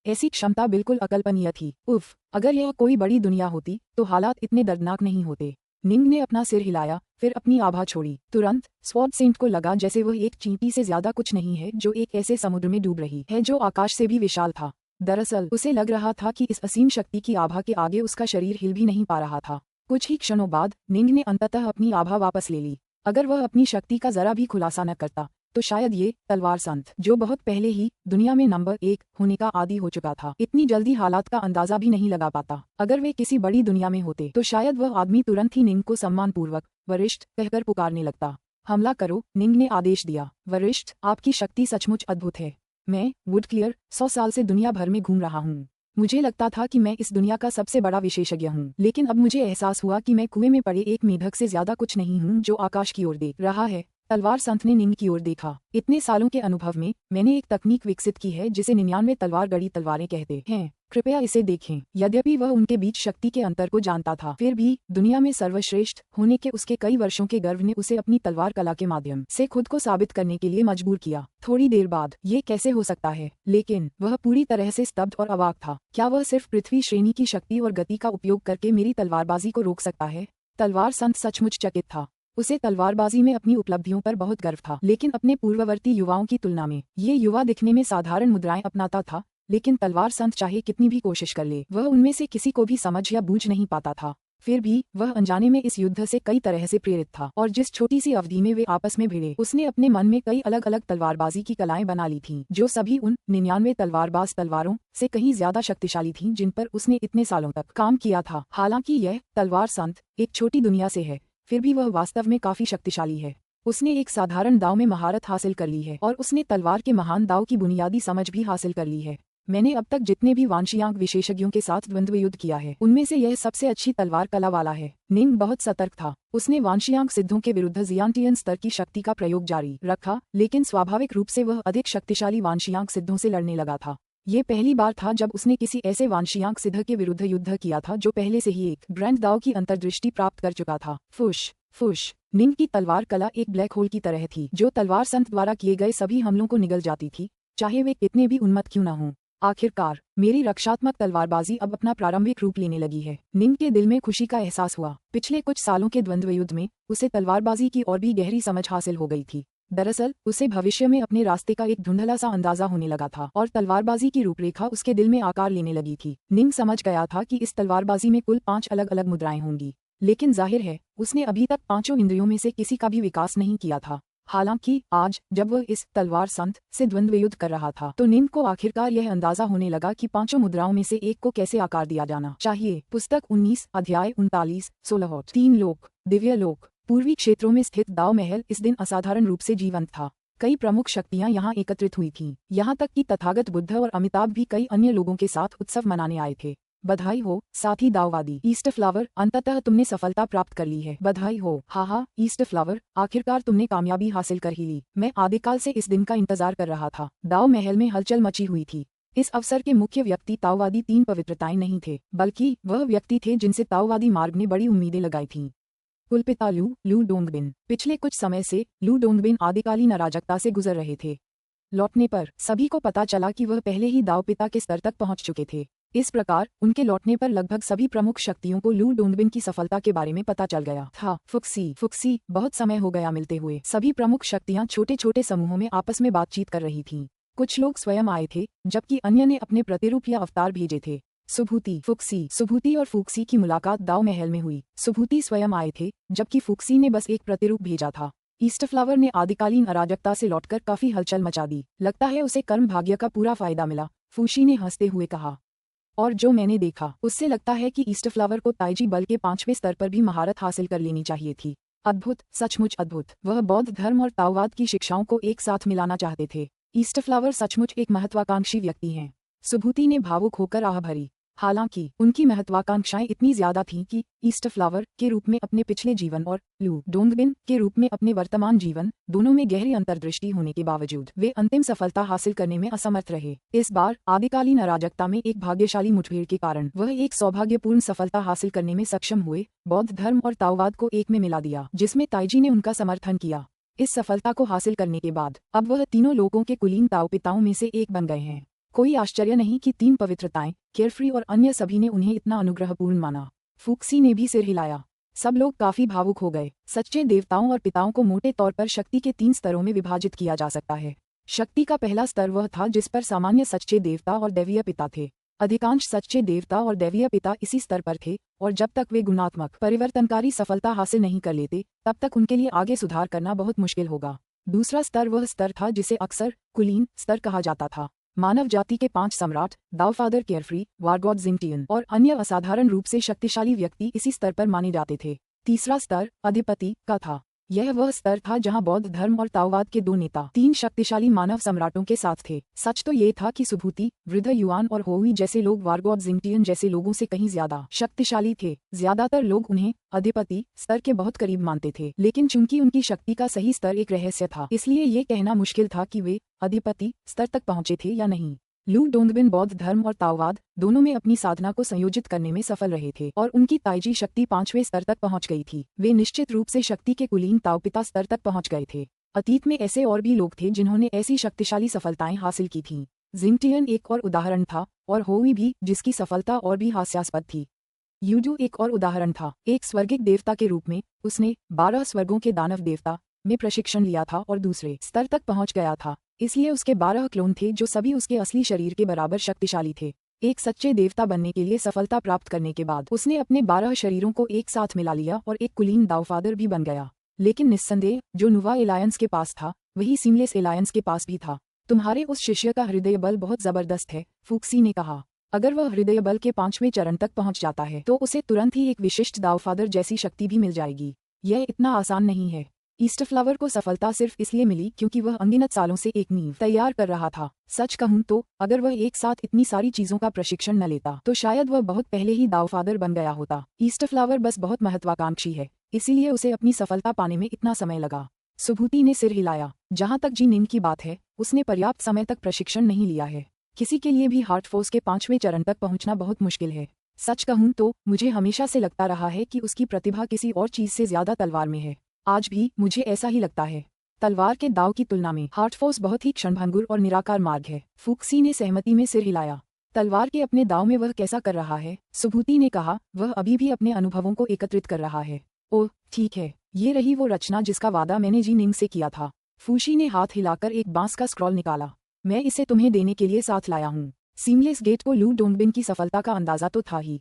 ऐसी क्षमता बिल्कुल अकल्पनीय थी। उफ, अगर यह कोई बड़ी दुनिया होती तो हालात इतने दर्दनाक नहीं होते। निंग ने अपना सिर हिलाया, फिर अपनी आभा छोड़ी। तुरंत स्वॉर्ड सेंट को लगा जैसे वह एक चींटी से ज्यादा कुछ नहीं है जो एक ऐसे समुद्र में डूब रही है जो आकाश से भी विशाल था। दरअसल उसे लग रहा था कि इस असीम शक्ति की आभा के आगे उसका शरीर हिल भी नहीं पा रहा था। कुछ ही क्षणों बाद निंग ने अंततः अपनी आभा वापस ले ली। अगर वह अपनी शक्ति का जरा भी खुलासा न करता तो शायद ये तलवार संत, जो बहुत पहले ही दुनिया में नंबर 1 होने का आदी हो चुका था, इतनी जल्दी हालात का अंदाजा भी नहीं लगा पाता। अगर वे किसी बड़ी दुनिया में होते तो शायद वह आदमी तुरंत ही निंग को सम्मानपूर्वक वरिष्ठ कहकर पुकारने लगता। हमला करो, निंग ने आदेश दिया। वरिष्ठ, आपकी शक्ति सचमुच अद्भुत है। मैं वुडक्लियर 100 साल से दुनिया भर में घूम रहा हूँ। मुझे लगता था कि मैं इस दुनिया का सबसे बड़ा विशेषज्ञ हूँ, लेकिन अब मुझे एहसास हुआ कि मैं कुएं में पड़े एक मेढक से ज्यादा कुछ नहीं हूँ जो आकाश की ओर देख रहा है। तलवार संत ने निंग की ओर देखा। इतने सालों के अनुभव में मैंने एक तकनीक विकसित की है जिसे 99 तलवार गड़ी तलवारें कहते हैं। कृपया इसे देखें। यद्यपि वह उनके बीच शक्ति के अंतर को जानता था, फिर भी दुनिया में सर्वश्रेष्ठ होने के उसके कई वर्षों के गर्व ने उसे अपनी तलवार कला के माध्यम से खुद को साबित करने के लिए मजबूर किया। थोड़ी देर बाद, ये कैसे हो सकता है? लेकिन वह पूरी तरह से स्तब्ध और अवाक था। क्या वह सिर्फ पृथ्वी श्रेणी की शक्ति और गति का उपयोग करके मेरी तलवारबाजी को रोक सकता है? तलवार संत सचमुच चकित था। उसे तलवारबाजी में अपनी उपलब्धियों पर बहुत गर्व था, लेकिन अपने पूर्ववर्ती युवाओं की तुलना में ये युवा दिखने में साधारण मुद्राएं अपनाता था। लेकिन तलवार संत चाहे कितनी भी कोशिश कर ले, वह उनमें से किसी को भी समझ या बूझ नहीं पाता था। फिर भी वह अनजाने में इस युद्ध से कई तरह से प्रेरित था, और जिस छोटी सी अवधि में वे आपस में भिड़े, उसने अपने मन में कई अलग अलग तलवारबाजी की कलाएं बना ली थीं, जो सभी उन 99 तलवारबाज तलवारों से कहीं ज्यादा शक्तिशाली थीं जिन पर उसने इतने सालों तक काम किया था। हालांकि यह तलवार संत एक छोटी दुनिया से है, फिर भी वह वास्तव में काफी शक्तिशाली है। उसने एक साधारण दाव में महारत हासिल कर ली है, और उसने तलवार के महान दाव की बुनियादी समझ भी हासिल कर ली है। मैंने अब तक जितने भी वांशियांक विशेषज्ञों के साथ द्वंद्व युद्ध किया है, उनमें से यह सबसे अच्छी तलवार कला वाला है। निंग बहुत सतर्क था। उसने वांशियांक सिद्धों के विरुद्ध जियांटियन स्तर की शक्ति का प्रयोग जारी रखा, लेकिन स्वाभाविक रूप से वह अधिक शक्तिशाली वांशियांक सिद्धों से लड़ने लगा था। ये पहली बार था जब उसने किसी ऐसे वांशियांक सिद्ध के विरुद्ध युद्ध किया था जो पहले से ही एक ग्रैंड दाव की अंतर्दृष्टि प्राप्त कर चुका था। फुश फुश, निंग की तलवार कला एक ब्लैक होल की तरह थी, जो तलवार संत द्वारा किए गए सभी हमलों को निगल जाती थी, चाहे वे कितने भी उन्मत्त क्यों न हों। आखिरकार मेरी रक्षात्मक तलवारबाजी अब अपना प्रारंभिक रूप लेने लगी है। निंग के दिल में खुशी का एहसास हुआ। पिछले कुछ सालों के द्वंद्व युद्ध में उसे तलवारबाजी की और भी गहरी समझ हासिल हो गई थी। दरअसल उसे भविष्य में अपने रास्ते का एक धुंधला सा अंदाजा होने लगा था, और तलवारबाजी की रूपरेखा उसके दिल में आकार लेने लगी थी। निंग समझ गया था कि इस तलवारबाजी में कुल 5 अलग अलग मुद्राएं होंगी, लेकिन जाहिर है उसने अभी तक 5 इंद्रियों में से किसी का भी विकास नहीं किया था। हालांकि आज जब वह इस तलवार संत से द्वंद्व युद्ध कर रहा था, तो निंग को आखिरकार यह अंदाजा होने लगा कि 5 मुद्राओं में से एक को कैसे आकार दिया जाना चाहिए। पुस्तक 19 अध्याय 39 16 3 लोक दिव्य लोक। पूर्वी क्षेत्रों में स्थित दाव महल इस दिन असाधारण रूप से जीवंत था। कई प्रमुख शक्तियां यहाँ एकत्रित हुई थीं, यहाँ तक कि तथागत बुद्ध और अमिताभ भी कई अन्य लोगों के साथ उत्सव मनाने आए थे। बधाई हो साथी दाववादी ईस्ट फ्लावर, अंततः तुमने सफलता प्राप्त कर ली है। बधाई हो। हाँ ईस्ट फ्लावर, आखिरकार तुमने कामयाबी हासिल कर ही ली। मैं आदिकाल से इस दिन का इंतजार कर रहा था। दाव महल में हलचल मची हुई थी। इस अवसर के मुख्य व्यक्ति ताओवादी तीन पवित्रताएं नहीं थे, बल्कि वह व्यक्ति थे जिनसे ताओवादी मार्ग ने बड़ी उम्मीदें लगाई थीं। कुलपिता लू डोंगबिन। पिछले कुछ समय से लू डोंगबिन आदिकालीन अराजकता से गुजर रहे थे। लौटने पर सभी को पता चला कि वह पहले ही दाव पिता के स्तर तक पहुंच चुके थे। इस प्रकार उनके लौटने पर लगभग सभी प्रमुख शक्तियों को लू डोंगबिन की सफलता के बारे में पता चल गया था। फुक्सी, बहुत समय हो गया मिलते हुए। सभी प्रमुख शक्तियां छोटे छोटे समूहों में आपस में बातचीत कर रही थीं। कुछ लोग स्वयं आए थे, जबकि अन्य ने अपने प्रतिरूप या अवतार भेजे थे। सुभूति और फुक्सी की मुलाकात दाव महल में हुई। सुभूति स्वयं आए थे, जबकि फुक्सी ने बस एक प्रतिरूप भेजा था। ईस्ट फ्लावर ने आदिकालीन अराजकता से लौटकर काफी हलचल मचा दी। लगता है उसे कर्म भाग्य का पूरा फायदा मिला, फुक्सी ने हंसते हुए कहा। और जो मैंने देखा उससे लगता है कि ईस्ट फ्लावर को ताइजी बल के 5वें स्तर पर भी महारत हासिल कर लेनी चाहिए थी। अद्भुत, सचमुच अद्भुत। वह बौद्ध धर्म और ताओवाद की शिक्षाओं को एक साथ मिलाना चाहते थे। ईस्ट फ्लावर सचमुच एक महत्वाकांक्षी व्यक्ति हैं। सुभूति ने भावुक होकर आह भरी। हालांकि उनकी महत्वाकांक्षाएं इतनी ज्यादा थीं कि ईस्ट फ्लावर के रूप में अपने पिछले जीवन और लू डोंगबिन के रूप में अपने वर्तमान जीवन, दोनों में गहरी अंतर्दृष्टि होने के बावजूद वे अंतिम सफलता हासिल करने में असमर्थ रहे। इस बार आदिकालीन अराजकता में एक भाग्यशाली मुठभेड़ के कारण वह एक सौभाग्यपूर्ण सफलता हासिल करने में सक्षम हुए। बौद्ध धर्म और ताओवाद को एक में मिला दिया, जिसमें ताइजी ने उनका समर्थन किया। इस सफलता को हासिल करने के बाद अब वह तीनों लोगों के कुलीन ताओ पिताओं में से एक बन गए हैं। कोई आश्चर्य नहीं कि तीन पवित्रताएं, केयरफ्री और अन्य सभी ने उन्हें इतना अनुग्रहपूर्ण माना। फुक्सी ने भी सिर हिलाया। सब लोग काफी भावुक हो गए। सच्चे देवताओं और पिताओं को मोटे तौर पर शक्ति के 3 स्तरों में विभाजित किया जा सकता है। शक्ति का पहला स्तर वह था जिस पर सामान्य सच्चे देवता और दैवीय पिता थे। अधिकांश सच्चे देवता और दैवीय पिता इसी स्तर पर थे, और जब तक वे गुणात्मक परिवर्तनकारी सफलता हासिल नहीं कर लेते, तब तक उनके लिए आगे सुधार करना बहुत मुश्किल होगा। दूसरा स्तर वह स्तर था जिसे अक्सर कुलीन स्तर कहा जाता था। मानव जाति के 5 सम्राट, दाओफादर केयरफ्री, वारगॉड जिंगटियन और अन्य असाधारण रूप से शक्तिशाली व्यक्ति इसी स्तर पर माने जाते थे। तीसरा स्तर अधिपति का था। यह वह स्तर था जहां बौद्ध धर्म और ताओवाद के 2 नेता 3 शक्तिशाली मानव सम्राटों के साथ थे। सच तो ये था कि सुभूति, वृद्ध युआन और होवी जैसे लोग वारगॉड जिंगटियन जैसे लोगों से कहीं ज्यादा शक्तिशाली थे। ज्यादातर लोग उन्हें अधिपति स्तर के बहुत करीब मानते थे, लेकिन चूंकि उनकी शक्ति का सही स्तर एक रहस्य था, इसलिए ये कहना मुश्किल था कि वे अधिपति स्तर तक पहुंचे थे या नहीं। लू डोंगबिन बौद्ध धर्म और ताओवाद दोनों में अपनी साधना को संयोजित करने में सफल रहे थे, और उनकी ताइजी शक्ति 5वें स्तर तक पहुंच गई थी। वे निश्चित रूप से शक्ति के कुलीन ताओपिता स्तर तक पहुंच गए थे। अतीत में ऐसे और भी लोग थे जिन्होंने ऐसी शक्तिशाली सफलताएं हासिल की थीं। जिंगटियन एक और उदाहरण था, और होवी भी, जिसकी सफलता और भी हास्यास्पद थी। यूडू एक और उदाहरण था। एक स्वर्गिक देवता के रूप में उसने 12 स्वर्गों के दानव देवता में प्रशिक्षण लिया था और दूसरे स्तर तक पहुंच गया था। इसलिए उसके 12 क्लोन थे जो सभी उसके असली शरीर के बराबर शक्तिशाली थे। एक सच्चे देवता बनने के लिए सफलता प्राप्त करने के बाद उसने अपने 12 शरीरों को एक साथ मिला लिया और एक कुलीन दाओफादर भी बन गया। लेकिन निस्संदेह जो नुवा एलायंस के पास था, वही सीमलेस एलायंस के पास भी था। तुम्हारे उस शिष्य का हृदय बल बहुत जबरदस्त है, फुक्सी ने कहा। अगर वह हृदय बल के 5वें चरण तक पहुंच जाता है तो उसे तुरंत ही एक विशिष्ट दाओफादर जैसी शक्ति भी मिल जाएगी। यह इतना आसान नहीं है। ईस्ट फ्लावर को सफलता सिर्फ इसलिए मिली क्योंकि वह अनगिनत सालों से एक नींव तैयार कर रहा था। सच कहूं तो अगर वह एक साथ इतनी सारी चीजों का प्रशिक्षण न लेता तो शायद वह बहुत पहले ही दाओफादर बन गया होता। ईस्ट फ्लावर बस बहुत महत्वाकांक्षी है, इसीलिए उसे अपनी सफलता पाने में इतना समय लगा। सुभूति ने सिर हिलाया। जहां तक जी निन की बात है, उसने पर्याप्त समय तक प्रशिक्षण नहीं लिया है। किसी के लिए भी हार्ट फोर्स के 5वें चरण तक पहुंचना बहुत मुश्किल है। सच कहूं तो मुझे हमेशा से लगता रहा है कि उसकी प्रतिभा किसी और चीज से ज्यादा तलवार में है। आज भी मुझे ऐसा ही लगता है। तलवार के दाव की तुलना में हार्ट फोर्स बहुत ही क्षणभंगुर और निराकार मार्ग है। फुक्सी ने सहमति में सिर हिलाया। तलवार के अपने दाव में वह कैसा कर रहा है? सुभूति ने कहा। वह अभी भी अपने अनुभवों को एकत्रित कर रहा है। ओह ठीक है, ये रही वो रचना जिसका वादा मैंने जी निंग से किया था। फुक्सी ने हाथ हिलाकर एक बांस का स्क्रॉल निकाला। मैं इसे तुम्हें देने के लिए साथ लाया हूँ। सीमलेस गेट को लू डोंगबिन की सफलता का अंदाजा तो था ही,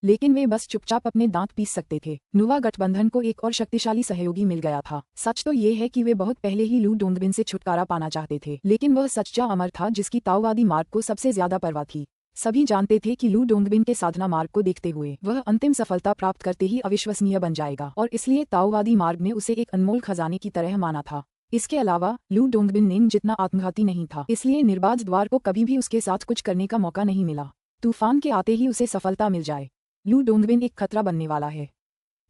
लेकिन वे बस चुपचाप अपने दांत पीस सकते थे। नुवा गठबंधन को एक और शक्तिशाली सहयोगी मिल गया था। सच तो ये है कि वे बहुत पहले ही लू डोंगबिन से छुटकारा पाना चाहते थे, लेकिन वह सच्चा अमर था जिसकी ताओवादी मार्ग को सबसे ज्यादा परवाह थी। सभी जानते थे कि लू डोंगबिन के साधना मार्ग को देखते हुए वह अंतिम सफलता प्राप्त करते ही अविश्वसनीय बन जाएगा, और इसलिए ताओवादी मार्ग ने उसे एक अनमोल खजाने की तरह माना था। इसके अलावा लू डोंगबिन नेम जितना आत्मघाती नहीं था, इसलिए निर्बाध द्वार को कभी भी उसके साथ कुछ करने का मौका नहीं मिला। तूफान के आते ही उसे सफलता मिल जाए। लू डोंगविन एक खतरा बनने वाला है।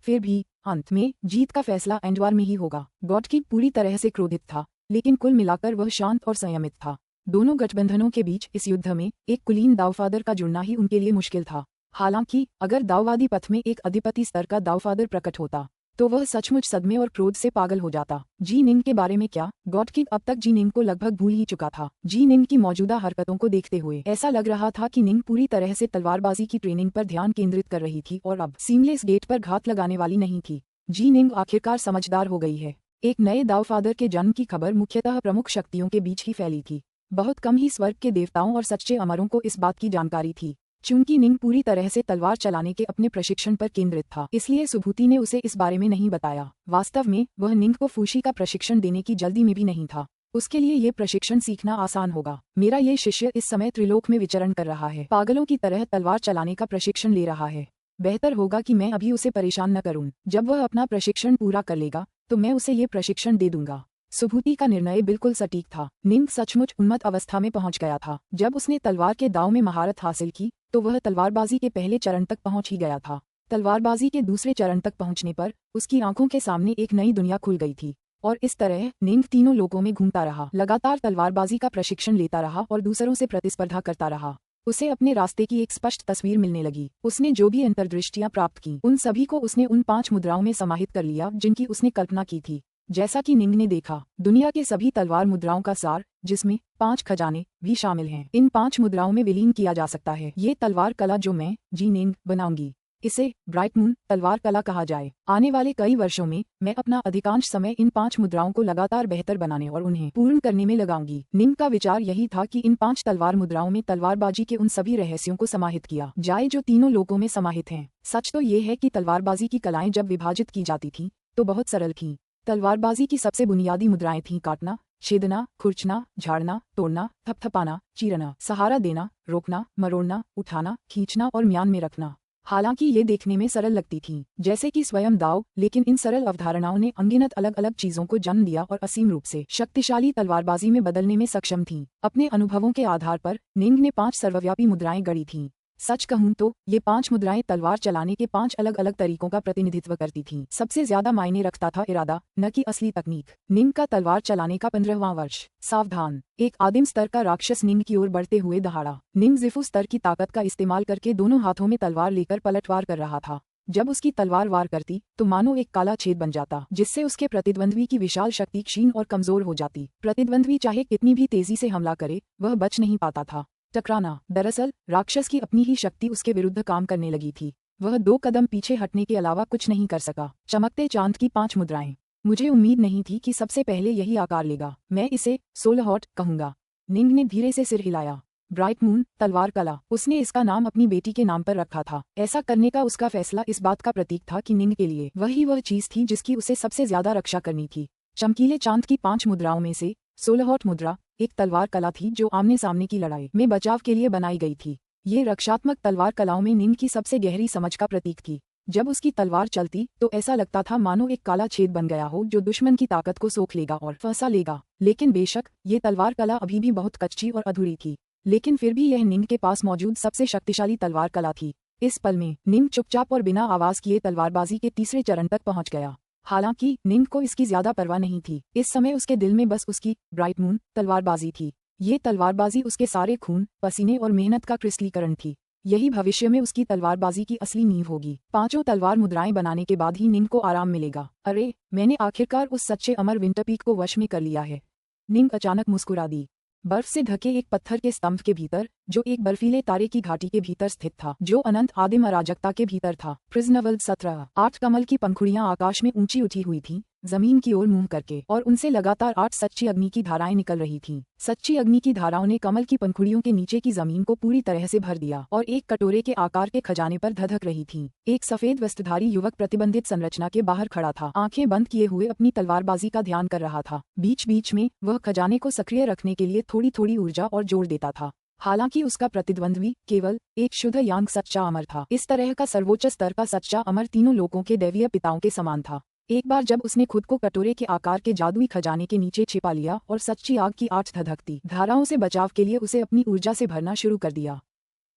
फिर भी अंत में जीत का फैसला एंडवार में ही होगा। गॉडकिप पूरी तरह से क्रोधित था, लेकिन कुल मिलाकर वह शांत और संयमित था। दोनों गठबंधनों के बीच इस युद्ध में एक कुलीन दावफादर का जुड़ना ही उनके लिए मुश्किल था। हालांकि अगर दाववादी पथ में एक अधिपति स्तर का दावफादर प्रकट होता तो वह सचमुच सदमे और क्रोध से पागल हो जाता। जी निंग के बारे में क्या? गॉडकिप अब तक जी निंग को लगभग भूल ही चुका था। जी निंग की मौजूदा हरकतों को देखते हुए ऐसा लग रहा था कि निंग पूरी तरह से तलवारबाजी की ट्रेनिंग पर ध्यान केंद्रित कर रही थी और अब सीमलेस गेट पर घात लगाने वाली नहीं थी। जी निंग आखिरकार समझदार हो गई है। एक नए दावफादर के जन्म की खबर मुख्यतः प्रमुख शक्तियों के बीच ही फैली थी। बहुत कम ही स्वर्ग के देवताओं और सच्चे अमरों को इस बात की जानकारी थी। चूंकि निंग पूरी तरह से तलवार चलाने के अपने प्रशिक्षण पर केंद्रित था, इसलिए सुभूति ने उसे इस बारे में नहीं बताया। वास्तव में वह निंग को फूशी का प्रशिक्षण देने की जल्दी में भी नहीं था। उसके लिए ये प्रशिक्षण सीखना आसान होगा। मेरा ये शिष्य इस समय त्रिलोक में विचरण कर रहा है, पागलों की तरह तलवार चलाने का प्रशिक्षण ले रहा है। बेहतर होगा कि मैं अभी उसे परेशान न करूं। जब वह अपना प्रशिक्षण पूरा कर लेगा तो मैं उसे ये प्रशिक्षण दे दूंगा। सुभूति का निर्णय बिल्कुल सटीक था। निंग सचमुच उन्मत्त अवस्था में पहुंच गया था। जब उसने तलवार के दांव में महारत हासिल की तो वह तलवारबाजी के पहले चरण तक पहुंच ही गया था। तलवारबाजी के दूसरे चरण तक पहुंचने पर उसकी आंखों के सामने एक नई दुनिया खुल गई थी और इस तरह निंग तीनों लोकों में घूमता रहा, लगातार तलवारबाजी का प्रशिक्षण लेता रहा और दूसरों से प्रतिस्पर्धा करता रहा। उसे अपने रास्ते की एक स्पष्ट तस्वीर मिलने लगी। उसने जो भी अंतर्दृष्टियां प्राप्त की उन सभी को उसने उन 5 मुद्राओं में समाहित कर लिया जिनकी उसने कल्पना की थी। जैसा कि निंग ने देखा, दुनिया के सभी तलवार मुद्राओं का सार, जिसमें 5 खजाने भी शामिल हैं, इन 5 मुद्राओं में विलीन किया जा सकता है। ये तलवार कला जो मैं जी निंग बनाऊंगी, इसे ब्राइट मून तलवार कला कहा जाए। आने वाले कई वर्षों में मैं अपना अधिकांश समय इन 5 मुद्राओं को लगातार बेहतर बनाने और उन्हें पूर्ण करने में लगाऊंगी। निंग का विचार यही था कि इन 5 तलवार मुद्राओं में तलवारबाजी के उन सभी रहस्यों को समाहित किया जाए जो तीनों लोकों में समाहित हैं। सच तो ये है कि तलवारबाजी की कलाएं जब विभाजित की जाती थीं तो बहुत सरल थीं। तलवारबाजी की सबसे बुनियादी मुद्राएं थीं काटना, छेदना, खुरचना, झाड़ना, तोड़ना, थपथपाना, चीरना, सहारा देना, रोकना, मरोड़ना, उठाना, खींचना और म्यान में रखना। हालांकि ये देखने में सरल लगती थीं, जैसे कि स्वयं दाव, लेकिन इन सरल अवधारणाओं ने अनगिनत अलग अलग चीजों को जन्म दिया और असीम रूप से शक्तिशाली तलवारबाजी में बदलने में सक्षम थीं। अपने अनुभवों के आधार पर निंग ने 5 सर्वव्यापी मुद्राएं गढ़ी थीं। सच कहूं तो ये 5 मुद्राएं तलवार चलाने के 5 अलग अलग तरीकों का प्रतिनिधित्व करती थीं। सबसे ज्यादा मायने रखता था इरादा, न कि असली तकनीक। निंग का तलवार चलाने का 15वां वर्ष। सावधान, एक आदिम स्तर का राक्षस निंग की ओर बढ़ते हुए दहाड़ा। निंग जिफु स्तर की ताकत का इस्तेमाल करके दोनों हाथों में तलवार लेकर पलटवार कर रहा था। जब उसकी तलवार वार करती तो मानो एक काला छेद बन जाता, जिससे उसके प्रतिद्वंद्वी की विशाल शक्ति क्षीण और कमजोर हो जाती। प्रतिद्वंद्वी चाहे कितनी भी तेजी से हमला करे, वह बच नहीं पाता था। टकराना, दरअसल राक्षस की अपनी ही शक्ति उसके विरुद्ध काम करने लगी थी। वह 2 कदम पीछे हटने के अलावा कुछ नहीं कर सका। चमकते चांद की 5 मुद्राएं। मुझे उम्मीद नहीं थी कि सबसे पहले यही आकार लेगा। मैं इसे 16 हॉट कहूंगा। निंग ने धीरे से सिर हिलाया। ब्राइट मून तलवार कला, उसने इसका नाम अपनी बेटी के नाम पर रखा था। ऐसा करने का उसका फैसला इस बात का प्रतीक था कि निंग के लिए वही वह चीज थी जिसकी उसे सबसे ज्यादा रक्षा करनी थी। चमकीले चांद की 5 मुद्राओं में से 16 हॉट मुद्रा एक तलवार कला थी जो आमने सामने की लड़ाई में बचाव के लिए बनाई गई थी। ये रक्षात्मक तलवार कलाओं में निंग की सबसे गहरी समझ का प्रतीक थी। जब उसकी तलवार चलती तो ऐसा लगता था मानो एक काला छेद बन गया हो जो दुश्मन की ताकत को सोख लेगा और फंसा लेगा। लेकिन बेशक ये तलवार कला अभी भी बहुत कच्ची और अधूरी थी, लेकिन फिर भी यह निंग के पास मौजूद सबसे शक्तिशाली तलवार कला थी। इस पल में निंग चुपचाप और बिना आवाज किए तलवारबाजी के तीसरे चरण तक पहुंच गया। हालांकि निंग को इसकी ज्यादा परवाह नहीं थी। इस समय उसके दिल में बस उसकी ब्राइट मून तलवारबाजी थी। ये तलवारबाजी उसके सारे खून, पसीने और मेहनत का क्रिस्टलीकरण थी। यही भविष्य में उसकी तलवारबाजी की असली नींव होगी। 5 तलवार मुद्राएं बनाने के बाद ही निंग को आराम मिलेगा। अरे, मैंने आखिरकार उस सच्चे अमर विंटरपीक को वश में कर लिया है। निंग अचानक मुस्कुरा दी। बर्फ से ढके एक पत्थर के स्तंभ के भीतर, जो एक बर्फीले तारे की घाटी के भीतर स्थित था, जो अनंत आदिम अराजकता के भीतर था। प्रिजनवल 17। 8 कमल की पंखुड़ियां आकाश में ऊंची उठी हुई थीं, जमीन की ओर मुंह करके, और उनसे लगातार 8 सच्ची अग्नि की धाराएं निकल रही थीं। सच्ची अग्नि की धाराओं ने कमल की पंखुड़ियों के नीचे की जमीन को पूरी तरह से भर दिया और एक कटोरे के आकार के खजाने पर धधक रही थीं। एक सफेद वस्त्रधारी युवक प्रतिबंधित संरचना के बाहर खड़ा था, आंखें बंद किए हुए अपनी तलवारबाजी का ध्यान कर रहा था। बीच बीच में वह खजाने को सक्रिय रखने के लिए थोड़ी थोड़ी ऊर्जा और जोर देता था। हालांकि उसका प्रतिद्वंद्वी केवल एक शुद्ध यांग सच्चा अमर था। इस तरह का सर्वोच्च स्तर का सच्चा अमर तीनों लोकों के दैवीय पिताओं के समान था। एक बार जब उसने खुद को कटोरे के आकार के जादुई खजाने के नीचे छिपा लिया और सच्ची आग की 8 धधकती धाराओं से बचाव के लिए उसे अपनी ऊर्जा से भरना शुरू कर दिया।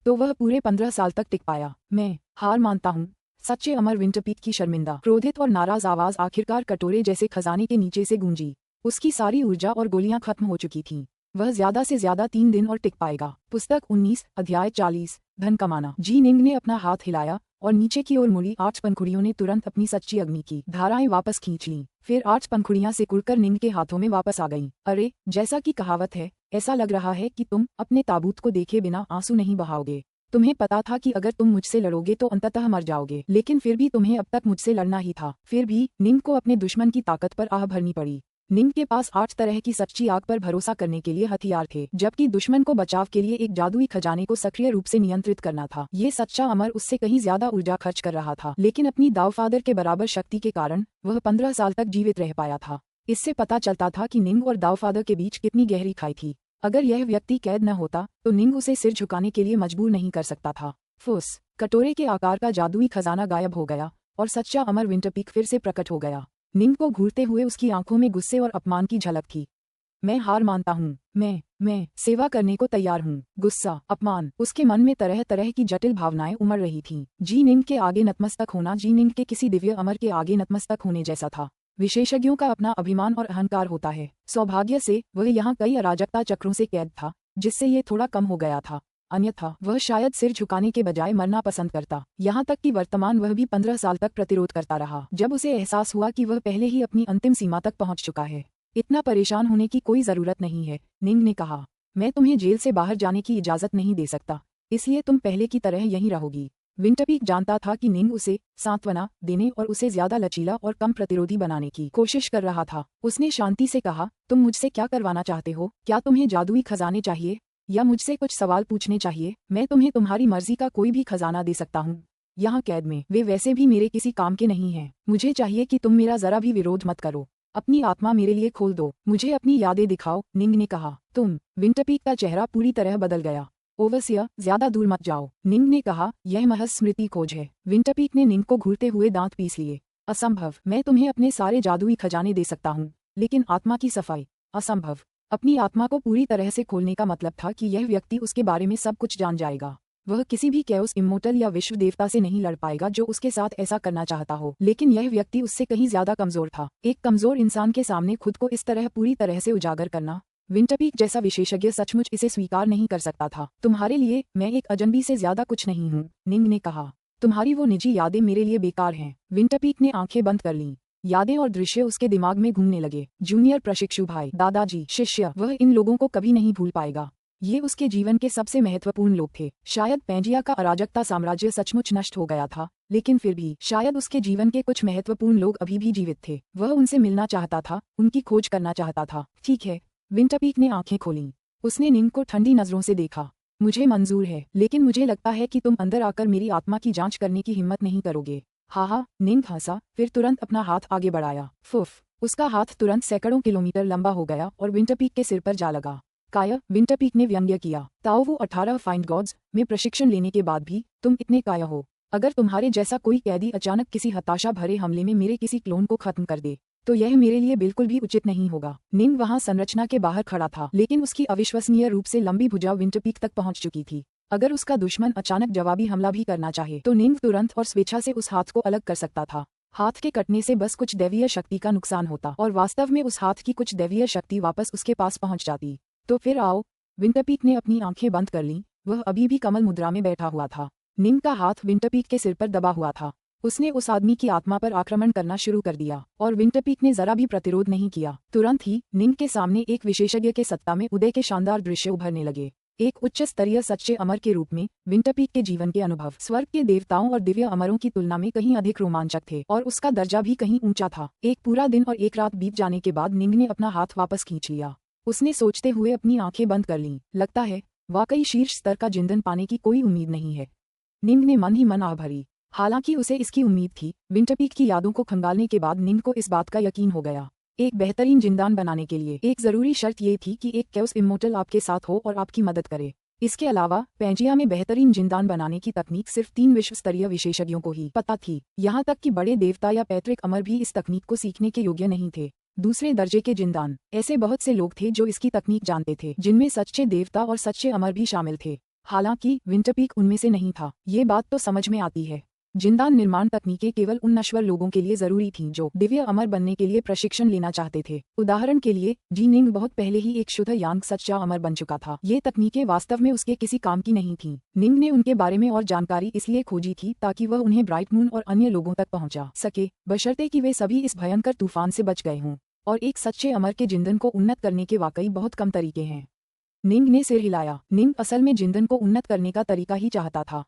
तो वह पूरे 15 साल तक टिक पाया। मैं हार मानता हूँ, सच्चे अमर विंटरपीक की शर्मिंदा, क्रोधित और नाराज आवाज आखिरकार कटोरे जैसे खजाने के नीचे से गूंजी। उसकी सारी ऊर्जा और गोलियां खत्म हो चुकी थीं। वह ज्यादा से ज्यादा 3 दिन और टिक पाएगा। पुस्तक 19 अध्याय 40 धन कमाना। जी निंग ने अपना हाथ हिलाया और नीचे की ओर मुड़ी 8 पंखुड़ियों ने तुरंत अपनी सच्ची अग्नि की धाराएं वापस खींच लीं। फिर 8 पंखुड़ियां सिकुड़कर निंग के हाथों में वापस आ गईं। अरे, जैसा कि कहावत है, ऐसा लग रहा है कि तुम अपने ताबूत को देखे बिना आंसू नहीं बहाओगे। तुम्हें पता था कि अगर तुम मुझसे लड़ोगे तो अंततः मर जाओगे, लेकिन फिर भी तुम्हें अब तक मुझसे लड़ना ही था। फिर भी निंग को अपने दुश्मन की ताकत पर आह भरनी पड़ी। निंग के पास 8 तरह की सच्ची आग पर भरोसा करने के लिए हथियार थे, जबकि दुश्मन को बचाव के लिए एक जादुई खजाने को सक्रिय रूप से नियंत्रित करना था। ये सच्चा अमर उससे कहीं ज्यादा ऊर्जा खर्च कर रहा था, लेकिन अपनी दावफादर के बराबर शक्ति के कारण वह 15 साल तक जीवित रह पाया था। इससे पता चलता था कि निंग और दावफादर के बीच कितनी गहरी खाई थी। अगर यह व्यक्ति कैद न होता तो निंग उसे सिर झुकाने के लिए मजबूर नहीं कर सकता था। फुस, कटोरे के आकार का जादुई खजाना गायब हो गया और सच्चा अमर विंटरपीक फिर से प्रकट हो गया। निंग को घूरते हुए उसकी आंखों में गुस्से और अपमान की झलक थी। मैं हार मानता हूँ, मैं सेवा करने को तैयार हूँ। गुस्सा, अपमान, उसके मन में तरह तरह की जटिल भावनाएं उमड़ रही थीं। जी निंग के आगे नतमस्तक होना जी निंग के किसी दिव्य अमर के आगे नतमस्तक होने जैसा था। विशेषज्ञों का अपना अभिमान और अहंकार होता है। सौभाग्य से वह यहाँ कई अराजकता चक्रों से कैद था, जिससे ये थोड़ा कम हो गया था। अन्यथा वह शायद सिर झुकाने के बजाय मरना पसंद करता। यहाँ तक कि वर्तमान वह भी 15 साल तक प्रतिरोध करता रहा। जब उसे एहसास हुआ कि वह पहले ही अपनी अंतिम सीमा तक पहुँच चुका है। इतना परेशान होने की कोई जरूरत नहीं है, निंग ने कहा। मैं तुम्हें जेल से बाहर जाने की इजाजत नहीं दे सकता, इसलिए तुम पहले की तरह यहीं रहोगी। विंटरपीक जानता था कि निंग उसे सांत्वना देने और उसे ज्यादा लचीला और कम प्रतिरोधी बनाने की कोशिश कर रहा था। उसने शांति से कहा, तुम मुझसे क्या करवाना चाहते हो? क्या तुम्हें जादुई खजाने चाहिए या मुझसे कुछ सवाल पूछने चाहिए? मैं तुम्हें तुम्हारी मर्जी का कोई भी खजाना दे सकता हूँ। यहाँ कैद में वे वैसे भी मेरे किसी काम के नहीं हैं। मुझे चाहिए कि तुम मेरा जरा भी विरोध मत करो। अपनी आत्मा मेरे लिए खोल दो, मुझे अपनी यादें दिखाओ, निंग ने कहा। तुम? विंटरपीक का चेहरा पूरी तरह बदल गया। ओवरसियर, ज्यादा दूर मत जाओ, निंग ने कहा। यह महज स्मृति खोज है। विंटरपीक ने निंग को घूरते हुए दांत पीस लिए। असंभव। मैं तुम्हें अपने सारे जादुई खजाने दे सकता हूँ, लेकिन आत्मा की सफाई असंभव। अपनी आत्मा को पूरी तरह से खोलने का मतलब था कि यह व्यक्ति उसके बारे में सब कुछ जान जाएगा। वह किसी भी कैओस इम्मोर्टल या विश्व देवता से नहीं लड़ पाएगा जो उसके साथ ऐसा करना चाहता हो, लेकिन यह व्यक्ति उससे कहीं ज्यादा कमजोर था। एक कमजोर इंसान के सामने खुद को इस तरह पूरी तरह से उजागर करना, विंटरपीक जैसा विशेषज्ञ सचमुच इसे स्वीकार नहीं कर सकता था। तुम्हारे लिए मैं एक अजनबी से ज्यादा कुछ नहीं हूँ, निंग ने कहा। तुम्हारी वो निजी यादें मेरे लिए बेकार हैं। विंटरपीक ने आंखें बंद कर लीं। यादें और दृश्य उसके दिमाग में घूमने लगे। जूनियर प्रशिक्षु भाई, दादाजी, शिष्य, वह इन लोगों को कभी नहीं भूल पाएगा। ये उसके जीवन के सबसे महत्वपूर्ण लोग थे। शायद पेंजिया का अराजकता साम्राज्य सचमुच नष्ट हो गया था, लेकिन फिर भी शायद उसके जीवन के कुछ महत्वपूर्ण लोग अभी भी जीवित थे। वह उनसे मिलना चाहता था, उनकी खोज करना चाहता था। ठीक है, विंटरपीक ने आंखें खोलीं। उसने निंग को ठंडी नजरों से देखा। मुझे मंजूर है, लेकिन मुझे लगता है कि तुम अंदर आकर मेरी आत्मा की जांच करने की हिम्मत नहीं करोगे। हाँ, निंग हंसा, फिर तुरंत अपना हाथ आगे बढ़ाया। फुफ, उसका हाथ तुरंत सैकड़ों किलोमीटर लंबा हो गया और विंटरपीक के सिर पर जा लगा। काया, विंटरपीक ने व्यंग्य किया। ताओ वो 18 फाइंड गॉड्स में प्रशिक्षण लेने के बाद भी तुम इतने काया हो। अगर तुम्हारे जैसा कोई कैदी अचानक किसी हताशा भरे हमले में मेरे किसी क्लोन को खत्म कर दे, तो यह मेरे लिए बिल्कुल भी उचित नहीं होगा। निंग वहां संरचना के बाहर खड़ा था, लेकिन उसकी अविश्वसनीय रूप से लंबी भुजा विंटरपीक तक पहुंच चुकी थी। अगर उसका दुश्मन अचानक जवाबी हमला भी करना चाहे तो निंग तुरंत और स्वेच्छा से उस हाथ को अलग कर सकता था। हाथ के कटने से बस कुछ दैवीय शक्ति का नुकसान होता और वास्तव में उस हाथ की कुछ दैवीय शक्ति वापस उसके पास पहुंच जाती। तो फिर आओ। विंटरपीक ने अपनी आंखें बंद कर लीं। वह अभी भी कमल मुद्रा में बैठा हुआ था। निंग का हाथ विंटरपीक के सिर पर दबा हुआ था। उसने उस आदमी की आत्मा पर आक्रमण करना शुरू कर दिया और विंटरपीक ने जरा भी प्रतिरोध नहीं किया। तुरंत ही निंग के सामने एक विशेषज्ञ के सत्ता में उदय के शानदार दृश्य उभरने लगे। एक उच्च स्तरीय सच्चे अमर के रूप में विंटरपीक के जीवन के अनुभव स्वर्ग के देवताओं और दिव्य अमरों की तुलना में कहीं अधिक रोमांचक थे और उसका दर्जा भी कहीं ऊंचा था। एक पूरा दिन और एक रात बीत जाने के बाद निंग ने अपना हाथ वापस खींच लिया। उसने सोचते हुए अपनी आंखें बंद कर लीं। लगता है वाकई शीर्ष स्तर का जिंदन पाने की कोई उम्मीद नहीं है। निंग ने मन ही मन आह भरी। हालांकि उसे इसकी उम्मीद थी। विंटरपीक की यादों को खंगालने के बाद निंग को इस बात का यकीन हो गया। एक बेहतरीन जिंदान बनाने के लिए एक जरूरी शर्त ये थी कि एक कैओस इम्मोर्टल आपके साथ हो और आपकी मदद करे। इसके अलावा पेंजिया में बेहतरीन जिंदान बनाने की तकनीक सिर्फ 3 विश्व स्तरीय विशेषज्ञों को ही पता थी। यहाँ तक कि बड़े देवता या पैतृक अमर भी इस तकनीक को सीखने के योग्य नहीं थे। दूसरे दर्जे के जिंदान, ऐसे बहुत से लोग थे जो इसकी तकनीक जानते थे, जिनमें सच्चे देवता और सच्चे अमर भी शामिल थे। हालांकि विंटरपीक उनमें से नहीं था। ये बात तो समझ में आती है। जिंदान निर्माण तकनीकें केवल उन नश्वर लोगों के लिए जरूरी थीं जो दिव्य अमर बनने के लिए प्रशिक्षण लेना चाहते थे। उदाहरण के लिए जीनिंग बहुत पहले ही एक शुद्ध यांग सच्चा अमर बन चुका था। ये तकनीकें वास्तव में उसके किसी काम की नहीं थीं। निंग ने उनके बारे में और जानकारी इसलिए खोजी थी ताकि वह उन्हें ब्राइट मून और अन्य लोगों तक पहुंचा सके, बशर्ते कि वे सभी इस भयंकर तूफान से बच गए हों। और एक सच्चे अमर के जिंदन को उन्नत करने के वाकई बहुत कम तरीके हैं। निंग ने सिर हिलाया। निंग असल में जिंदन को उन्नत करने का तरीका ही चाहता था।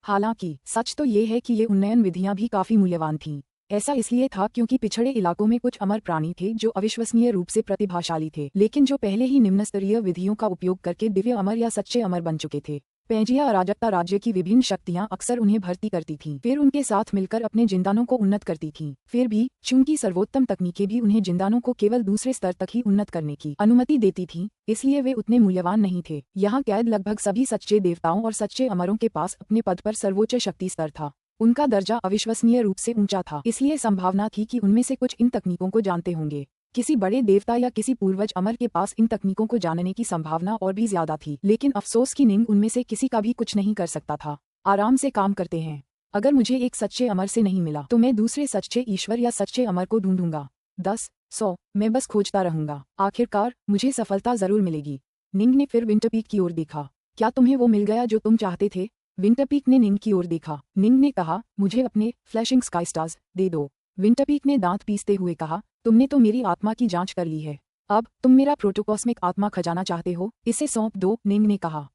हालांकि सच तो ये है कि ये उन्नयन विधियां भी काफी मूल्यवान थीं। ऐसा इसलिए था क्योंकि पिछड़े इलाकों में कुछ अमर प्राणी थे जो अविश्वसनीय रूप से प्रतिभाशाली थे, लेकिन जो पहले ही निम्न स्तरीय विधियों का उपयोग करके दिव्य अमर या सच्चे अमर बन चुके थे। पेंजिया अराजकता राज्य की विभिन्न शक्तियां अक्सर उन्हें भर्ती करती थीं, फिर उनके साथ मिलकर अपने जिंदानों को उन्नत करती थीं। फिर भी चूंकि सर्वोत्तम तकनीकें भी उन्हें जिंदानों को केवल दूसरे स्तर तक ही उन्नत करने की अनुमति देती थीं, इसलिए वे उतने मूल्यवान नहीं थे। यहाँ कैद लगभग सभी सच्चे देवताओं और सच्चे अमरों के पास अपने पद पर सर्वोच्च शक्ति स्तर था। उनका दर्जा अविश्वसनीय रूप से ऊंचा था, इसलिए संभावना थी कि उनमें से कुछ इन तकनीकों को जानते होंगे। किसी बड़े देवता या किसी पूर्वज अमर के पास इन तकनीकों को जानने की संभावना और भी ज्यादा थी, लेकिन अफसोस कि निंग उनमें से किसी का भी कुछ नहीं कर सकता था। आराम से काम करते हैं। अगर मुझे एक सच्चे अमर से नहीं मिला तो मैं दूसरे सच्चे ईश्वर या सच्चे अमर को ढूंढूंगा। 10, 100, मैं बस खोजता रहूंगा। आखिरकार मुझे सफलता जरूर मिलेगी। निंग ने फिर विंटरपीक की ओर देखा। क्या तुम्हें वो मिल गया जो तुम चाहते थे? विंटरपीक ने निंग की ओर देखा। निंग ने कहा, मुझे अपने फ्लैशिंग स्काई स्टार्स दे दो। विंटरपीक ने दांत पीसते हुए कहा, तुमने तो मेरी आत्मा की जांच कर ली है। अब तुम मेरा प्रोटोकॉस्मिक आत्मा खजाना चाहते हो? इसे सौंप दो, निंग ने कहा।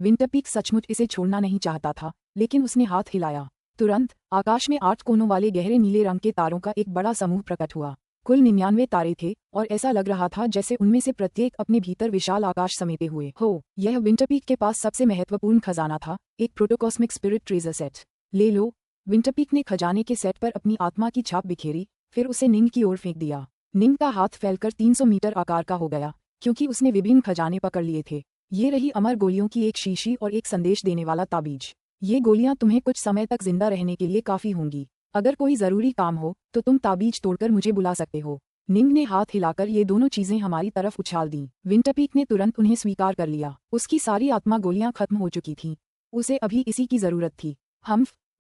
विंटरपीक सचमुच इसे छोड़ना नहीं चाहता था, लेकिन उसने हाथ हिलाया। तुरंत आकाश में 8 कोनों वाले गहरे नीले रंग के तारों का एक बड़ा समूह प्रकट हुआ। कुल 99 तारे थे और ऐसा लग रहा था जैसे उनमें से प्रत्येक अपने भीतर विशाल आकाश समेटे हुए हो। यह विंटरपीक के पास सबसे महत्वपूर्ण खजाना था, एक प्रोटोकॉस्मिक स्पिरिट ट्रेजर सेट। ले लो। विंटरपीक ने खजाने के सेट पर अपनी आत्मा की छाप बिखेरी, फिर उसे निंग की ओर फेंक दिया। निंग का हाथ फैलकर 300 मीटर आकार का हो गया, क्योंकि उसने विभिन्न खजाने पकड़ लिए थे। ये रही अमर गोलियों की एक शीशी और एक संदेश देने वाला ताबीज। ये गोलियां तुम्हें कुछ समय तक जिंदा रहने के लिए काफी होंगी। अगर कोई जरूरी काम हो तो तुम ताबीज तोड़कर मुझे बुला सकते हो। निंग ने हाथ हिलाकर ये दोनों चीजें हमारी तरफ उछाल दी। विंटरपीक ने तुरंत उन्हें स्वीकार कर लिया। उसकी सारी आत्मा गोलियां खत्म हो चुकी थीं। उसे अभी इसी की जरूरत थी।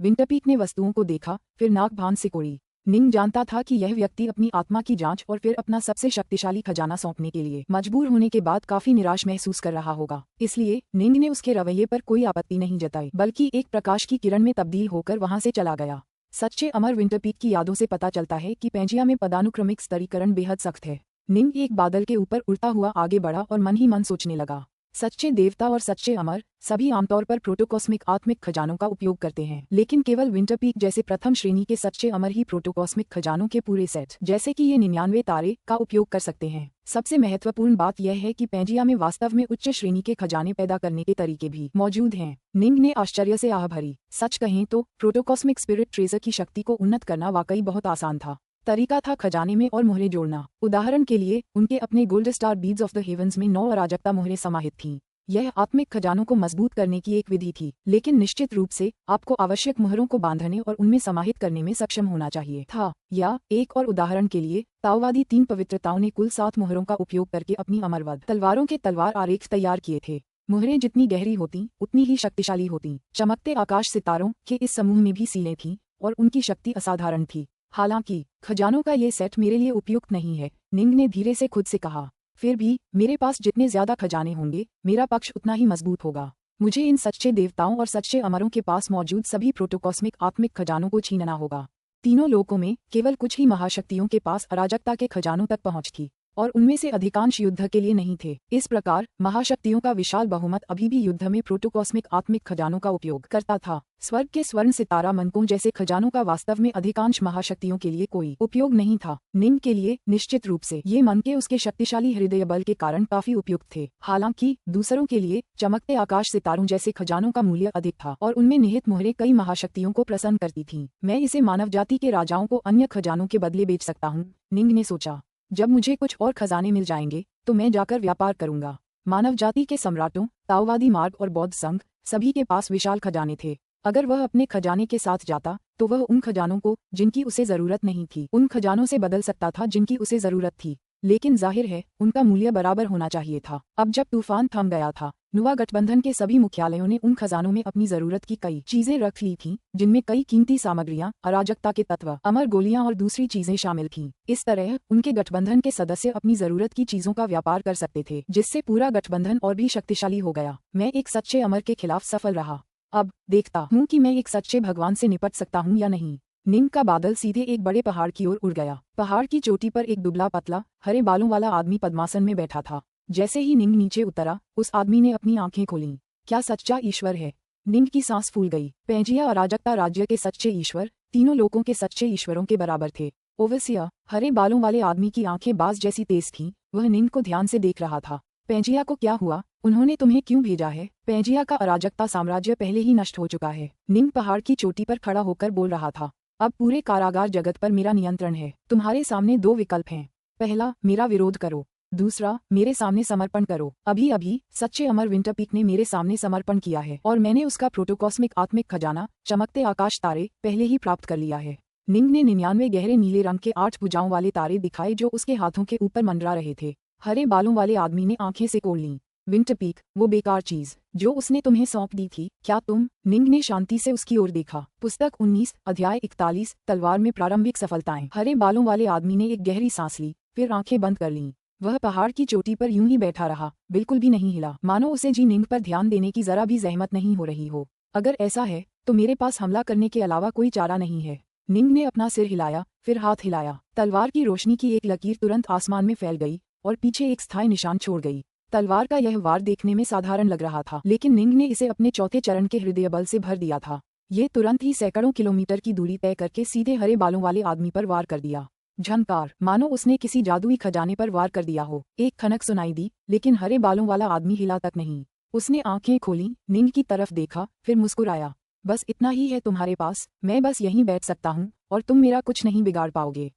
विंटरपीक ने वस्तुओं को देखा, फिर नाक भान सिकोड़ी। निंग जानता था कि यह व्यक्ति अपनी आत्मा की जांच और फिर अपना सबसे शक्तिशाली खजाना सौंपने के लिए मजबूर होने के बाद काफी निराश महसूस कर रहा होगा। इसलिए निंग ने उसके रवैये पर कोई आपत्ति नहीं जताई, बल्कि एक प्रकाश की किरण में तब्दील होकर वहां से चला गया। सच्चे अमर विंटरपीक की यादों से पता चलता है कि पेंजिया में पदानुक्रमिक स्तरीकरण बेहद सख्त है। निंग एक बादल के ऊपर उड़ता हुआ आगे बढ़ा और मन ही मन सोचने लगा। सच्चे देवता और सच्चे अमर सभी आमतौर पर प्रोटोकॉस्मिक आत्मिक खजानों का उपयोग करते हैं, लेकिन केवल विंटरपीक जैसे प्रथम श्रेणी के सच्चे अमर ही प्रोटोकॉस्मिक खजानों के पूरे सेट, जैसे कि ये 99 तारे, का उपयोग कर सकते हैं। सबसे महत्वपूर्ण बात यह है कि पेंजिया में वास्तव में उच्च श्रेणी के खजाने पैदा करने के तरीके भी मौजूद हैं। निंग ने आश्चर्य से आह भरी। सच कहें तो प्रोटोकॉस्मिक स्पिरिट ट्रेजर की शक्ति को उन्नत करना वाकई बहुत आसान था। तरीका था खजाने में और मोहरें जोड़ना। उदाहरण के लिए उनके अपने gold star beads of the heavens में 9 अराजकता मोहरें समाहित थीं। यह आत्मिक खजानों को मजबूत करने की एक विधि थी, लेकिन निश्चित रूप से आपको आवश्यक मोहरों को बांधने और उनमें समाहित करने में सक्षम होना चाहिए था। या एक और उदाहरण के लिए ताओवादी 3 पवित्रताओं ने कुल 7 मोहरों का उपयोग करके अपनी अमरवद तलवारों के तलवार आरेख तैयार किए थे। मोहरें जितनी गहरी होती उतनी ही शक्तिशाली होती। चमकते आकाश सितारों के इस समूह में भी सीलें थीं और उनकी शक्ति असाधारण थी। हालांकि खजानों का ये सेट मेरे लिए उपयुक्त नहीं है, निंग ने धीरे से खुद से कहा। फिर भी मेरे पास जितने ज्यादा खजाने होंगे, मेरा पक्ष उतना ही मजबूत होगा। मुझे इन सच्चे देवताओं और सच्चे अमरों के पास मौजूद सभी प्रोटोकॉस्मिक आत्मिक खजानों को छीनना होगा। तीनों लोकों में केवल कुछ ही महाशक्तियों के पास अराजकता के खजानों तक पहुंच थी, और उनमें से अधिकांश युद्ध के लिए नहीं थे। इस प्रकार महाशक्तियों का विशाल बहुमत अभी भी युद्ध में प्रोटोकॉस्मिक आत्मिक खजानों का उपयोग करता था। स्वर्ग के स्वर्ण सितारा मनकों जैसे खजानों का वास्तव में अधिकांश महाशक्तियों के लिए कोई उपयोग नहीं था। निंग के लिए निश्चित रूप से ये मनके उसके शक्तिशाली हृदय बल के कारण काफी उपयुक्त थे। हालांकि दूसरों के लिए चमकते आकाश सितारों जैसे खजानों का मूल्य अधिक था और उनमें निहित मोहरें कई महाशक्तियों को प्रसन्न करती थीं। मैं इसे मानव जाति के राजाओं को अन्य खजानों के बदले बेच सकता हूँ, निंग ने सोचा। जब मुझे कुछ और खजाने मिल जाएंगे तो मैं जाकर व्यापार करूंगा। मानव जाति के सम्राटों, ताओवादी मार्ग और बौद्ध संघ सभी के पास विशाल खजाने थे। अगर वह अपने खजाने के साथ जाता तो वह उन खजानों को जिनकी उसे जरूरत नहीं थी उन खजानों से बदल सकता था जिनकी उसे जरूरत थी। लेकिन जाहिर है उनका मूल्य बराबर होना चाहिए था। अब जब तूफान थम गया था, नुवा गठबंधन के सभी मुख्यालयों ने उन खजानों में अपनी जरूरत की कई चीजें रख ली थीं, जिनमें कई कीमती सामग्रियां, अराजकता के तत्व, अमर गोलियां और दूसरी चीजें शामिल थीं। इस तरह उनके गठबंधन के सदस्य अपनी जरूरत की चीजों का व्यापार कर सकते थे, जिससे पूरा गठबंधन और भी शक्तिशाली हो गया। मैं एक सच्चे अमर के खिलाफ सफल रहा। अब देखता हूँ कि मैं एक सच्चे भगवान से निपट सकता हूँ या नहीं। नीम का बादल सीधे एक बड़े पहाड़ की ओर उड़ गया। पहाड़ की चोटी पर एक दुबला पतला हरे बालों वाला आदमी पद्मासन में बैठा था। जैसे ही निंग नीचे उतरा, उस आदमी ने अपनी आंखें खोलीं। क्या सच्चा ईश्वर है? निंग की सांस फूल गई। पेंजिया अराजकता राज्य के सच्चे ईश्वर तीनों लोगों के सच्चे ईश्वरों के बराबर थे। ओवसिया, हरे बालों वाले आदमी की आंखें बाज जैसी तेज थीं, वह निंग को ध्यान से देख रहा था। पेंजिया को क्या हुआ? उन्होंने तुम्हें क्यों भेजा है? पेंजिया का अराजकता साम्राज्य पहले ही नष्ट हो चुका है। निंग पहाड़ की चोटी पर खड़ा होकर बोल रहा था। अब पूरे कारागार जगत पर मेरा नियंत्रण है। तुम्हारे सामने दो विकल्प हैं। पहला, मेरा विरोध करो। दूसरा, मेरे सामने समर्पण करो। अभी अभी सच्चे अमर विंटरपीक ने मेरे सामने समर्पण किया है और मैंने उसका प्रोटोकॉस्मिक आत्मिक खजाना, चमकते आकाश तारे, पहले ही प्राप्त कर लिया है। निंग ने 99 गहरे नीले रंग के 8 भुजाओं वाले तारे दिखाए जो उसके हाथों के ऊपर मंडरा रहे थे। हरे बालों वाले आदमी ने आंखें से खोल लीं। विंटरपीक, वो बेकार चीज जो उसने तुम्हें सौंप दी थी, क्या तुम? निंग ने शांति से उसकी ओर देखा। पुस्तक 19, अध्याय 41, तलवार में प्रारंभिक सफलताएं। हरे बालों वाले आदमी ने एक गहरी सांस ली, फिर आंखें बंद कर लीं। वह पहाड़ की चोटी पर यूं ही बैठा रहा, बिल्कुल भी नहीं हिला, मानो उसे जी निंग पर ध्यान देने की जरा भी जहमत नहीं हो रही हो। अगर ऐसा है तो मेरे पास हमला करने के अलावा कोई चारा नहीं है। निंग ने अपना सिर हिलाया, फिर हाथ हिलाया। तलवार की रोशनी की एक लकीर तुरंत आसमान में फैल गई और पीछे एक स्थायी निशान छोड़ गई। तलवार का यह वार देखने में साधारण लग रहा था, लेकिन निंग ने इसे अपने चौथे चरण के हृदय बल से भर दिया था। ये तुरंत ही सैकड़ों किलोमीटर की दूरी तय करके सीधे हरे बालों वाले आदमी पर वार कर दिया। झनकार, मानो उसने किसी जादुई खजाने पर वार कर दिया हो। एक खनक सुनाई दी, लेकिन हरे बालों वाला आदमी हिला तक नहीं। उसने आंखें खोली, निंग की तरफ देखा, फिर मुस्कुराया। बस इतना ही है तुम्हारे पास? मैं बस यहीं बैठ सकता हूँ और तुम मेरा कुछ नहीं बिगाड़ पाओगे।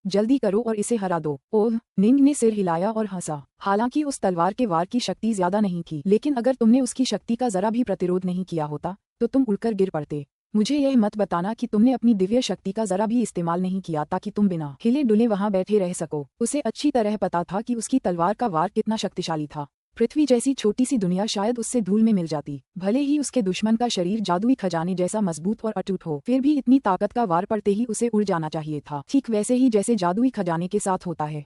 जल्दी करो और इसे हरा दो। ओह, निंग ने सिर हिलाया और हंसा। हालांकि उस तलवार के वार की शक्ति ज्यादा नहीं थी, लेकिन अगर तुमने उसकी शक्ति का जरा भी प्रतिरोध नहीं किया होता तो तुम उड़कर गिर पड़ते। मुझे यह मत बताना कि तुमने अपनी दिव्य शक्ति का जरा भी इस्तेमाल नहीं किया ताकि तुम बिना हिले डुले वहां बैठे रह सको। उसे अच्छी तरह पता था कि उसकी तलवार का वार कितना शक्तिशाली था। पृथ्वी जैसी छोटी सी दुनिया शायद उससे धूल में मिल जाती। भले ही उसके दुश्मन का शरीर जादुई खजाने जैसा मजबूत और अटूट हो, फिर भी इतनी ताकत का वार पड़ते ही उसे उड़ जाना चाहिए था, ठीक वैसे ही जैसे जादुई खजाने के साथ होता है।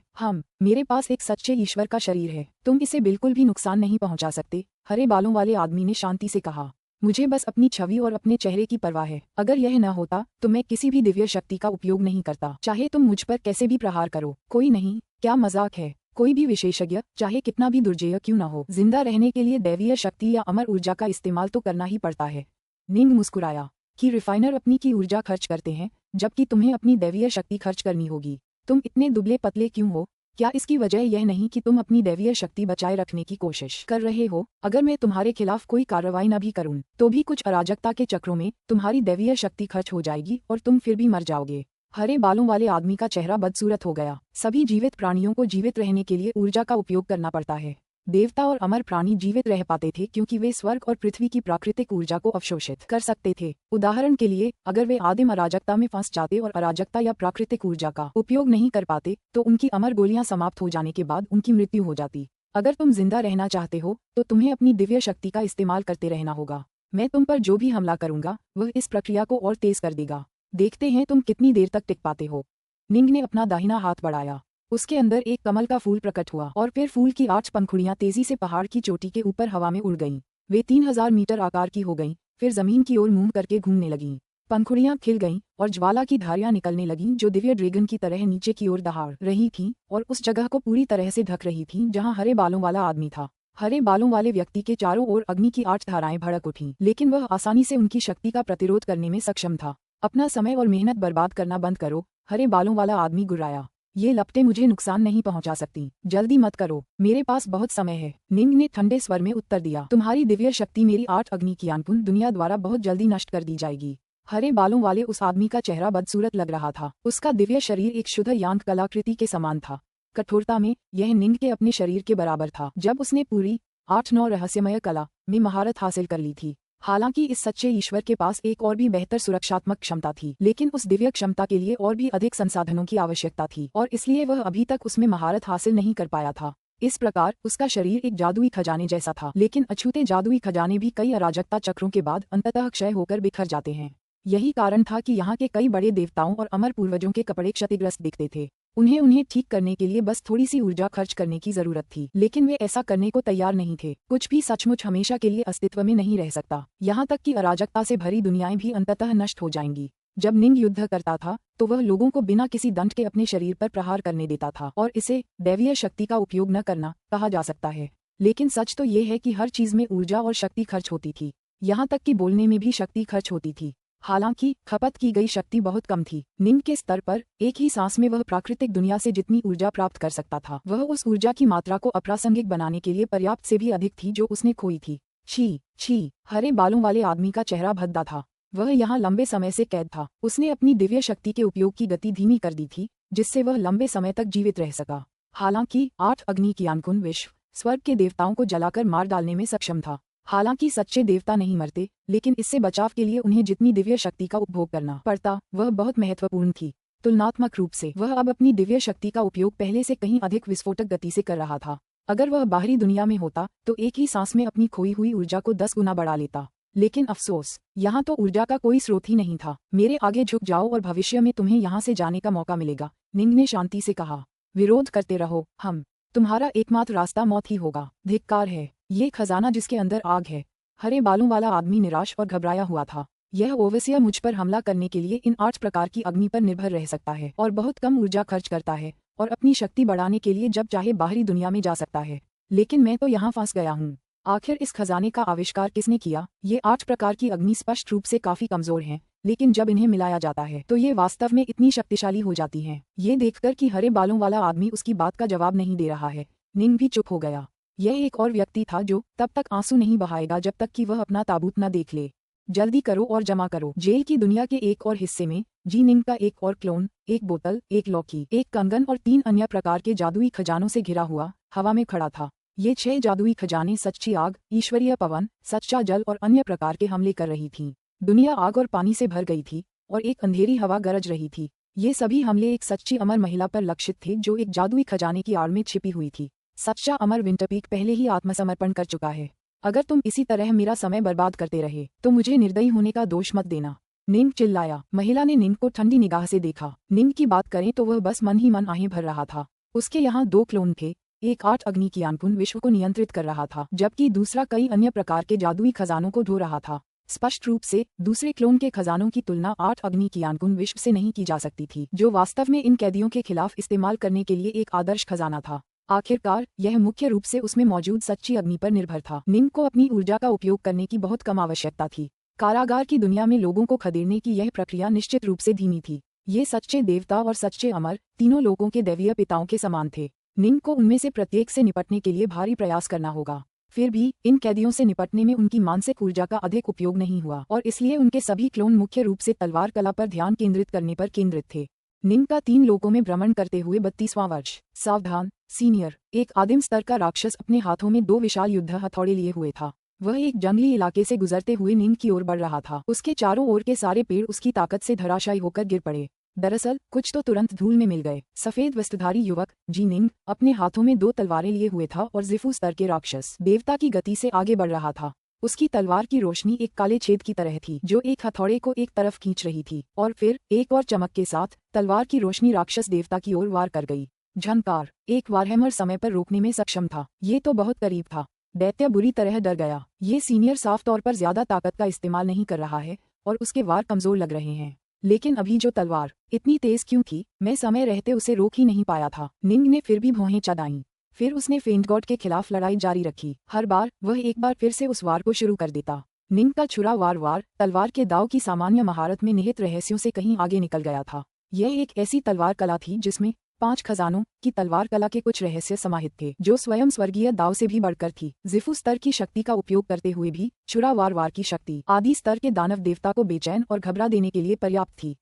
मेरे पास एक सच्चे ईश्वर का शरीर है, तुम इसे बिल्कुल भी नुकसान नहीं पहुंचा सकते, हरे बालों वाले आदमी ने शांति से कहा। मुझे बस अपनी छवि और अपने चेहरे की परवाह है। अगर यह न होता तो मैं किसी भी दिव्य शक्ति का उपयोग नहीं करता, चाहे तुम मुझ पर कैसे भी प्रहार करो। कोई नहीं, क्या मजाक है। कोई भी विशेषज्ञ, चाहे कितना भी दुर्जेय क्यों न हो, जिंदा रहने के लिए दैवीय शक्ति या अमर ऊर्जा का इस्तेमाल तो करना ही पड़ता है। निंग मुस्कुराया कि रिफाइनर अपनी की ऊर्जा खर्च करते हैं, जबकि तुम्हें अपनी दैवीय शक्ति खर्च करनी होगी। तुम इतने दुबले पतले क्यों हो? क्या इसकी वजह यह नहीं कि तुम अपनी दैवीय शक्ति बचाए रखने की कोशिश कर रहे हो? अगर मैं तुम्हारे खिलाफ कोई कार्रवाई न भी करूं, तो भी कुछ अराजकता के चक्रों में तुम्हारी दैवीय शक्ति खर्च हो जाएगी और तुम फिर भी मर जाओगे। हरे बालों वाले आदमी का चेहरा बदसूरत हो गया। सभी जीवित प्राणियों को जीवित रहने के लिए ऊर्जा का उपयोग करना पड़ता है। देवता और अमर प्राणी जीवित रह पाते थे क्योंकि वे स्वर्ग और पृथ्वी की प्राकृतिक ऊर्जा को अवशोषित कर सकते थे। उदाहरण के लिए, अगर वे आदिम अराजकता में फंस जाते और अराजकता या प्राकृतिक ऊर्जा का उपयोग नहीं कर पाते, तो उनकी अमर गोलियां समाप्त हो जाने के बाद उनकी मृत्यु हो जाती। अगर तुम जिंदा रहना चाहते हो तो तुम्हें अपनी दिव्य शक्ति का इस्तेमाल करते रहना होगा। मैं तुम पर जो भी हमला करूंगा वह इस प्रक्रिया को और तेज कर देगा। देखते हैं तुम कितनी देर तक टिक पाते हो। निंग ने अपना दाहिना हाथ बढ़ाया। उसके अंदर एक कमल का फूल प्रकट हुआ और फिर फूल की 8 पंखुड़ियां तेजी से पहाड़ की चोटी के ऊपर हवा में उड़ गईं। वे 3000 मीटर आकार की हो गईं, फिर जमीन की ओर मुंह करके घूमने लगीं। पंखुड़ियां खिल गईं और ज्वाला की धारियां निकलने लगीं जो दिव्य ड्रैगन की तरह नीचे की ओर दहाड़ रही थीं और उस जगह को पूरी तरह से ढक रही थीं जहां हरे बालों वाला आदमी था। हरे बालों वाले व्यक्ति के चारों ओर अग्नि की 8 धाराएं भड़क उठीं, लेकिन वह आसानी से उनकी शक्ति का प्रतिरोध करने में सक्षम था। अपना समय और मेहनत बर्बाद करना बंद करो, हरे बालों वाला आदमी गुर्राया। ये लपटें मुझे नुकसान नहीं पहुंचा सकती, जल्दी मत करो, मेरे पास बहुत समय है। निंग ने ठंडे स्वर में उत्तर दिया। तुम्हारी दिव्य शक्ति मेरी 8 अग्नि की अनपुन दुनिया द्वारा बहुत जल्दी नष्ट कर दी जाएगी। हरे बालों वाले उस आदमी का चेहरा बदसूरत लग रहा था। उसका दिव्य शरीर एक शुद्ध यांग कलाकृति के समान था। कठोरता में यह निंग के अपने शरीर के बराबर था जब उसने पूरी 8-9 रहस्यमय कला में महारत हासिल कर ली थी। हालांकि इस सच्चे ईश्वर के पास एक और भी बेहतर सुरक्षात्मक क्षमता थी, लेकिन उस दिव्य क्षमता के लिए और भी अधिक संसाधनों की आवश्यकता थी और इसलिए वह अभी तक उसमें महारत हासिल नहीं कर पाया था। इस प्रकार उसका शरीर एक जादुई खजाने जैसा था। लेकिन अछूते जादुई खजाने भी कई अराजकता चक्रों के बाद अंततः क्षय होकर बिखर जाते हैं। यही कारण था कि यहाँ के कई बड़े देवताओं और अमर पूर्वजों के कपड़े क्षतिग्रस्त दिखते थे। उन्हें ठीक करने के लिए बस थोड़ी सी ऊर्जा खर्च करने की जरूरत थी, लेकिन वे ऐसा करने को तैयार नहीं थे। कुछ भी सचमुच हमेशा के लिए अस्तित्व में नहीं रह सकता, यहाँ तक कि अराजकता से भरी दुनियाएं भी अंततः नष्ट हो जाएंगी। जब निंग युद्ध करता था तो वह लोगों को बिना किसी दंड के अपने शरीर पर प्रहार करने देता था, और इसे दैवीय शक्ति का उपयोग न करना कहा जा सकता है। लेकिन सच तो ये है कि हर चीज में ऊर्जा और शक्ति खर्च होती थी, यहाँ तक कि बोलने में भी शक्ति खर्च होती थी। हालांकि खपत की गई शक्ति बहुत कम थी। निंग के स्तर पर एक ही सांस में वह प्राकृतिक दुनिया से जितनी ऊर्जा प्राप्त कर सकता था, वह उस ऊर्जा की मात्रा को अप्रासंगिक बनाने के लिए पर्याप्त से भी अधिक थी जो उसने खोई थी। छी, हरे बालों वाले आदमी का चेहरा भद्दा था। वह यहाँ लंबे समय से कैद था। उसने अपनी दिव्य शक्ति के उपयोग की गति धीमी कर दी थी, जिससे वह लंबे समय तक जीवित रह सका। हालांकि 8 अग्नि ज्ञानकुन विश्व स्वर्ग के देवताओं को जलाकर मार डालने में सक्षम था। हालांकि सच्चे देवता नहीं मरते, लेकिन इससे बचाव के लिए उन्हें जितनी दिव्य शक्ति का उपभोग करना पड़ता वह बहुत महत्वपूर्ण थी। तुलनात्मक रूप से वह अब अपनी दिव्य शक्ति का उपयोग पहले से कहीं अधिक विस्फोटक गति से कर रहा था। अगर वह बाहरी दुनिया में होता तो एक ही सांस में अपनी खोई हुई ऊर्जा को 10 गुना बढ़ा लेता। लेकिन अफसोस, यहाँ तो ऊर्जा का कोई स्रोत ही नहीं था। मेरे आगे झुक जाओ और भविष्य में तुम्हें यहाँ से जाने का मौका मिलेगा, निंग ने शांति से कहा। विरोध करते रहो, तुम्हारा एकमात्र रास्ता मौत ही होगा। धिक्कार है, ये खजाना जिसके अंदर आग है। हरे बालों वाला आदमी निराश और घबराया हुआ था। यह ओवसिया मुझ पर हमला करने के लिए इन 8 प्रकार की अग्नि पर निर्भर रह सकता है और बहुत कम ऊर्जा खर्च करता है, और अपनी शक्ति बढ़ाने के लिए जब चाहे बाहरी दुनिया में जा सकता है। लेकिन मैं तो यहाँ फंस गया हूँ। आखिर इस खजाने का आविष्कार किसने किया? ये 8 प्रकार की अग्नि स्पष्ट रूप से काफी कमजोर हैं, लेकिन जब इन्हें मिलाया जाता है तो ये वास्तव में इतनी शक्तिशाली हो जाती हैं। ये देखकर कि हरे बालों वाला आदमी उसकी बात का जवाब नहीं दे रहा है, निंग भी चुप हो गया। यह एक और व्यक्ति था जो तब तक आंसू नहीं बहाएगा जब तक कि वह अपना ताबूत न देख ले। जल्दी करो और जमा करो। जेल की दुनिया के एक और हिस्से में निंग का एक और क्लोन, एक बोतल, एक लौकी, एक कंगन और 3 अन्य प्रकार के जादुई खजानों से घिरा हुआ हवा में खड़ा था। ये 6 जादुई खजाने सच्ची आग, ईश्वरीय पवन, सच्चा जल और अन्य प्रकार के हमले कर रही थीं। दुनिया आग और पानी से भर गई थी और एक अंधेरी हवा गरज रही थी। ये सभी हमले एक सच्ची अमर महिला पर लक्षित थे जो एक जादुई खजाने की आड़ में छिपी हुई थी। सच्चा अमर विंटरपीक पहले ही आत्मसमर्पण कर चुका है। अगर तुम इसी तरह मेरा समय बर्बाद करते रहे तो मुझे निर्दयी होने का दोष मत देना, निंग चिल्लाया। महिला ने निंग को ठंडी निगाह से देखा। निंग की बात करें तो वह बस मन ही मन आहें भर रहा था। उसके यहाँ 2 क्लोन थे, एक 8 अग्नि ज्ञानकुन विश्व को नियंत्रित कर रहा था, जबकि दूसरा कई अन्य प्रकार के जादुई खजानों को ढो रहा था। स्पष्ट रूप से दूसरे क्लोन के खजानों की तुलना 8 अग्नि ज्ञानकुन विश्व से नहीं की जा सकती थी, जो वास्तव में इन कैदियों के खिलाफ इस्तेमाल करने के लिए एक आदर्श खजाना था। आखिरकार यह मुख्य रूप से उसमें मौजूद सच्ची अग्नि पर निर्भर था। निंग को अपनी ऊर्जा का उपयोग करने की बहुत कम आवश्यकता थी। कारागार की दुनिया में लोगों को खदेड़ने की यह प्रक्रिया निश्चित रूप से धीमी थी। ये सच्चे देवता और सच्चे अमर तीनों लोगों के दैवीय पिताओं के समान थे। निंग को उनमें से प्रत्येक से निपटने के लिए भारी प्रयास करना होगा। फिर भी इन कैदियों से निपटने में उनकी मानसिक ऊर्जा का अधिक उपयोग नहीं हुआ, और इसलिए उनके सभी क्लोन मुख्य रूप से तलवार कला पर ध्यान केंद्रित करने पर केंद्रित थे। निंग का 3 लोकों में भ्रमण करते हुए 32वां वर्ष। सावधान सीनियर, एक आदिम स्तर का राक्षस अपने हाथों में 2 विशाल युद्ध हथौड़े लिए हुए था। वह एक जंगली इलाके से गुजरते हुए निंग की ओर बढ़ रहा था। उसके चारों ओर के सारे पेड़ उसकी ताकत से धराशायी होकर गिर पड़े। दरअसल कुछ तो तुरंत धूल में मिल गए। सफेद वस्त्रधारी युवक निंग अपने हाथों में 2 तलवारें लिए हुए था और जिफू स्तर के राक्षस देवता की गति से आगे बढ़ रहा था। उसकी तलवार की रोशनी एक काले छेद की तरह थी जो एक हथौड़े को एक तरफ खींच रही थी, और फिर एक और चमक के साथ तलवार की रोशनी राक्षस देवता की ओर वार कर गई। झनकार, एक वारहैमर समय पर रोकने में सक्षम था। ये तो बहुत करीब था। दैत्य बुरी तरह डर गया। ये सीनियर साफ तौर पर ज्यादा ताकत का इस्तेमाल नहीं कर रहा है और उसके वार कमजोर लग रहे हैं। लेकिन अभी जो तलवार इतनी तेज क्यों थी? मैं समय रहते उसे रोक ही नहीं पाया था। निंग ने फिर भी भौहें चढ़ाईं। फिर उसने फेंट गॉड के खिलाफ लड़ाई जारी रखी। हर बार वह एक बार फिर से उस वार को शुरू कर देता। निंग का छुरा वार तलवार के दाव की सामान्य महारत में निहित रहस्यों से कहीं आगे निकल गया था। यह एक ऐसी तलवार कला थी जिसमें 5 खजानों की तलवार कला के कुछ रहस्य समाहित थे, जो स्वयं स्वर्गीय दाव से भी बढ़कर थी। जिफू स्तर की शक्ति का उपयोग करते हुए भी छुरा वार की शक्ति आदि स्तर के दानव देवता को बेचैन और घबरा देने के लिए पर्याप्त थी।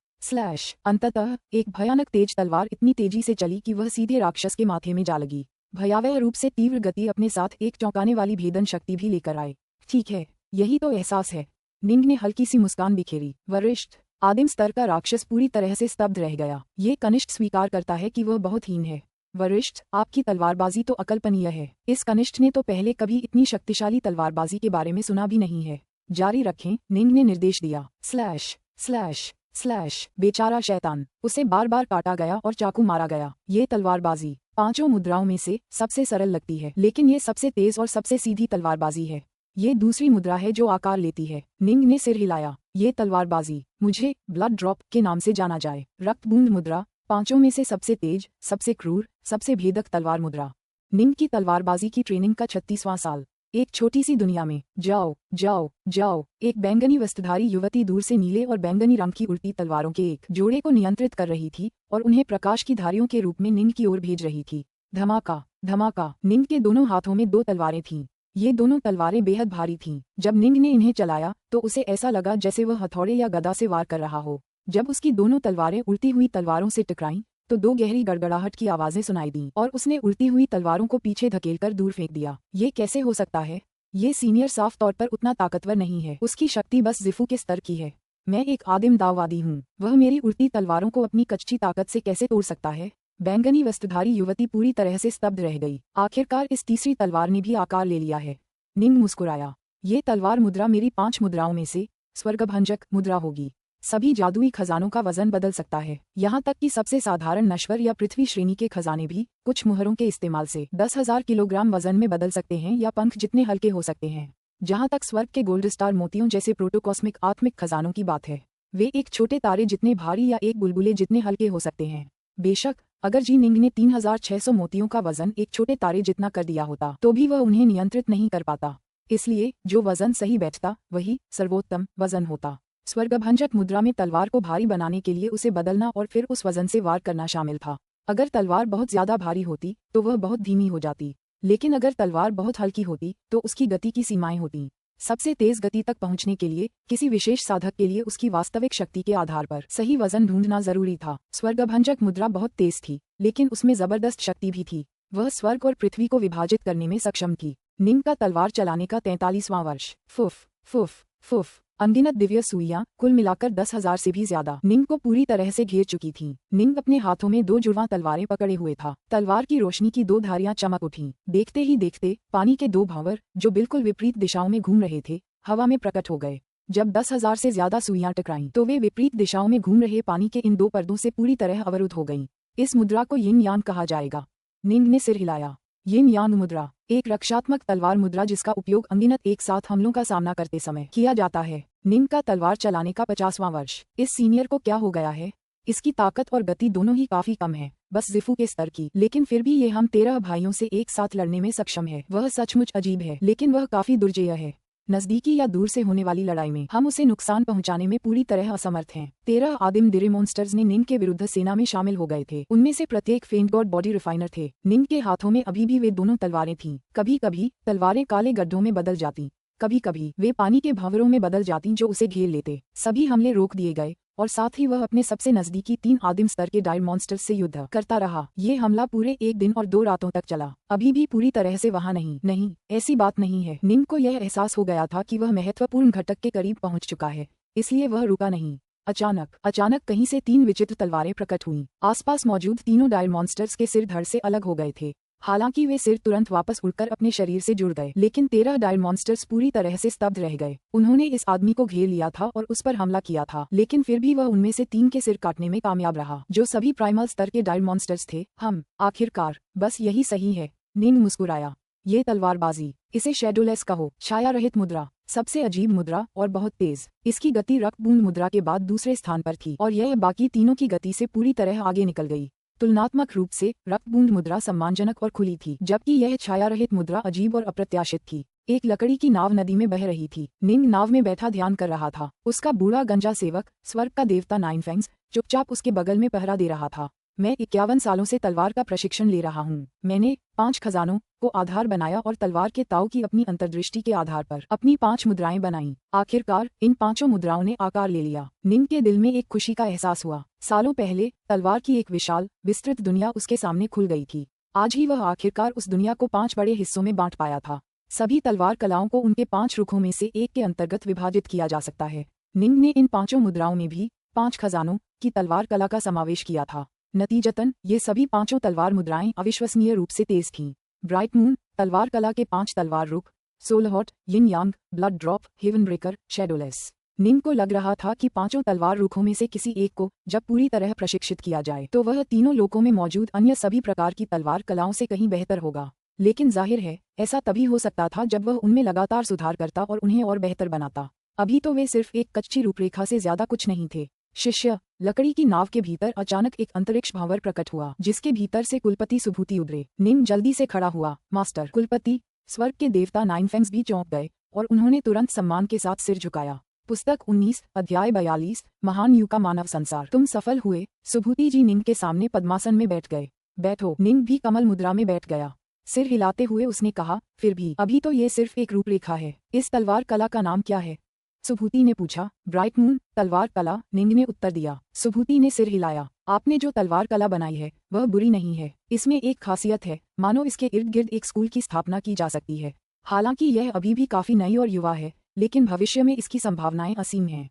अंततः एक भयानक तेज तलवार इतनी तेजी से चली कि वह सीधे राक्षस के माथे में जा लगी। भयावह रूप से तीव्र गति अपने साथ एक चौंकाने वाली भेदन शक्ति भी लेकर आए। ठीक है, यही तो एहसास है। निंग ने हल्की सी मुस्कान बिखेरी। वरिष्ठ आदिम स्तर का राक्षस पूरी तरह से स्तब्ध रह गया। ये कनिष्ठ स्वीकार करता है कि वह बहुत हीन है। वरिष्ठ, आपकी तलवारबाजी तो अकल्पनीय है। इस कनिष्ठ ने तो पहले कभी इतनी शक्तिशाली तलवारबाजी के बारे में सुना भी नहीं है। जारी रखें, निंग ने निर्देश दिया। Slash slash slash. बेचारा शैतान, उसे बार बार काटा गया और चाकू मारा गया। ये तलवारबाजी पांचों मुद्राओं में से सबसे सरल लगती है, लेकिन ये सबसे तेज और सबसे सीधी तलवारबाजी है। ये दूसरी मुद्रा है जो आकार लेती है। निंग ने सिर हिलाया। ये तलवारबाजी मुझे ब्लड ड्रॉप के नाम से जाना जाए। रक्त बूंद मुद्रा, पांचों में से सबसे तेज, सबसे क्रूर, सबसे भेदक तलवार मुद्रा। निंग की तलवारबाजी की ट्रेनिंग का 36वां साल। एक छोटी सी दुनिया में। जाओ जाओ जाओ। एक बैंगनी वस्त्रधारी युवती दूर से नीले और बैंगनी रंग की उल्टी तलवारों के एक जोड़े को नियंत्रित कर रही थी और उन्हें प्रकाश की धारियों के रूप में निंग की ओर भेज रही थी। धमाका धमाका। निंग के दोनों हाथों में 2 तलवारें थीं। ये दोनों तलवारें बेहद भारी थीं। जब निंग ने इन्हें चलाया तो उसे ऐसा लगा जैसे वह हथौड़े या गदा से वार कर रहा हो। जब उसकी दोनों तलवारें उल्टी हुई तलवारों से टकराईं तो 2 गहरी गड़गड़ाहट की आवाजें सुनाई दीं और उसने उल्टी हुई तलवारों को पीछे धकेलकर दूर फेंक दिया। ये कैसे हो सकता है? ये सीनियर साफ तौर पर उतना ताकतवर नहीं है। उसकी शक्ति बस जिफू के स्तर की है। मैं एक आदिम दाववादी हूँ। वह मेरी उल्टी तलवारों को अपनी कच्ची ताकत से कैसे तोड़ सकता है? बैंगनी वस्त्रधारी युवती पूरी तरह से स्तब्ध रह गई। आखिरकार इस तीसरी तलवार ने भी आकार ले लिया है। निंग मुस्कुराया। ये तलवार मुद्रा मेरी 5 मुद्राओं में से स्वर्गभंजक मुद्रा होगी। सभी जादुई खजानों का वजन बदल सकता है, यहाँ तक कि सबसे साधारण नश्वर या पृथ्वी श्रेणी के खजाने भी कुछ मुहरों के इस्तेमाल से 10,000 किलोग्राम वजन में बदल सकते हैं या पंख जितने हल्के हो सकते हैं। जहाँ तक स्वर्ग के गोल्ड स्टार मोतियों जैसे प्रोटोकॉस्मिक आत्मिक खजानों की बात है, वे एक छोटे तारे जितने भारी या एक बुलबुले जितने हल्के हो सकते हैं। बेशक अगर जी निंग ने 3600 मोतियों का वजन एक छोटे तारे जितना कर दिया होता तो भी वह उन्हें नियंत्रित नहीं कर पाता। इसलिए जो वजन सही बैठता वही सर्वोत्तम वजन होता। स्वर्गभंजक मुद्रा में तलवार को भारी बनाने के लिए उसे बदलना और फिर उस वजन से वार करना शामिल था। अगर तलवार बहुत ज्यादा भारी होती तो वह बहुत धीमी हो जाती, लेकिन अगर तलवार बहुत हल्की होती तो उसकी गति की सीमाएं होती। सबसे तेज गति तक पहुंचने के लिए किसी विशेष साधक के लिए उसकी वास्तविक शक्ति के आधार पर सही वजन ढूंढना जरूरी था। स्वर्गभंजक मुद्रा बहुत तेज थी, लेकिन उसमें जबरदस्त शक्ति भी थी। वह स्वर्ग और पृथ्वी को विभाजित करने में सक्षम थी। निंग का तलवार चलाने का 43वां वर्ष। फुफ फुफ फुफ। अनगिनत दिव्य सुइयां, कुल मिलाकर 10,000 से भी ज्यादा, निंग को पूरी तरह से घेर चुकी थीं। निंग अपने हाथों में 2 जुड़वां तलवारें पकड़े हुए था। तलवार की रोशनी की 2 धारियां चमक उठीं। देखते ही देखते पानी के 2 भंवर, जो बिल्कुल विपरीत दिशाओं में घूम रहे थे, हवा में प्रकट हो गए। जब 10,000 से ज्यादा सुइयां टकराईं तो वे विपरीत दिशाओं में घूम रहे पानी के इन 2 पर्दों से पूरी तरह अवरुद्ध हो गईं। इस मुद्रा को यिन यान कहा जाएगा। निंग ने सिर हिलाया। यिन यान मुद्रा एक रक्षात्मक तलवार मुद्रा जिसका उपयोग अनगिनत एक साथ हमलों का सामना करते समय किया जाता है। निंग का तलवार चलाने का 50वां वर्ष। इस सीनियर को क्या हो गया है? इसकी ताकत और गति दोनों ही काफी कम है, बस जिफू के स्तर की, लेकिन फिर भी ये हम 13 भाइयों से एक साथ लड़ने में सक्षम है। वह सचमुच अजीब है, लेकिन वह काफी दुर्जेय है। नजदीकी या दूर से होने वाली लड़ाई में हम उसे नुकसान पहुंचाने में पूरी तरह असमर्थ हैं। 13 आदिम दिरे मॉन्स्टर्स ने निंग के विरुद्ध सेना में शामिल हो गए थे। उनमें से प्रत्येक फेंट गॉड बॉडी रिफाइनर थे। निंग के हाथों में अभी भी वे दोनों तलवारें थीं। कभी कभी तलवारें काले गड्ढों में बदल जाती, कभी कभी वे पानी के भंवरों में बदल जाती जो उसे घेर लेते। सभी हमले रोक दिए गए और साथ ही वह अपने सबसे नजदीकी 3 आदिम स्तर के डायर मॉन्स्टर्स से युद्ध करता रहा। ये हमला पूरे 1 दिन और 2 रातों तक चला। अभी भी पूरी तरह से वहां नहीं, ऐसी बात नहीं है। निंग को यह एहसास हो गया था कि वह महत्वपूर्ण घटक के करीब पहुंच चुका है, इसलिए वह रुका नहीं। अचानक कहीं से 3 विचित्र तलवारें प्रकट हुईं। आसपास मौजूद तीनों डायर मॉन्स्टर्स के सिर धड़ से अलग हो गए थे। हालांकि वे सिर तुरंत वापस उड़कर अपने शरीर से जुड़ गए, लेकिन 13 डायर मॉन्स्टर्स पूरी तरह से स्तब्ध रह गए। उन्होंने इस आदमी को घेर लिया था और उस पर हमला किया था, लेकिन फिर भी वह उनमें से 3 के सिर काटने में कामयाब रहा, जो सभी प्राइमल स्तर के डायर मॉन्स्टर्स थे। हम आखिरकार, बस यही सही है। निंग मुस्कुराया। ये तलवारबाजी, इसे शैडोलेस कहो, छाया रहित मुद्रा, सबसे अजीब मुद्रा और बहुत तेज। इसकी गति रक्त बूंद मुद्रा के बाद दूसरे स्थान पर थी और यह बाकी तीनों की गति से पूरी तरह आगे निकल गई। तुलनात्मक रूप से रक्त बूंद मुद्रा सम्मानजनक और खुली थी, जबकि यह छाया रहित मुद्रा अजीब और अप्रत्याशित थी। एक लकड़ी की नाव नदी में बह रही थी। निंग नाव में बैठा ध्यान कर रहा था। उसका बूढ़ा गंजा सेवक, स्वर्ग का देवता नाइन फैंग्स, चुपचाप उसके बगल में पहरा दे रहा था। मैं 51 सालों से तलवार का प्रशिक्षण ले रहा हूँ। मैंने 5 खजानों को आधार बनाया और तलवार के ताऊ की अपनी अंतर्दृष्टि के आधार पर अपनी 5 मुद्राएं बनाईं। आखिरकार इन 5 मुद्राओं ने आकार ले लिया। निंग के दिल में एक खुशी का एहसास हुआ। सालों पहले तलवार की एक विशाल विस्तृत दुनिया उसके सामने खुल गई थी। आज ही वह आखिरकार उस दुनिया को 5 बड़े हिस्सों में बांट पाया था। सभी तलवार कलाओं को उनके 5 रुखों में से एक के अंतर्गत विभाजित किया जा सकता है। निंग ने इन 5 मुद्राओं में भी 5 खजानों की तलवार कला का समावेश किया था। नतीजतन ये सभी पांचों तलवार मुद्राएं अविश्वसनीय रूप से तेज थीं। ब्राइट मून, तलवार कला के 5 तलवार रुख, सोल हॉट, यिन यांग, ब्लड ड्रॉप, हेवन ब्रेकर, शैडोलेस। निम को लग रहा था कि पांचों तलवार रुखों में से किसी एक को जब पूरी तरह प्रशिक्षित किया जाए तो वह तीनों लोकों में मौजूद अन्य सभी प्रकार की तलवार कलाओं से कहीं बेहतर होगा। लेकिन जाहिर है ऐसा तभी हो सकता था जब वह उनमें लगातार सुधार करता और उन्हें और बेहतर बनाता। अभी तो वे सिर्फ एक कच्ची रूपरेखा से ज्यादा कुछ नहीं थे। शिष्य, लकड़ी की नाव के भीतर अचानक एक अंतरिक्ष भंवर प्रकट हुआ जिसके भीतर से कुलपति सुभूति उभरे। निम जल्दी से खड़ा हुआ। मास्टर कुलपति। स्वर्ग के देवता नाइनफेंग्स भी चौंक गए और उन्होंने तुरंत सम्मान के साथ सिर झुकाया। पुस्तक 19, अध्याय 42, महान युग का मानव संसार। तुम सफल हुए। सुभूति जी निंग के सामने पद्मासन में बैठ गए। बैठो। निंग भी कमल मुद्रा में बैठ गया। सिर हिलाते हुए उसने कहा, फिर भी अभी तो ये सिर्फ एक रूपरेखा है। इस तलवार कला का नाम क्या है? सुभूति ने पूछा। ब्राइट मून, तलवार कला, निंग ने उत्तर दिया। सुभूति ने सिर हिलाया। आपने जो तलवार कला बनाई है वह बुरी नहीं है। इसमें एक खासियत है, मानो इसके इर्द गिर्द एक स्कूल की स्थापना की जा सकती है। हालांकि यह अभी भी काफी नई और युवा है, लेकिन भविष्य में इसकी संभावनाएं असीम हैं।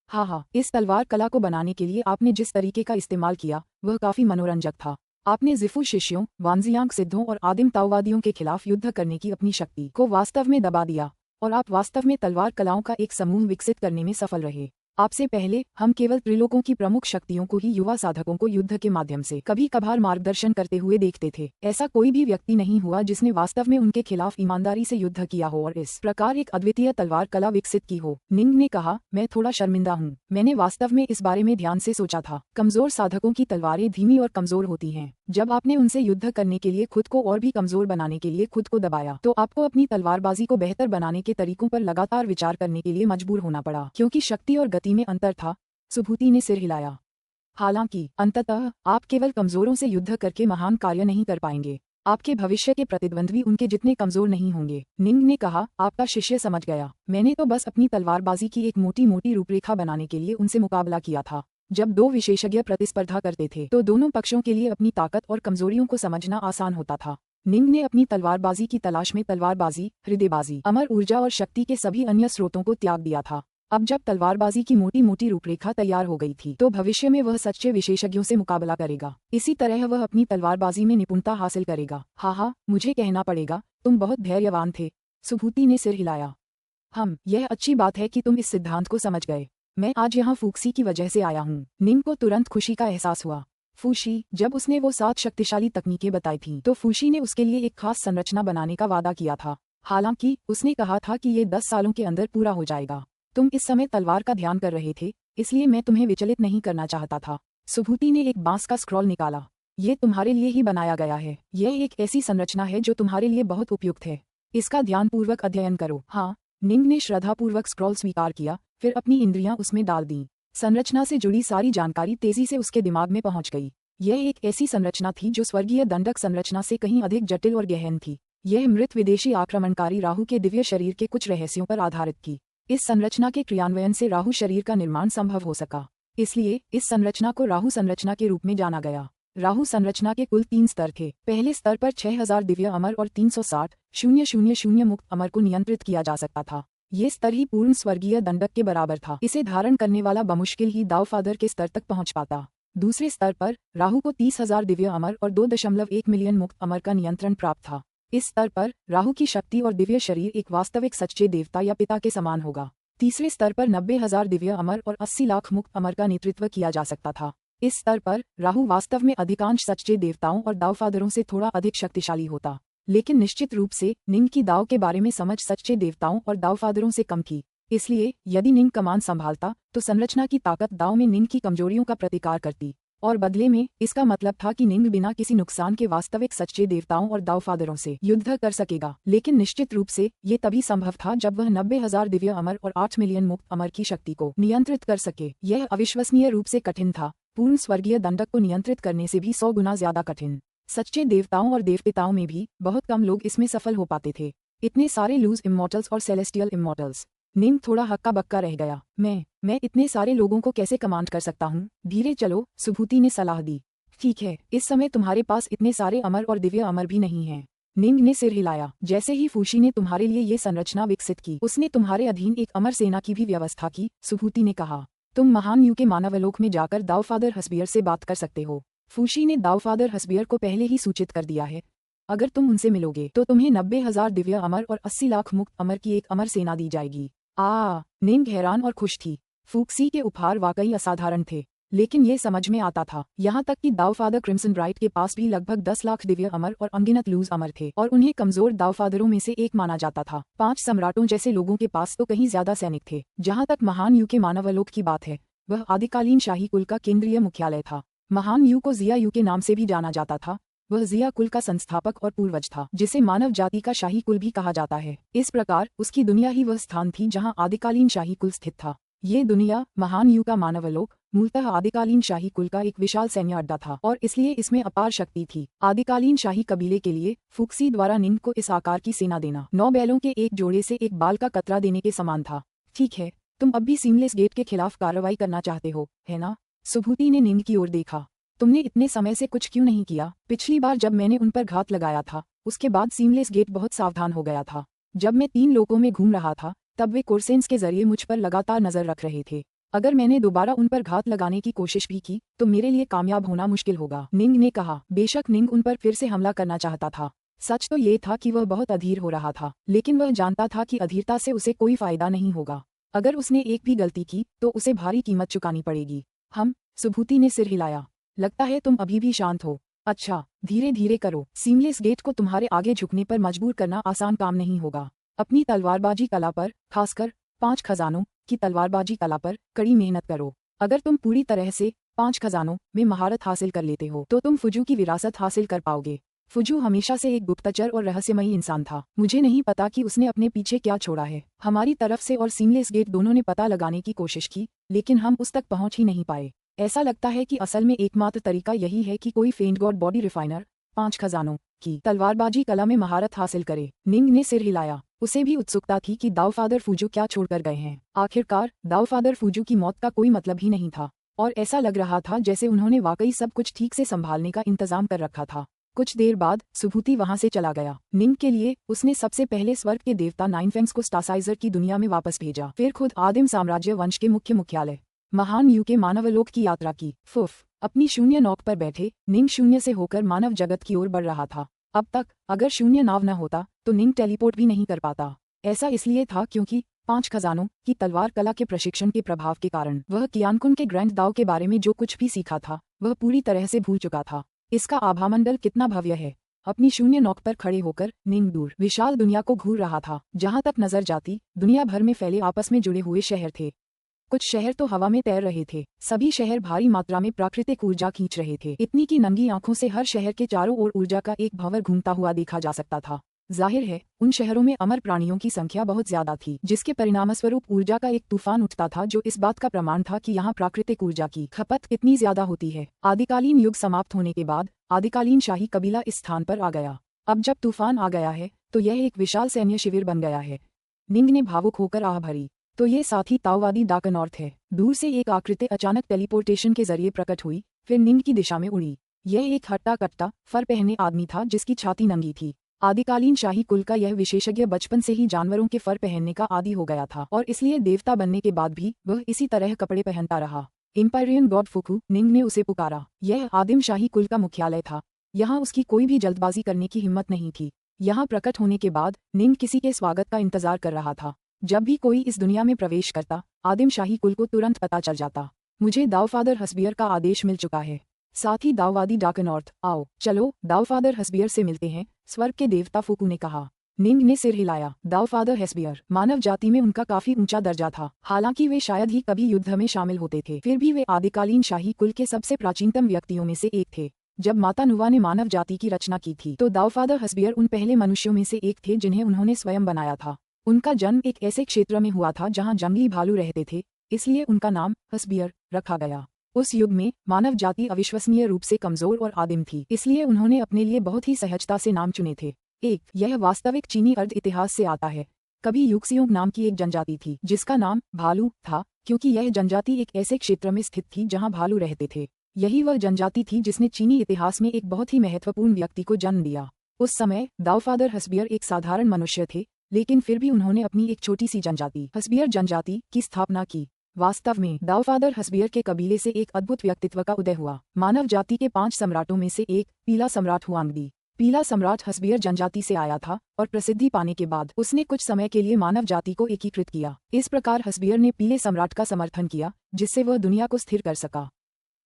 हाँ, इस तलवार कला को बनाने के लिए आपने जिस तरीके का इस्तेमाल किया वह काफी मनोरंजक था। आपने जिफू शिष्यों, वानजियांग सिद्धों और आदिम ताओवादियों के खिलाफ युद्ध करने की अपनी शक्ति को वास्तव में दबा दिया और आप वास्तव में तलवार कलाओं का एक समूह विकसित करने में सफल रहे। आपसे पहले हम केवल त्रिलोकों की प्रमुख शक्तियों को ही युवा साधकों को युद्ध के माध्यम से कभी कभार मार्गदर्शन करते हुए देखते थे। ऐसा कोई भी व्यक्ति नहीं हुआ जिसने वास्तव में उनके खिलाफ ईमानदारी से युद्ध किया हो और इस प्रकार एक अद्वितीय तलवार कला विकसित की हो। निंग ने कहा, मैं थोड़ा शर्मिंदा हूँ। मैंने वास्तव में इस बारे में ध्यान से सोचा था। कमजोर साधकों की तलवारें धीमी और कमजोर होती हैं। जब आपने उनसे युद्ध करने के लिए खुद को और भी कमजोर बनाने के लिए खुद को दबाया तो आपको अपनी तलवारबाजी को बेहतर बनाने के तरीकों पर लगातार विचार करने के लिए मजबूर होना पड़ा, क्योंकि शक्ति और गति में अंतर था। सुभूति ने सिर हिलाया। हालांकि अंततः आप केवल कमजोरों से युद्ध करके महान कार्य नहीं कर पाएंगे। आपके भविष्य के प्रतिद्वंद्वी उनके जितने कमजोर नहीं होंगे। निंग ने कहा, आपका शिष्य समझ गया। मैंने तो बस अपनी तलवारबाजी की एक मोटी मोटी रूपरेखा बनाने के लिए उनसे मुकाबला किया था। जब दो विशेषज्ञ प्रतिस्पर्धा करते थे तो दोनों पक्षों के लिए अपनी ताकत और कमजोरियों को समझना आसान होता था। निंग ने अपनी तलवारबाजी की तलाश में तलवारबाजी, हृदयबाजी, अमर ऊर्जा और शक्ति के सभी अन्य स्रोतों को त्याग दिया था। अब जब तलवारबाजी की मोटी मोटी रूपरेखा तैयार हो गई थी तो भविष्य में वह सच्चे विशेषज्ञों से मुकाबला करेगा। इसी तरह वह अपनी तलवारबाजी में निपुणता हासिल करेगा। हाँ, मुझे कहना पड़ेगा, तुम बहुत धैर्यवान थे। सुभूति ने सिर हिलाया। यह अच्छी बात है कि तुम इस सिद्धांत को समझ गए। मैं आज यहाँ फूक्सी की वजह से आया हूँ। निंग को तुरंत खुशी का एहसास हुआ। फूशी, जब उसने वो 7 शक्तिशाली तकनीकें बताई थीं तो फूशी ने उसके लिए एक खास संरचना बनाने का वादा किया था। हालांकि उसने कहा था कि ये 10 सालों के अंदर पूरा हो जाएगा। तुम इस समय तलवार का ध्यान कर रहे थे, इसलिए मैं तुम्हें विचलित नहीं करना चाहता था। सुभूति ने एक बांस का स्क्रॉल निकाला। ये तुम्हारे लिए ही बनाया गया है। यह एक ऐसी संरचना है जो तुम्हारे लिए बहुत उपयुक्त है। इसका ध्यानपूर्वक अध्ययन करो। हाँ, निंग ने श्रद्धापूर्वक स्क्रॉल स्वीकार किया, फिर अपनी इंद्रियां उसमें डाल दी। संरचना से जुड़ी सारी जानकारी तेजी से उसके दिमाग में पहुंच गई। यह एक ऐसी संरचना थी जो स्वर्गीय दंडक संरचना से कहीं अधिक जटिल और गहन थी। यह मृत विदेशी आक्रमणकारी राहु के दिव्य शरीर के कुछ रहस्यों पर आधारित थी। इस संरचना के क्रियान्वयन से राहु शरीर का निर्माण संभव हो सका। इसलिए इस संरचना को राहु संरचना के रूप में जाना गया। राहु संरचना के कुल 3 स्तर थे। पहले स्तर पर 6000 दिव्य अमर और 360,000 मुक्त अमर को नियंत्रित किया जा सकता था। ये स्तर ही पूर्ण स्वर्गीय दंडक के बराबर था। इसे धारण करने वाला बमुश्किल ही दावफादर के स्तर तक पहुंच पाता। दूसरे स्तर पर राहु को 30,000 दिव्य अमर और 2.1 मिलियन मुक्त अमर का नियंत्रण प्राप्त था। इस स्तर पर राहु की शक्ति और दिव्य शरीर एक वास्तविक सच्चे देवता या पिता के समान होगा। तीसरे स्तर पर 90,000 दिव्य अमर और 80 लाख मुक्त अमर का नेतृत्व किया जा सकता था। इस स्तर पर राहु वास्तव में अधिकांश सच्चे देवताओं और दावफादरों से थोड़ा अधिक शक्तिशाली होता, लेकिन निश्चित रूप से निंग की दाव के बारे में समझ सच्चे देवताओं और दावफादरों से कम थी। इसलिए यदि निंग कमान संभालता तो संरचना की ताकत दाव में निंग की कमजोरियों का प्रतिकार करती, और बदले में इसका मतलब था कि निंग बिना किसी नुकसान के वास्तविक सच्चे देवताओं और दावफादरों से युद्ध कर सकेगा। लेकिन निश्चित रूप से ये तभी संभव था जब वह 90,000 दिव्य अमर और 8 मिलियन मुक्त अमर की शक्ति को नियंत्रित कर सके। यह अविश्वसनीय रूप से कठिन था, पूर्ण स्वर्गीय दंडक को नियंत्रित करने से भी 100 गुना ज्यादा कठिन। सच्चे देवताओं और देवपिताओं में भी बहुत कम लोग इसमें सफल हो पाते थे। इतने सारे लूज इमॉर्टल्स और सेलेस्टियल इमॉर्टल्स। निंग थोड़ा हक्का बक्का रह गया। मैं इतने सारे लोगों को कैसे कमांड कर सकता हूँ? धीरे चलो, सुभूति ने सलाह दी। ठीक है, इस समय तुम्हारे पास इतने सारे अमर और दिव्य अमर भी नहीं हैं। निंग ने सिर हिलाया। जैसे ही फूशी ने तुम्हारे लिए ये संरचना विकसित की, उसने तुम्हारे अधीन एक अमर सेना की भी व्यवस्था की। सुभूति ने कहा, तुम महान युग के मानवलोक में जाकर दावफादर हस्बियर से बात कर सकते हो। फूशी ने दाऊफादर हस्बियर को पहले ही सूचित कर दिया है, अगर तुम उनसे मिलोगे तो तुम्हें 90,000 दिव्य अमर और 80 लाख मुक्त अमर की एक अमर सेना दी जाएगी। निंग हैरान और खुश थी। फूक्सी के उपहार वाकई असाधारण थे, लेकिन ये समझ में आता था, यहाँ तक कि दाऊफादर क्रिम्सन ब्राइट के पास भी लगभग 10 लाख दिव्य अमर और अनगिनत लूज अमर थे और उन्हें कमजोर दाऊफादरों में से एक माना जाता था। 5 सम्राटों जैसे लोगों के पास तो कहीं ज्यादा सैनिक थे। जहाँ तक महान यू के मानवालोक की बात है, वह आदिकालीन शाही कुल का केंद्रीय मुख्यालय था। महान यू को जिया यू के नाम से भी जाना जाता था। वह जिया कुल का संस्थापक और पूर्वज था, जिसे मानव जाति का शाही कुल भी कहा जाता है। इस प्रकार उसकी दुनिया ही वह स्थान थी जहाँ आदिकालीन शाही कुल स्थित था। ये दुनिया, महान यू का मानवलोक, मूलतः आदिकालीन शाही कुल का एक विशाल सैन्य अड्डा था और इसलिए इसमें अपार शक्ति थी। आदिकालीन शाही कबीले के लिए फूक्सी द्वारा निंग को इस आकार की सेना देना 9 बैलों के एक जोड़े से एक बाल का कतरा देने के समान था। ठीक है, तुम अब भी सीमलेस गेट के खिलाफ कार्रवाई करना चाहते हो, है ना? सुभूति ने निंग की ओर देखा। तुमने इतने समय से कुछ क्यों नहीं किया? पिछली बार जब मैंने उन पर घात लगाया था, उसके बाद सीमलेस गेट बहुत सावधान हो गया था। जब मैं 3 लोकों में घूम रहा था, तब वे कोर्सेंस के जरिए मुझ पर लगातार नजर रख रहे थे। अगर मैंने दोबारा उन पर घात लगाने की कोशिश भी की, तो मेरे लिए कामयाब होना मुश्किल होगा, निंग ने कहा। बेशक निंग उन पर फिर से हमला करना चाहता था। सच तो ये था कि वह बहुत अधीर हो रहा था, लेकिन वह जानता था कि अधीरता से उसे कोई फायदा नहीं होगा। अगर उसने एक भी गलती की, तो उसे भारी कीमत चुकानी पड़ेगी। सुभूति ने सिर हिलाया। लगता है तुम अभी भी शांत हो। अच्छा, धीरे धीरे करो। सीमलेस गेट को तुम्हारे आगे झुकने पर मजबूर करना आसान काम नहीं होगा। अपनी तलवारबाजी कला पर, खासकर 5 खजानों की तलवारबाजी कला पर कड़ी मेहनत करो। अगर तुम पूरी तरह से 5 खजानों में महारत हासिल कर लेते हो, तो तुम फुजू की विरासत हासिल कर पाओगे। फुजू हमेशा से एक गुप्तचर और रहस्यमयी इंसान था। मुझे नहीं पता कि उसने अपने पीछे क्या छोड़ा है। हमारी तरफ से और सीमलेस गेट दोनों ने पता लगाने की कोशिश की, लेकिन हम उस तक पहुंच ही नहीं पाए। ऐसा लगता है कि असल में एकमात्र तरीका यही है कि कोई फेंट गॉड बॉडी रिफाइनर 5 खजानों की तलवारबाजी कला में महारत हासिल करे। निंग ने सिर हिलाया। उसे भी उत्सुकता थी कि दाऊफादर फूजू क्या छोड़कर गए हैं। आखिरकार दाऊफादर फूजू की मौत का कोई मतलब ही नहीं था और ऐसा लग रहा था जैसे उन्होंने वाकई सब कुछ ठीक से संभालने का इंतजाम कर रखा था। कुछ देर बाद सुभूति वहां से चला गया। निंग के लिए उसने सबसे पहले स्वर्ग के देवता नाइनफेंग्स को स्टासाइजर की दुनिया में वापस भेजा, फिर खुद आदिम साम्राज्य वंश के मुख्य मुख्यालय महान यू के मानवलोक की यात्रा की। अपनी शून्य नौक पर बैठे निंग शून्य से होकर मानव जगत की ओर बढ़ रहा था। अब तक अगर शून्य नाव न होता तो निंग टेलीपोर्ट भी नहीं कर पाता। ऐसा इसलिए था क्योंकि 5 खजानों की तलवार कला के प्रशिक्षण के प्रभाव के कारण वह कियानकुन के ग्रैंड दाव के बारे में जो कुछ भी सीखा था, वह पूरी तरह से भूल चुका था। इसका आभामंडल कितना भव्य है। अपनी शून्य नौक पर खड़े होकर निंग दूर विशाल दुनिया को घूर रहा था। जहाँ तक नजर जाती, दुनिया भर में फैले आपस में जुड़े हुए शहर थे। कुछ शहर तो हवा में तैर रहे थे। सभी शहर भारी मात्रा में प्राकृतिक ऊर्जा खींच रहे थे, इतनी की नंगी आंखों से हर शहर के चारों ओर ऊर्जा का एक भंवर घूमता हुआ देखा जा सकता था। जाहिर है उन शहरों में अमर प्राणियों की संख्या बहुत ज्यादा थी, जिसके परिणामस्वरूप ऊर्जा का एक तूफान उठता था, जो इस बात का प्रमाण था कि यहाँ प्राकृतिक ऊर्जा की खपत कितनी ज्यादा होती है। आदिकालीन युग समाप्त होने के बाद आदिकालीन शाही कबीला इस स्थान पर आ गया। अब जब तूफान आ गया है तो यह एक विशाल सैन्य शिविर बन गया है। निंग ने भावुक होकर आह भरी। तो ये साथी ताओवादी डाकनॉर्थ है। दूर से एक आकृति अचानक टेलीपोर्टेशन के जरिए प्रकट हुई, फिर निंग की दिशा में उड़ी। यह एक हट्टा कट्टा फर पहने आदमी था जिसकी छाती नंगी थी। आदिकालीन शाही कुल का यह विशेषज्ञ बचपन से ही जानवरों के फर पहनने का आदी हो गया था और इसलिए देवता बनने के बाद भी वह इसी तरह कपड़े पहनता रहा। एम्पायरियन गॉड फुकू, निंग ने उसे पुकारा। यह आदिम शाही कुल का मुख्यालय था। यहाँ उसकी कोई भी जल्दबाजी करने की हिम्मत नहीं थी। यहाँ प्रकट होने के बाद निंग किसी के स्वागत का इंतजार कर रहा था। जब भी कोई इस दुनिया में प्रवेश करता, आदिम शाही कुल को तुरंत पता चल जाता। मुझे दाऊफादर हस्बियर का आदेश मिल चुका है। साथ ही दाऊवादी डाकनॉर्थ, आओ चलो दाऊफादर हस्बियर से मिलते हैं, स्वर्ग के देवता फुकू ने कहा। निंग ने सिर हिलाया। दाऊफादर हस्बियर, मानव जाति में उनका काफी ऊंचा दर्जा था। हालांकि वे शायद ही कभी युद्ध में शामिल होते थे, फिर भी वे आदिकालीन शाही कुल के सबसे प्राचीनतम व्यक्तियों में से एक थे। जब माता नुवा ने मानव जाति की रचना की थी, तो दाऊफादर हस्बियर उन पहले मनुष्यों में से एक थे जिन्हें उन्होंने स्वयं बनाया था। उनका जन्म एक ऐसे क्षेत्र में हुआ था जहां जंगली भालू रहते थे, इसलिए उनका नाम हस्बियर रखा गया। उस युग में मानव जाति अविश्वसनीय रूप से कमजोर और आदिम थी, इसलिए उन्होंने अपने लिए बहुत ही सहजता से नाम चुने थे। यह वास्तविक चीनी अर्ध इतिहास से आता है। कभी यूक्सियोंग नाम की एक जनजाति थी जिसका नाम भालू था, क्योंकि यह जनजाति एक ऐसे क्षेत्र में स्थित थी जहां भालू रहते थे। यही वह जनजाति थी जिसने चीनी इतिहास में एक बहुत ही महत्वपूर्ण व्यक्ति को जन्म दिया। उस समय दाऊफादर हस्बियर एक साधारण मनुष्य थे, लेकिन फिर भी उन्होंने अपनी एक छोटी सी जनजाति हस्बियर जनजाति की स्थापना की। वास्तव में दाऊफादर हस्बियर के कबीले से एक अद्भुत व्यक्तित्व का उदय हुआ। मानव जाति के 5 सम्राटों में से एक पीला सम्राट हुआंगडी। पीला सम्राट हस्बियर जनजाति से आया था और प्रसिद्धि पाने के बाद उसने कुछ समय के लिए मानव जाति को एकीकृत किया। इस प्रकार हस्बियर ने पीले सम्राट का समर्थन किया, जिससे वह दुनिया को स्थिर कर सका।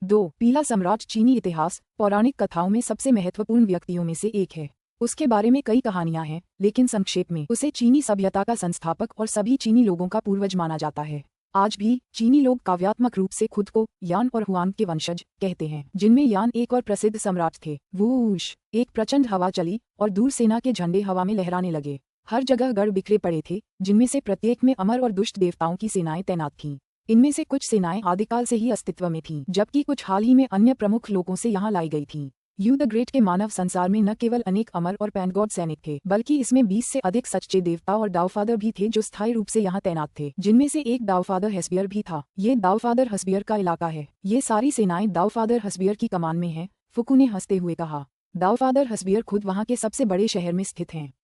2. पीला सम्राट चीनी इतिहास पौराणिक कथाओं में सबसे महत्वपूर्ण व्यक्तियों में से एक है। उसके बारे में कई कहानियां हैं, लेकिन संक्षेप में उसे चीनी सभ्यता का संस्थापक और सभी चीनी लोगों का पूर्वज माना जाता है। आज भी चीनी लोग काव्यात्मक रूप से खुद को यान और हुआंग के वंशज कहते हैं, जिनमें यान एक और प्रसिद्ध सम्राट थे। वूश, एक प्रचंड हवा चली और दूर सेना के झंडे हवा में लहराने लगे। हर जगह गढ़ बिखरे पड़े थे, जिनमें से प्रत्येक में अमर और दुष्ट देवताओं की सेनाएं तैनात थीं। इनमें से कुछ सेनाएं आदिकाल से ही अस्तित्व में थीं, जबकि कुछ हाल ही में अन्य प्रमुख लोगों से यहाँ लाई गई थीं। यू द ग्रेट के मानव संसार में न केवल अनेक अमर और पैनगॉड सैनिक थे, बल्कि इसमें 20 से अधिक सच्चे देवता और दाऊफादर भी थे जो स्थायी रूप से यहाँ तैनात थे, जिनमें से एक दाऊफादर हस्बियर भी था। ये दाऊफादर हस्बियर का इलाका है। ये सारी सेनाएं दाऊफादर हस्बियर की कमान में हैं, फुकू ने हंसते हुए कहा। दाऊफादर हस्बियर खुद वहाँ के सबसे बड़े शहर में स्थित हैं।